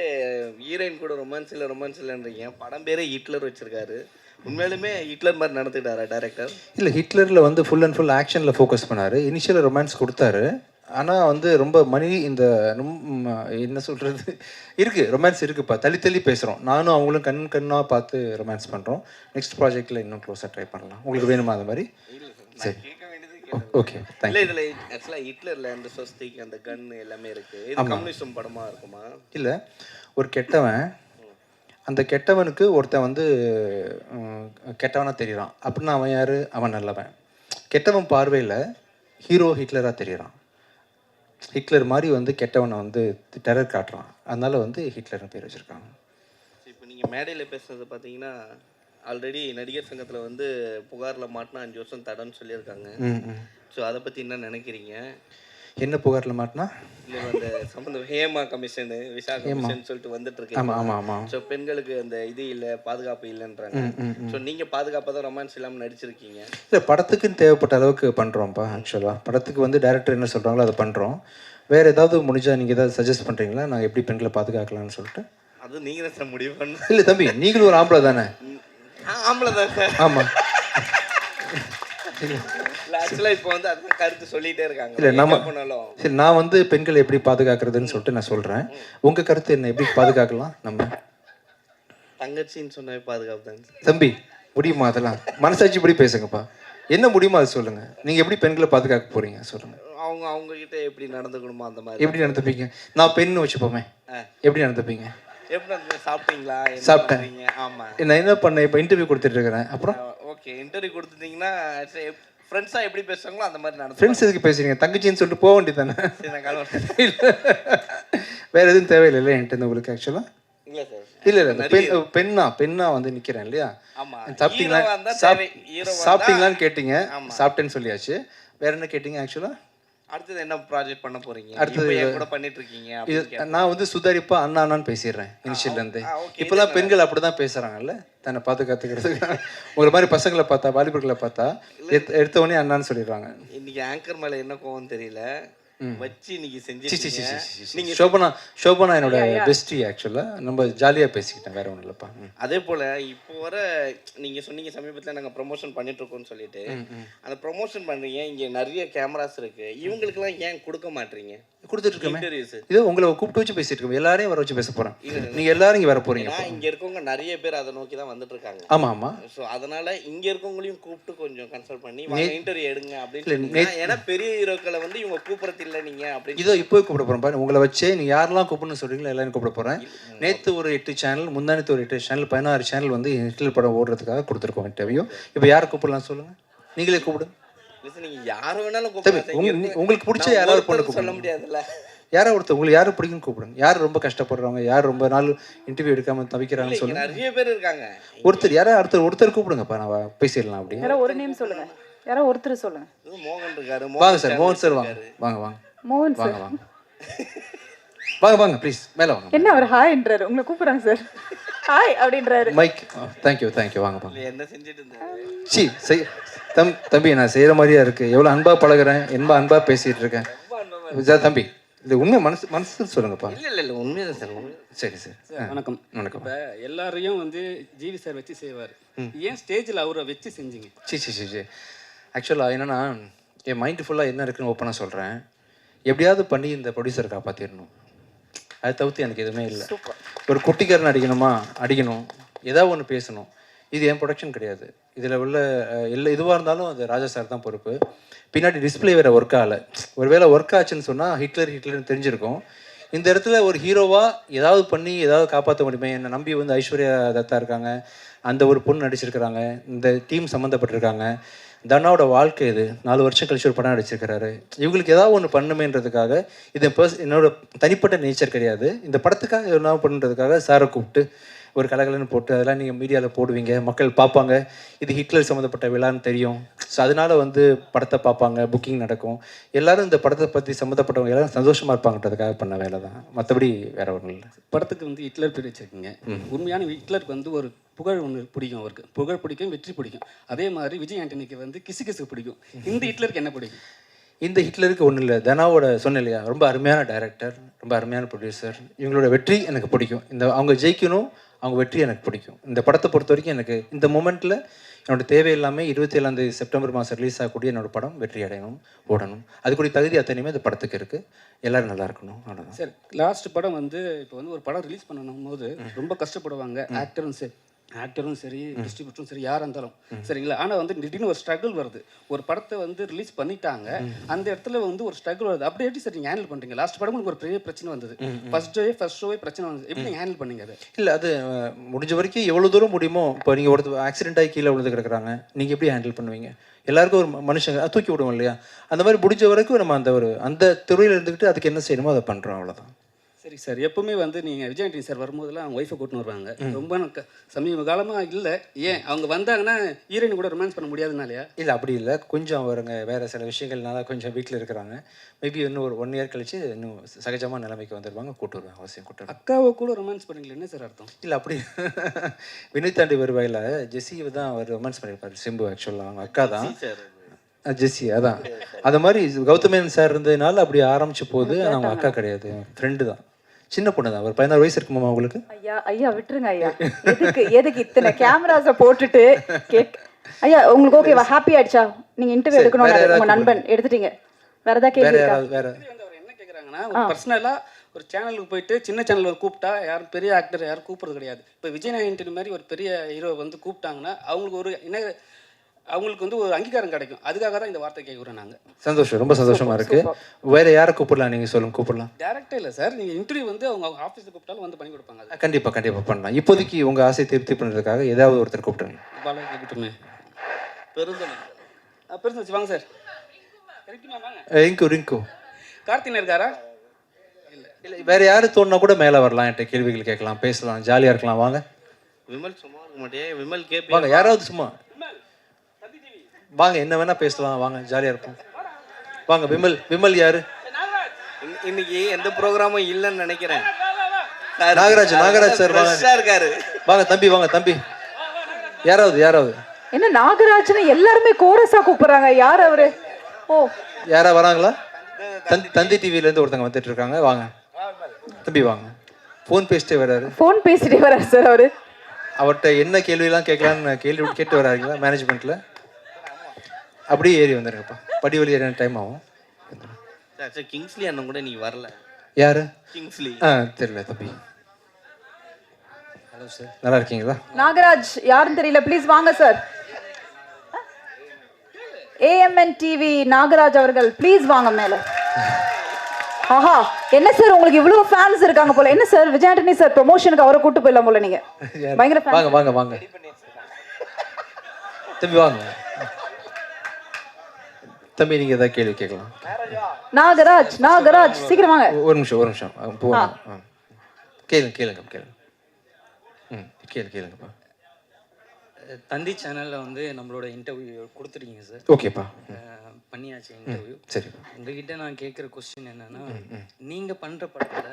ஹீரோயின் கூட ரொமான்ஸ் இல்லைன்றீங்க. படம் பேரே ஹிட்லர் வச்சிருக்காரு. உண்மையிலுமே ஹிட்லர் மாதிரி நடந்துக்கிட்டாரா டைரக்டர்? இல்லை, ஹிட்லரில் வந்து ஃபுல் அண்ட் ஃபுல் ஆக்ஷனில் ஃபோக்கஸ் பண்ணார். இனிஷியலாக ரொமான்ஸ் கொடுத்தாரு, ஆனால் வந்து ரொம்ப இந்த என்ன சொல்கிறது இருக்குது, ரொமான்ஸ் இருக்குப்பா. தள்ளி பேசுகிறோம். நானும் அவங்களும் கண்ணாக பார்த்து ரொமான்ஸ் பண்ணுறோம். நெக்ஸ்ட் ப்ராஜெக்டில் இன்னும் க்ளோஸாக ட்ரை பண்ணலாம். உங்களுக்கு வேணுமா அது மாதிரி? சரி, ஓகே, தேங்க்யூ. இதில் ஆக்சுவலாக ஹிட்லரில் அந்த சொஸ்திக் அந்த கன் எல்லாமே இருக்குது. இது கம்யூனிசம் படமாக இருக்குமா? இல்லை, ஒரு கெட்டவன், அந்த கெட்டவனுக்கு ஒருத்தன் வந்து கெட்டவனாக தெரிகிறான் அப்படின்னா அவன் யார்? அவன் நல்லவன். கெட்டவன் பார்வையில் ஹீரோ ஹிட்லராக தெரிகிறான். ஹிட்லர் மாதிரி வந்து கெட்டவனை வந்து டெரர் காட்டுறான். அதனால வந்து ஹிட்லர்னு பேர் வச்சுருக்காங்க. இப்போ நீங்கள் மேடையில் பேசுகிறது பார்த்தீங்கன்னா ஆல்ரெடி நடிகர் சங்கத்தில் வந்து புகாரில் மாட்டினா 5 வருஷம் தடன்னு சொல்லியிருக்காங்க. ஸோ அதை பற்றி என்ன நினைக்கிறீங்க? என்ன புகாரில் மாட்டினா? இல்லை அந்த சம்மந்தம் ஹேமா கமிஷனு விசா கமிஷன் சொல்லிட்டு வந்துட்டு இருக்கு. ஆமாம். ஸோ பெண்களுக்கு அந்த இது இல்லை, பாதுகாப்பு இல்லைன்றாங்க. ஸோ நீங்கள் பாதுகாப்பாக தான் ரொமான்ஸ் இல்லாமல் நடிச்சிருக்கீங்க. இல்லை, படத்துக்குன்னு தேவைப்பட்ட அளவுக்கு பண்ணுறோம்ப்பா. ஆக்சுவலாக படத்துக்கு வந்து டைரக்டர் என்ன சொல்கிறாங்களோ அதை பண்ணுறோம். வேறு ஏதாவது முடிஞ்சால் நீங்கள் ஏதாவது சஜஸ்ட் பண்ணுறீங்களா? நாங்கள் எப்படி பெண்களை பாதுகாக்கலாம்னு சொல்லிட்டு. அது நீங்கள் தான் முடிவு பண்ண. இல்லை தம்பி, நீங்களும் ஒரு ஆம்பளை தானே? ஆம்பளை தான் சார். ஆமாம். ஆக்சுவலாக இப்போ வந்து அதுதான் கருத்து சொல்லிகிட்டே இருக்காங்க. இல்லை நம்ம சரி, நான் வந்து பெண்களை எப்படி பாதுகாக்கிறதுன்னு சொல்லிட்டு நான் சொல்கிறேன். உங்கள் கருத்து என்ன? எப்படி பாதுகாக்கலாம்? நம்ம தங்கச்சின்னு சொன்னாவே பாதுகாப்பு தான் தம்பி. முடியுமா? அதெல்லாம் மனசாட்சி இப்படி பேசுங்கப்பா. என்ன முடியுமா அது சொல்லுங்கள். நீங்கள் எப்படி பெண்களை பாதுகாக்க போகிறீங்க சொல்லுங்கள். அவங்ககிட்ட எப்படி நடந்துக்கணுமோ அந்த மாதிரி. எப்படி நடந்துப்பீங்க? நான் பெண்ணு வச்சுப்போமே, எப்படி நடந்துப்பீங்க? எப்படி சாப்பிட்டீங்களா? சாப்பிட்டேன். ஆமாம். நான் என்ன பண்ணேன்? இப்போ இன்டர்வியூ கொடுத்துட்டு இருக்கிறேன். அப்புறம் ஓகே, இன்டர்வியூ கொடுத்துட்டீங்கன்னா ஃப்ரெண்ட்ஸாக எப்படி பேசுவாங்களோ அந்த மாதிரி நடந்து. ஃப்ரெண்ட்ஸ் எதுக்கு பேசுறீங்க? தங்கச்சின்னு சொல்லிட்டு போக வேண்டியது தானே. வேறு எதுவும் தேவையில்லை என்கிட்ட உங்களுக்கு ஆக்சுவலாக? இல்லை சார். இல்லை பெண்ணா வந்து நிற்கிறேன் இல்லையா? சாப்பிட்டீங்களான்னு கேட்டீங்க. சாப்பிட்டேன்னு சொல்லியாச்சு. வேற என்ன கேட்டீங்க ஆக்சுவலாக? அடுத்தது என்ன ப்ராஜெக்ட் பண்ண போறீங்க? அடுத்தது கூட பண்ணிட்டு இருக்கீங்க. நான் வந்து சுதாரிப்பா அண்ணான்னு பேசிடுறேன் இனிஷியல்லேருந்து. இப்போதான் பெண்கள் அப்படி தான் பேசுகிறாங்கல்ல, தன்னை பார்த்துக்கிறதுக்கு. உங்களை மாதிரி பசங்களை பார்த்தா, வாலிபர்களை பார்த்தா எடுத்த உடனே அண்ணான்னு சொல்லிடுறாங்க. இன்னைக்கு ஆங்கர் மேலே என்ன கோவம் தெரியல வச்சு இன்னைக்கு செஞ்சு. சோபனா என்னோட பெஸ்டி ஆக்சுவலாக. நம்ம ஜாலியாக பேசிக்கிட்டேன், வேற ஒன்றும் இல்லைப்பா. அதே போல் இப்போ வர நீங்கள் சொன்னீங்க சமீபத்தில் நாங்கள் ப்ரொமோஷன் பண்ணிட்டுருக்கோம்னு சொல்லிட்டு, அந்த ப்ரொமோஷன் பண்ணுறீங்க, இங்கே நிறைய கேமராஸ் இருக்குது, இவங்களுக்குலாம் ஏன் கொடுக்க மாட்டீங்க? கொடுத்துட்டு இருக்கேன். இது உங்களை கூப்பிட்டு வச்சு பேசிட்டு இருக்கோம். எல்லாரையும் வர வச்சு பேச போகிறேன். நீங்கள் எல்லாரும் இங்கே வர போகிறீங்க. இங்கே இருக்கவங்க நிறைய பேர் அதை நோக்கி தான் வந்துட்டு இருக்காங்க. ஆமாம். ஸோ அதனால் இங்கே இருக்கவங்களையும் கூப்பிட்டு கொஞ்சம் கன்சல்ட் பண்ணி இன்டர்வியூ எடுங்க அப்படின்னு. ஏன்னா பெரிய ஹீரோக்களை வந்து இவங்க கூப்பிட்றது இல்லை நீங்கள் அப்படின்னு. இதோ இப்போ கூப்பிட போகிறேன் பாருங்க. உங்களை வச்சே நீங்கள் யாரெல்லாம் கூப்பிடணும்னு சொல்கிறீங்களோ எல்லாரும் கூப்பிட போகிறேன். நேற்று ஒரு 8 சேனல், முந்தானத்து ஒரு 8 சேனல், 16 சேனல் வந்து ஹிட்லர் படம் ஓடுறதுக்காக கொடுத்துருக்கோம் இன்டர்வியூ. இப்போ யாரை கூப்பிடலாம் சொல்லுங்கள், நீங்களே கூப்பிடுங்க. நீங்கள் யாரை வேணாலும் உங்களுக்கு பிடிச்ச யாராவது பொண்ணு சொல்ல முடியாதுல்ல. யாரோ ஒருத்தர் உங்களுக்கு யாரும் பிடிக்குன்னு கூப்பிடுங்க. யார் ரொம்ப கஷ்டப்படுறவங்க, யார் ரொம்ப நாள் இன்டர்வியூ எடுக்காம தவிக்கிறாங்கன்னு சொல்லுங்க. நிறைய பேர் இருக்காங்க. ஒருத்தர் யாராவது ஒருத்தர் கூப்பிடுங்கப்பா, நான் பேசிடலாம். அப்படி யாரோ ஒரு நேம் சொல்லுங்க, யாரோ ஒருத்தர் சொல்லுங்க. மோகன் இருக்காரு. வாங்க சார், மோகன் சார் வாங்க. மோகன் சார் வாங்க ப்ளீஸ், மேலே வாங்க. என்ன அவர் ஹாய்ன்றாரு, உங்களை கூப்பிடுறாங்க சார். ஹாய் அப்படின்றாரு. மைக். தேங்க்யூ வாங்க. என்ன செஞ்சுட்டு இருந்தாரு? சி தம்பி, நான் செய்கிற மாதிரியா இருக்குது. எவ்வளோ அன்பாக பழகிறேன், அன்பாக பேசிகிட்டு இருக்கேன். தம்பி இது உண்மை மனசு சொல்லுங்கப்பா. இல்லை உண்மைதான் சார். சரி சார். வணக்கம். வணக்கம். இப்போ எல்லாரையும் வந்து ஜிவி சார் வச்சு செய்வார், ஏன் ஸ்டேஜில் அவரை வச்சு செஞ்சீங்க? சரி. ஆக்சுவலாக என்னென்னா என் மைண்டு ஃபுல்லாக என்ன இருக்குன்னு ஓப்பனாக சொல்கிறேன். எப்படியாவது பண்ணி இந்த ப்ரொடியூசரை காப்பாற்றிடணும், அதை தவிர்த்து எனக்கு எதுவுமே இல்லை. ஒரு குட்டிக்காரன் அடிக்கணும், ஏதாவது ஒன்று பேசணும். இது என் ப்ரொடக்ஷன் கிடையாது. இதில் உள்ள எதுவாக இருந்தாலும் அது ராஜா சார் தான் பொறுப்பு. பின்னாடி டிஸ்பிளே வேறு ஒர்க் ஆகலை. ஒருவேளை ஒர்க் ஆச்சுன்னு சொன்னால் ஹிட்லர்னு தெரிஞ்சிருக்கும். இந்த இடத்துல ஒரு ஹீரோவாக ஏதாவது பண்ணி ஏதாவது காப்பாற்ற முடியுமே. என்னை நம்பி வந்து ஐஸ்வர்யா தத்தா இருக்காங்க, அந்த ஒரு பொண்ணு நடிச்சிருக்கிறாங்க, இந்த டீம் சம்மந்தப்பட்டிருக்காங்க. தனாவோட வாழ்க்கை இது 4 வருஷம் கழிச்சு ஒரு படம் நடிச்சிருக்கிறாரு. இவங்களுக்கு ஏதாவது ஒன்று பண்ணுமேன்றதுக்காக, இது என்னோட தனிப்பட்ட நேச்சர் கிடையாது, இந்த படத்துக்காக என்ன பண்ணுறதுக்காக சாரை கூப்பிட்டு ஒரு கலகலன்னு போட்டு அதெல்லாம் நீங்கள் மீடியாவில் போடுவீங்க, மக்கள் பார்ப்பாங்க, இது ஹிட்லர் சம்மந்தப்பட்ட விழான்னு தெரியும். ஸோ அதனால் வந்து படத்தை பார்ப்பாங்க, புக்கிங் நடக்கும், எல்லோரும் இந்த படத்தை பற்றி சம்மந்தப்பட்டவங்க எல்லோரும் சந்தோஷமாக இருப்பாங்கன்றதுக்காக பண்ண வேலை தான், மற்றபடி வேறு ஒன்றும் இல்லை. படத்துக்கு வந்து ஹிட்லர் பேர் வச்சுருக்கீங்க. உண்மையான ஹிட்லருக்கு வந்து ஒரு புகழ் ஒன்று பிடிக்கும், அவருக்கு புகழ் பிடிக்கும், வெற்றி பிடிக்கும். அதே மாதிரி விஜய் ஆண்டனிக்கு வந்து கிசு பிடிக்கும். இந்த ஹிட்லருக்கு என்ன பிடிக்கும்? இந்த ஹிட்லருக்கு ஒன்றும் இல்லை, தனாவோட சொன்னேன் இல்லையா, ரொம்ப அருமையான டைரக்டர், ரொம்ப அருமையான ப்ரொடியூசர். இவங்களோட வெற்றி எனக்கு பிடிக்கும். அவங்க ஜெயிக்கணும், அவங்க வெற்றி எனக்கு பிடிக்கும். இந்த படத்தை பொறுத்த வரைக்கும் எனக்கு இந்த மூமெண்ட்டில் என்னோட தேவை இல்லாமல் 27 செப்டம்பர் மாதம் ரிலீஸ் ஆகக்கூடிய என்னோடய படம் வெற்றி அடையணும், ஓடணும். அதுக்குரிய தகுதி அத்தனையுமே இந்த படத்துக்கு இருக்குது. எல்லோரும் நல்லா இருக்கணும், அவ்வளோதான். சார், லாஸ்ட் படம் வந்து இப்போ வந்து ஒரு படம் ரிலீஸ் பண்ணணும் போது ரொம்ப கஷ்டப்படுவாங்க ஆக்டரும் சரி, டிஸ்ட்ரிபியூட்டரும் சரி, யாராக இருந்தாலும் சரிங்களா. ஆனால் வந்து திடீர்னு ஒரு ஸ்ட்ரகிள் வருது. ஒரு படத்தை வந்து ரிலீஸ் பண்ணிட்டாங்க, அந்த இடத்துல வந்து ஒரு ஸ்ட்ரகிள் வருது. அப்படி எப்படி சார் நீங்கள் ஹேண்டில் பண்ணுறீங்க? லாஸ்ட் படம் உங்களுக்கு ஒரு பெரிய பிரச்சனை வந்தது, ஃபர்ஸ்ட் ஷோவே பிரச்சனை வந்தது, எப்படி ஹேண்டில் பண்ணீங்க அதை? இல்லை, அது முடிஞ்ச வரைக்கும் எவ்வளோ தூரம் முடியுமோ. இப்போ நீங்கள் ஒருத்தர் ஆக்சிடென்ட் ஆகி கீழே விழுந்து கிடக்குறாங்க, நீங்கள் எப்படி ஹேண்டில் பண்ணுவீங்க? எல்லாருக்கும் ஒரு மனுஷங்க தூக்கி விடுவோம் இல்லையா, அந்த மாதிரி முடிஞ்ச வரைக்கும் நம்ம அந்த துறையில் இருந்துக்கிட்டு அதுக்கு என்ன செய்யணுமோ அதை பண்ணுறோம், அவ்வளோதான். சரி சார், எப்பவுமே வந்து நீங்கள் விஜய் ஆண்டனி சார் வரும்போதெல்லாம் அவங்க ஒய்ஃபை கூட்டின்னு வருவாங்க. ரொம்ப சமீப காலமாக இல்லை, ஏன் அவங்க வந்தாங்கன்னா ஹீரோயின் கூட ரொமான்ஸ் பண்ண முடியாதுனாலையா? இல்லை, அப்படி இல்லை, கொஞ்சம் அவருங்க வேறு சில விஷயங்கள்னால கொஞ்சம் வீட்டில் இருக்கிறாங்க. மேபி இன்னும் ஒரு 1 இயர் கழிச்சு இன்னும் சகஜமான நிலைமைக்கு வந்துடுவாங்க, கூட்டு வருவாங்க, அவசியம் கூட்டு வருவாங்க. அக்காவை கூட ரொமான்ஸ் பண்ணீங்களா? என்ன சார் அர்த்தம்? இல்லை, அப்படி வினய் தாண்டி வருவாயில் ஜெஸ்ஸியை தான் அவர் ரொமான்ஸ் பண்ணியிருப்பார். சிம்பு ஆக்சுவலாக அவங்க அக்கா தான் ஜெஸ்ஸி. அதான் அது மாதிரி கௌதமேன் சார் இருந்ததுனால அப்படி ஆரம்பிச்ச போது அவங்க அக்கா கிடையாது, ஃப்ரெண்டு தான், சின்ன பொண்ணு தான். ஒரு 16 வயசு இருக்குமா உங்களுக்கு? ஐயா விட்டுருங்க ஐயா, எதுக்கு இத்தனை கேமராஸை போட்டுட்டு ஐயா உங்களுக்கு ஓகேவா? ஹாப்பி ஆயிடுச்சா? நீங்க இன்டர்வியூ எடுக்கணும், உங்க நண்பன் எடுத்துட்டீங்க, வேற ஏதாவது கேள்வி இருக்கா? என்ன கேட்குறாங்கன்னா, ஒரு பர்சனலாக ஒரு சேனலுக்கு போயிட்டு சின்ன சேனல் கூப்பிட்டா யாரும் பெரிய ஆக்டர் யாரும் கூப்பிட்றது கிடையாது. இப்போ விஜய் ஆண்டனி மாதிரி ஒரு பெரிய ஹீரோ வந்து கூப்பிட்டாங்கன்னா அவங்களுக்கு ஒரு அவங்களுக்கு வந்து ஒரு அங்கீகாரம் கிடைக்கும். அதுக்காக தான் இந்த வார்த்தை கேட்குறோம் நாங்கள். சந்தோஷம், ரொம்ப சந்தோஷமா இருக்கு. வேற யாரை கூப்பிடலாம் நீங்கள் சொல்லுங்க? கூப்பிடலாம். டேரக்டே இல்லை சார், நீங்கள் இன்டர்வியூ வந்து அவங்க ஆஃபீஸில் கூப்பிட்டாலும் வந்து பண்ணி கொடுப்பாங்க. கண்டிப்பாக பண்ணலாம். இப்போதைக்கு உங்கள் ஆசையை திருப்தி பண்ணுறதுக்காக ஏதாவது ஒருத்தர் கூப்பிட்டுருங்க. பாலாஜி கூப்பிட்டுமே பெருந்தச்சு வாங்க சார். ரிங்கு கார்த்தினா இருக்காரா? இல்லை, வேற யாரு தோணுனா கூட மேலே வரலாம், என்கிட்ட கேள்விகள் கேட்கலாம், பேசலாம், ஜாலியாக இருக்கலாம். வாங்க. விமல் சும்மா இருக்க மாட்டே, விமல் கேட்பீங்க. வாங்க, யாராவது சும்மா வாங்க, என்ன வேணா பேசலாம், வாங்க, ஜாலியாக இருப்போம். வாங்க. விமல் யாரு? இன்னைக்கு எந்த ப்ரோக்ராமும் இல்லைன்னு நினைக்கிறேன். நாகராஜ் சார் இருக்காரு. வாங்க தம்பி, வாங்க தம்பி. யாராவது என்ன நாகராஜ்னு எல்லாருமே கோரஸா கூப்பிடுறாங்க, யார் அவரு? ஓ, யாரா வராங்களா? தந்தி டிவிலேருந்து ஒருத்தங்க வந்துட்டு இருக்காங்க. வாங்க தம்பி, வாங்க. ஃபோன் பேசிட்டே வராரு சார். அவர்கிட்ட என்ன கேள்வியெல்லாம் கேட்கலான்னு கேட்டு வராருங்களா மேனேஜ்மெண்ட்டில்? அப்படியே ஏறி வந்துருங்கப்பா, படி வழி ஏறின டைம் ஆகும். கிங்ஸ்லி அண்ணன் கூட நீங்கள் வரல. யாரு? கிங்ஸ்லி. தெரியல தம்பி. ஹலோ சார், நல்லா இருக்கீங்களா? நாகராஜ் யாருன்னு தெரியல, ப்ளீஸ் வாங்க சார். AMN TV நாகராஜ் அவர்கள் ப்ளீஸ் வாங்க மேல. ஆஹா, என்ன சார் உங்களுக்கு இவ்வளவு ஃபேன்ஸ் இருக்காங்க போல. என்ன சார், விஜய் ஆண்டனி சார் ப்ரமோஷனுக்கு அவரை கூட்டு போயிடலாம் போல நீங்க. பயங்கர ஃபேன். வாங்க தம்பி, வாங்க தம்பி, நீங்க ஏதாவது கேள்வி கேட்கலாம். நாகராஜ் சீக்கிரம் வாங்க. ஒரு நிமிஷம் போகணும். கேளுங்கப்பா. தந்தி சேனலில் வந்து நம்மளோட இன்டர்வியூ கொடுத்துருக்கீங்க சார். ஓகேப்பா, பண்ணியாச்சு இன்டர்வியூ. சரி, உங்ககிட்ட நான் கேட்குற கொஸ்டின் என்னன்னா, நீங்கள் பண்ணுற படத்தில்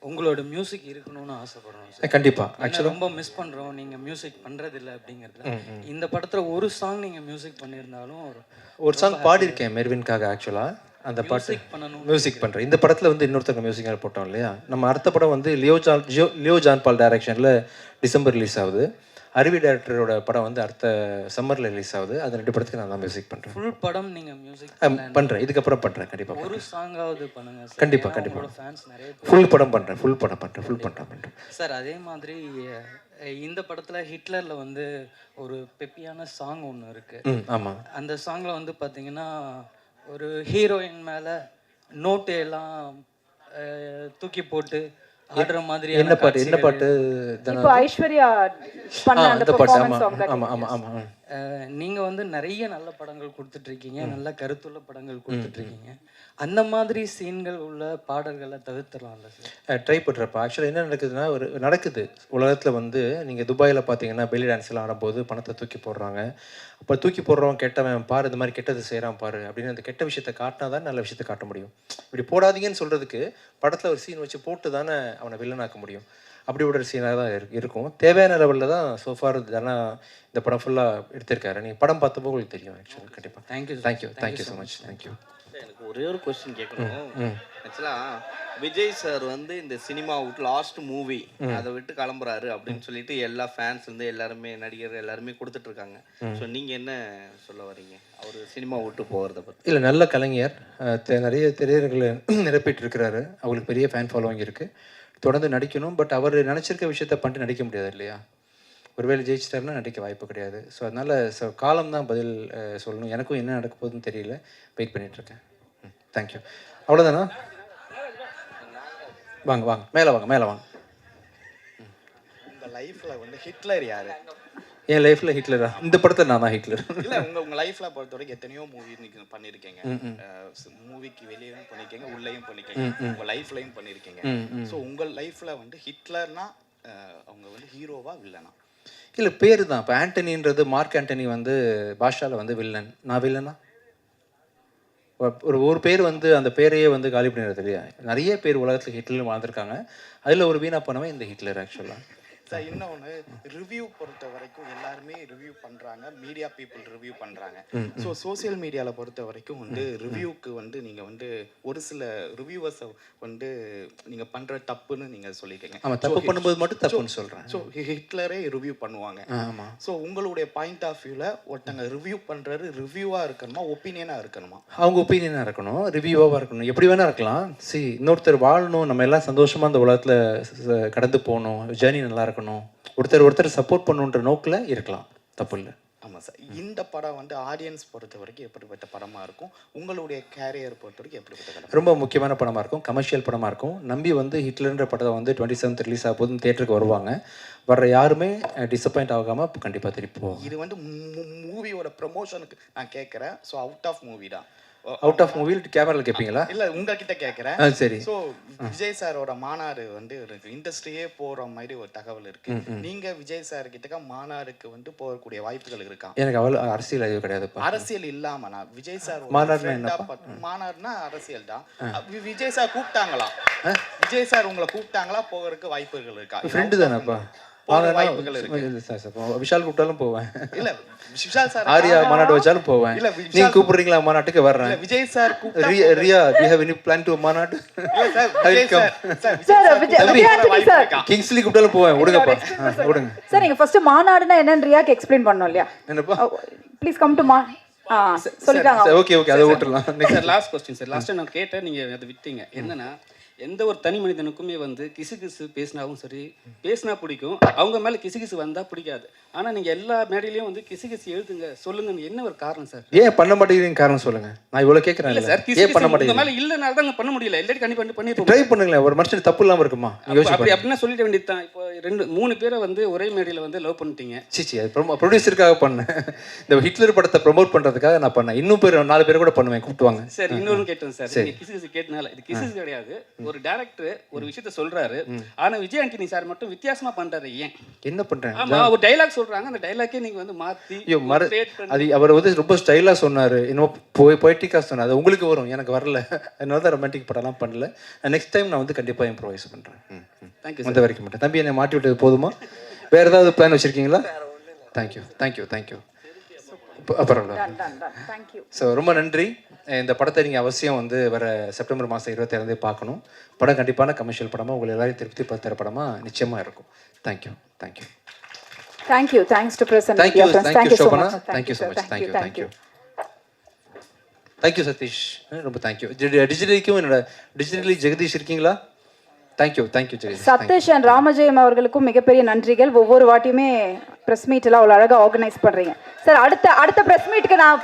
உங்களோட மியூசிக் இருக்கணும்னு ஆசைப்படுறோம் சார். கண்டிப்பா. ஆக்சுவலாக ரொம்ப மிஸ் பண்ணுறோம், நீங்கள் மியூசிக் பண்ணுறதில்ல அப்படிங்கிறதுல. இந்த படத்தில் ஒரு சாங் நீங்கள் மியூசிக் பண்ணியிருந்தாலும் ஒரு சாங் பாடியிருக்கேன் மெர்வின்காக. ஆக்சுவலாக அந்த பாட்டு பண்ணணும் மியூசிக் பண்ணுறேன். இந்த படத்தில் வந்து இன்னொருத்தங்க மியூசிக்காக போட்டோம் இல்லையா. நம்ம அடுத்த படம் வந்து லியோ ஜான் பால் டைரக்ஷனில் டிசம்பர் ரிலீஸ் ஆகுது. அருவி டைரக்டரோட படம் வந்து அடுத்த சம்மரில் ரிலீஸ் ஆகுது. அது 2 படத்துக்கு நான் தான் மியூசிக் பண்ணுறேன். ஃபுல் படம் நீங்கள் மியூசிக் பண்ணுறேன். இதுக்கப்புறம் பண்ணுறேன் கண்டிப்பாக. ஒரு சாங்காவது பண்ணுங்க சார். கண்டிப்பாக ஃபேன்ஸ் நிறைய ஃபுல் படம் பண்ணுறேன். ஃபுல் பண்ணுறேன் சார். அதே மாதிரி இந்த படத்தில் ஹிட்லரில் வந்து ஒரு பெப்பியான சாங் ஒன்று இருக்குது. ஆமாம். அந்த சாங்கில் வந்து பார்த்தீங்கன்னா ஒரு ஹீரோயின் மேலே நோட்டு எல்லாம் தூக்கி போட்டு ஆடுற மாதிரி. என்ன பாட்டு இப்போ ஐஸ்வர்யா பண்ண அந்த பெர்ஃபார்மன்ஸ் சாங். ஆமா. நீங்கள் வந்து நிறைய நல்ல படங்கள் கொடுத்துட்ருக்கீங்க, நல்ல கருத்துள்ள படங்கள் கொடுத்துட்ருக்கீங்க. அந்த மாதிரி சீன்கள் உள்ள பாடல்களை தவிர்த்துடலாம்ல சார்? ட்ரை பண்ணுறப்ப ஆக்சுவலாக என்ன நடக்குதுன்னா நடக்குது உலகத்தில் வந்து நீங்கள் துபாயில் பார்த்தீங்கன்னா பெல்லி டான்ஸ்லாம் ஆடும்போது பணத்தை தூக்கி போடுறாங்க. அப்போ தூக்கி போடுறவன் கெட்டவன் பாரு, இந்த மாதிரி கெட்டது செய்கிறான் பாரு அப்படின்னு அந்த கெட்ட விஷயத்தை காட்டினா தான் நல்ல விஷயத்தை காட்ட முடியும். இப்படி போடாதீங்கன்னு சொல்கிறதுக்கு படத்தில் ஒரு சீன் வச்சு போட்டு தானே அவனை வில்லனாக்க முடியும். அப்படி ஒரு சீனாக தான் இருக்கும். தேவையான லெவலில் தான் சோஃபார் தானே இந்த படம் ஃபுல்லாக எடுத்திருக்காரு. நீங்கள் படம் பார்த்தப்போ உங்களுக்கு தெரியும் ஆக்சுவலாக. கண்டிப்பாக. Thank you so much. தேங்க்யூ. எனக்கு ஒரே ஒரு கொஸ்டின் கேட்கணும். ஆக்சுவலாக விஜய் சார் வந்து இந்த சினிமா விட்டு லாஸ்ட் மூவி அதை விட்டு கிளம்புறாரு அப்படின்னு சொல்லிட்டு எல்லா ஃபேன்ஸ் வந்து எல்லாருமே நடிகர் எல்லாருமே கொடுத்துட்டு இருக்காங்க. ஸோ நீங்கள் என்ன சொல்ல வரீங்க அவர் சினிமா விட்டு போகிறத பற்றி? இல்லை, நல்ல கலைஞர், நிறைய திரையர்களை நிரப்பிட்டு இருக்கிறாரு. அவங்களுக்கு பெரிய ஃபேன் ஃபாலோவிங் இருக்குது. தொடர்ந்து நடிக்கணும். பட் அவர் நினச்சிருக்க விஷயத்த பண்ணிட்டு நடிக்க முடியாது இல்லையா. ஒருவேளை ஜெயிச்சிட்டாருன்னா நடிக்க வாய்ப்பு கிடையாது. ஸோ அதனால் காலம் தான் பதில் சொல்லணும். எனக்கும் என்ன நடக்க போகுதுன்னு தெரியல. வெயிட் பண்ணிகிட்ருக்கேன். தேங்க்யூ. அவ்வளோதானா? வாங்க மேலே வாங்க. உங்கள் லைஃப்பில் வந்து ஹிட்லர் யார்? என் லைஃப்பில் ஹிட்லரா? இந்த படத்தில் நான் தான் ஹிட்லர். இல்லை, உங்கள் லைஃப்பில் பொறுத்த வரைக்கும் எத்தனையோ மூவி நீங்கள் பண்ணியிருக்கீங்க. மூவிக்கு வெளியேயும் பண்ணியிருக்கீங்க, உள்ளேயும் பண்ணியிருக்கீங்க, உங்கள் லைஃப்லையும் பண்ணியிருக்கீங்க. ஸோ உங்கள் லைஃப்பில் வந்து ஹிட்லர்னா அவங்க வந்து ஹீரோவா வில்லனா? இல்லை, பேர் தான். இப்போ ஆண்டனின்றது மார்க் ஆண்டனி வந்து பாஷாவில் வந்து வில்லன். நான் வில்லனா? ஒரு பேர் வந்து அந்த பேரையே வந்து காலி பண்ணிடுறது இல்லையா. நிறைய பேர் உலகத்தில் ஹிட்லர் வாழ்ந்துருக்காங்க. அதில் ஒரு வீணாக போனவன் இந்த ஹிட்லர் ஆக்சுவலாக. சார், இன்னொன்று ரிவ்யூ பொறுத்த வரைக்கும் எல்லாருமே ரிவ்யூ பண்ணுறாங்க, மீடியா பீப்புள் ரிவ்யூ பண்ணுறாங்க. ஸோ சோசியல் மீடியாவில் பொறுத்த வரைக்கும் வந்து ரிவ்யூக்கு வந்து நீங்கள் வந்து ஒரு சில ரிவ்யூவர்ஸை வந்து நீங்கள் பண்ணுற தப்புன்னு நீங்கள் சொல்லியிருக்கீங்க. ஆமாம், தப்பு பண்ணும்போது மட்டும் தப்புன்னு சொல்கிறேன். ஸோ ஹிட்லரே ரிவ்யூ பண்ணுவாங்க. ஆமாம். ஸோ உங்களுடைய பாயிண்ட் ஆஃப் வியூவில் ஒருத்தங்க ரிவ்யூ பண்ணுறது ரிவ்யூவாக இருக்கணுமா, ஒப்பீனியனாக இருக்கணுமா? அவங்க ஒப்பீனியனாக இருக்கணும், ரிவ்யூவாக இருக்கணும், எப்படி வேணா இருக்கலாம். இன்னொருத்தர் வாழணும், நம்ம எல்லாம் சந்தோஷமாக அந்த உலகத்தில் கடந்து போகணும், ஜேர்னி நல்லா இருக்கணும், ஒருத்தர் சப்போர்ட் பண்ணுன்ற நோக்கில் இருக்கலாம், தப்பு இல்லை. ஆமாம் சார். இந்த படம் வந்து ஆடியன்ஸ் பொறுத்த வரைக்கும் எப்படிப்பட்ட படமாக இருக்கும்? உங்களுடைய கேரியர் பொறுத்த வரைக்கும் எப்படிப்பட்ட படம்? ரொம்ப முக்கியமான படமாக இருக்கும், கமர்ஷியல் படமாக இருக்கும். நம்பி வந்து ஹிட்லர்ன்ற படத்தை வந்து 27th ரிலீஸ் ஆக போதும் தியேட்டருக்கு வருவாங்க. வர்ற யாருமே டிசப்பாயிண்ட் ஆகாமல் கண்டிப்பாக திருப்பி போவோம். இது வந்து மூவியோட ப்ரமோஷனுக்கு நான் கேட்குறேன். ஸோ அவுட் ஆஃப் மூவி தான். அவுட் ஆஃப் மூவி கேமராவில் கேட்பீங்களா? இல்லை, உங்ககிட்ட கேட்குறேன். சரி. ஸோ விஜய் சாரோட மாநாடு வந்து இண்டஸ்ட்ரியே போகிற மாதிரி ஒரு தகவல் இருக்கு. நீங்கள் விஜய் சார் கிட்ட மாநாடுக்கு வந்து போகக்கூடிய வாய்ப்புகள் இருக்கா? எனக்கு அவ்வளோ அரசியல் அறிவு கிடையாது. அரசியல் இல்லாமல் நான் விஜய் சார் மாநாடுனா அரசியல் தான். விஜய் சார் கூப்பிட்டாங்களா? விஜய் சார் உங்களை கூப்பிட்டாங்களா? போகிறதுக்கு வாய்ப்புகள் இருக்கா? ஃப்ரெண்டு தானேப்பா, விஷால் கூப்பிட்டாலும் போவேன். இல்ல, விஷால் சார் ஆரியா மாநாடு வச்சாலும் போவேன். இல்ல, நீங்க கூப்பிடுறீங்களா மாநாட்டுக்கு வர்றேன். Vijay sir Riya, we have any plan to மாநாடு? கிங்ஸ்லி கூப்பிட்டாலும் போவேன். விடுங்கப்பா, விடுங்க சார். நீங்க ஃபர்ஸ்ட் மாநாடுனா என்னன்னு ரியாக்கு எக்ஸ்பிளைன் பண்ணோம் இல்லையா? என்னப்பா? ப்ளீஸ் கம் டு சொல்லிட்டாங்க. ஓகே, அதை விட்டுறலாம். Sir, last question sir. Last நான் கேட்டேன், நீங்க அதை விட்டீங்க. என்னன்னா, எந்த ஒரு தனி மனிதனுக்குமே வந்து கிசு பேசினாவும் சரி, பேசினா பிடிக்கும், அவங்க மேலே கிசு வந்தால் பிடிக்காது. ஆனால் நீங்கள் எல்லா மேடையிலையும் வந்து கிசு எழுதுங்க சொல்லுங்க, என்ன ஒரு காரணம் சார்? ஏன் பண்ண மாட்டேங்கிறீங்க? காரணம் சொல்லுங்க. நான் இவ்வளோ கேட்குறேன். இல்லை சார், ஏன் பண்ண மாட்டேங்குது? மேலே இல்லைனால தான் பண்ண முடியல. இல்லாட்டி கண்டிப்பாக பண்ணி ட்ரை பண்ணுங்களேன். ஒரு மனுஷன் தப்பு இல்லாமல் இருக்குமா? அப்படி அப்படின்னா சொல்லிட வேண்டியது தான். இப்போ 2-3 பேரை வந்து ஒரே மேடையில் வந்து லவ் பண்ணிட்டீங்க. சிச்சி, அது ப்ரொடியூசருக்காக பண்ணேன். இந்த ஹிட்லர் படத்தை ப்ரொமோட் பண்ணுறதுக்காக நான் பண்ணேன். இன்னும் 4 பேர் கூட பண்ணுவேன், கூப்பிட்டுவாங்க. சரி, இன்னொரு கேட்டேன் சார். கிசு கேட்டனால இது கிசு கிடையாது. ஒரு டேரக்டர் ஒரு விஷயத்த சொல்றாரு, ஆனா விஜய் ஆண்டனி சார் மட்டும் வித்தியாசமா பண்றாரு. ஏன் என்ன பண்றாங்க? ஆமா, ஒரு டயலாக் சொல்றாங்க, அந்த டயலாக்கே நீங்க வந்து மாத்தி அது அவர் வந்து ரொம்ப ஸ்டைலா சொன்னாரு, இன்னும் பொய்டிக்கா சொன்னாரு. அது உங்களுக்கு வரும், எனக்கு வரல. அதனால தான் ரொமான்டிக் படம்லாம் பண்ணல. நெக்ஸ்ட் டைம் நான் வந்து கண்டிப்பா இம்ப்ரோவைஸ் பண்றேன். தேங்க்யூ. அந்த வரைக்கும் மட்டும். தம்பி, என்னை மாட்டி விட்டது போதுமா? வேற ஏதாவது பிளான் வச்சிருக்கீங்களா? தேங்க்யூ. பரவாயில்ல. Done done done thank you. So ரொம்ப நன்றி. இந்த படத்தை நீங்கள் அவசியம் வந்து வர செப்டம்பர் மாதம் 27 பார்க்கணும். படம் கண்டிப்பான கமர்ஷியல் படமாக உங்களை எல்லாரையும் திருப்தி தர படமாக நிச்சயமாக இருக்கும். Thank you thank you thank you. Thanks to present thank you media friends. Thank you thank you so Shobana. Much. Thank you so much. Thank you. Thank you thank you Satish. ரொம்ப தேங்க்யூ. டிஜிட்டலிக்கும் என்னோட டிஜிட்டலி ஜெகதீஷ் இருக்கீங்களா? தேங்க்யூ ஜெகதீஷ். சதீஷ் அண்ட் ராமஜெயம் அவர்களுக்கும் மிகப்பெரிய நன்றிகள். ஒவ்வொரு வாட்டியுமே ப்ரெஸ் மீட் எல்லாம் அவ்வளோ அழகாக ஆர்கனைஸ் பண்ணுறீங்க சார். அடுத்த ப்ரெஸ் மீட்டுக்கு நான்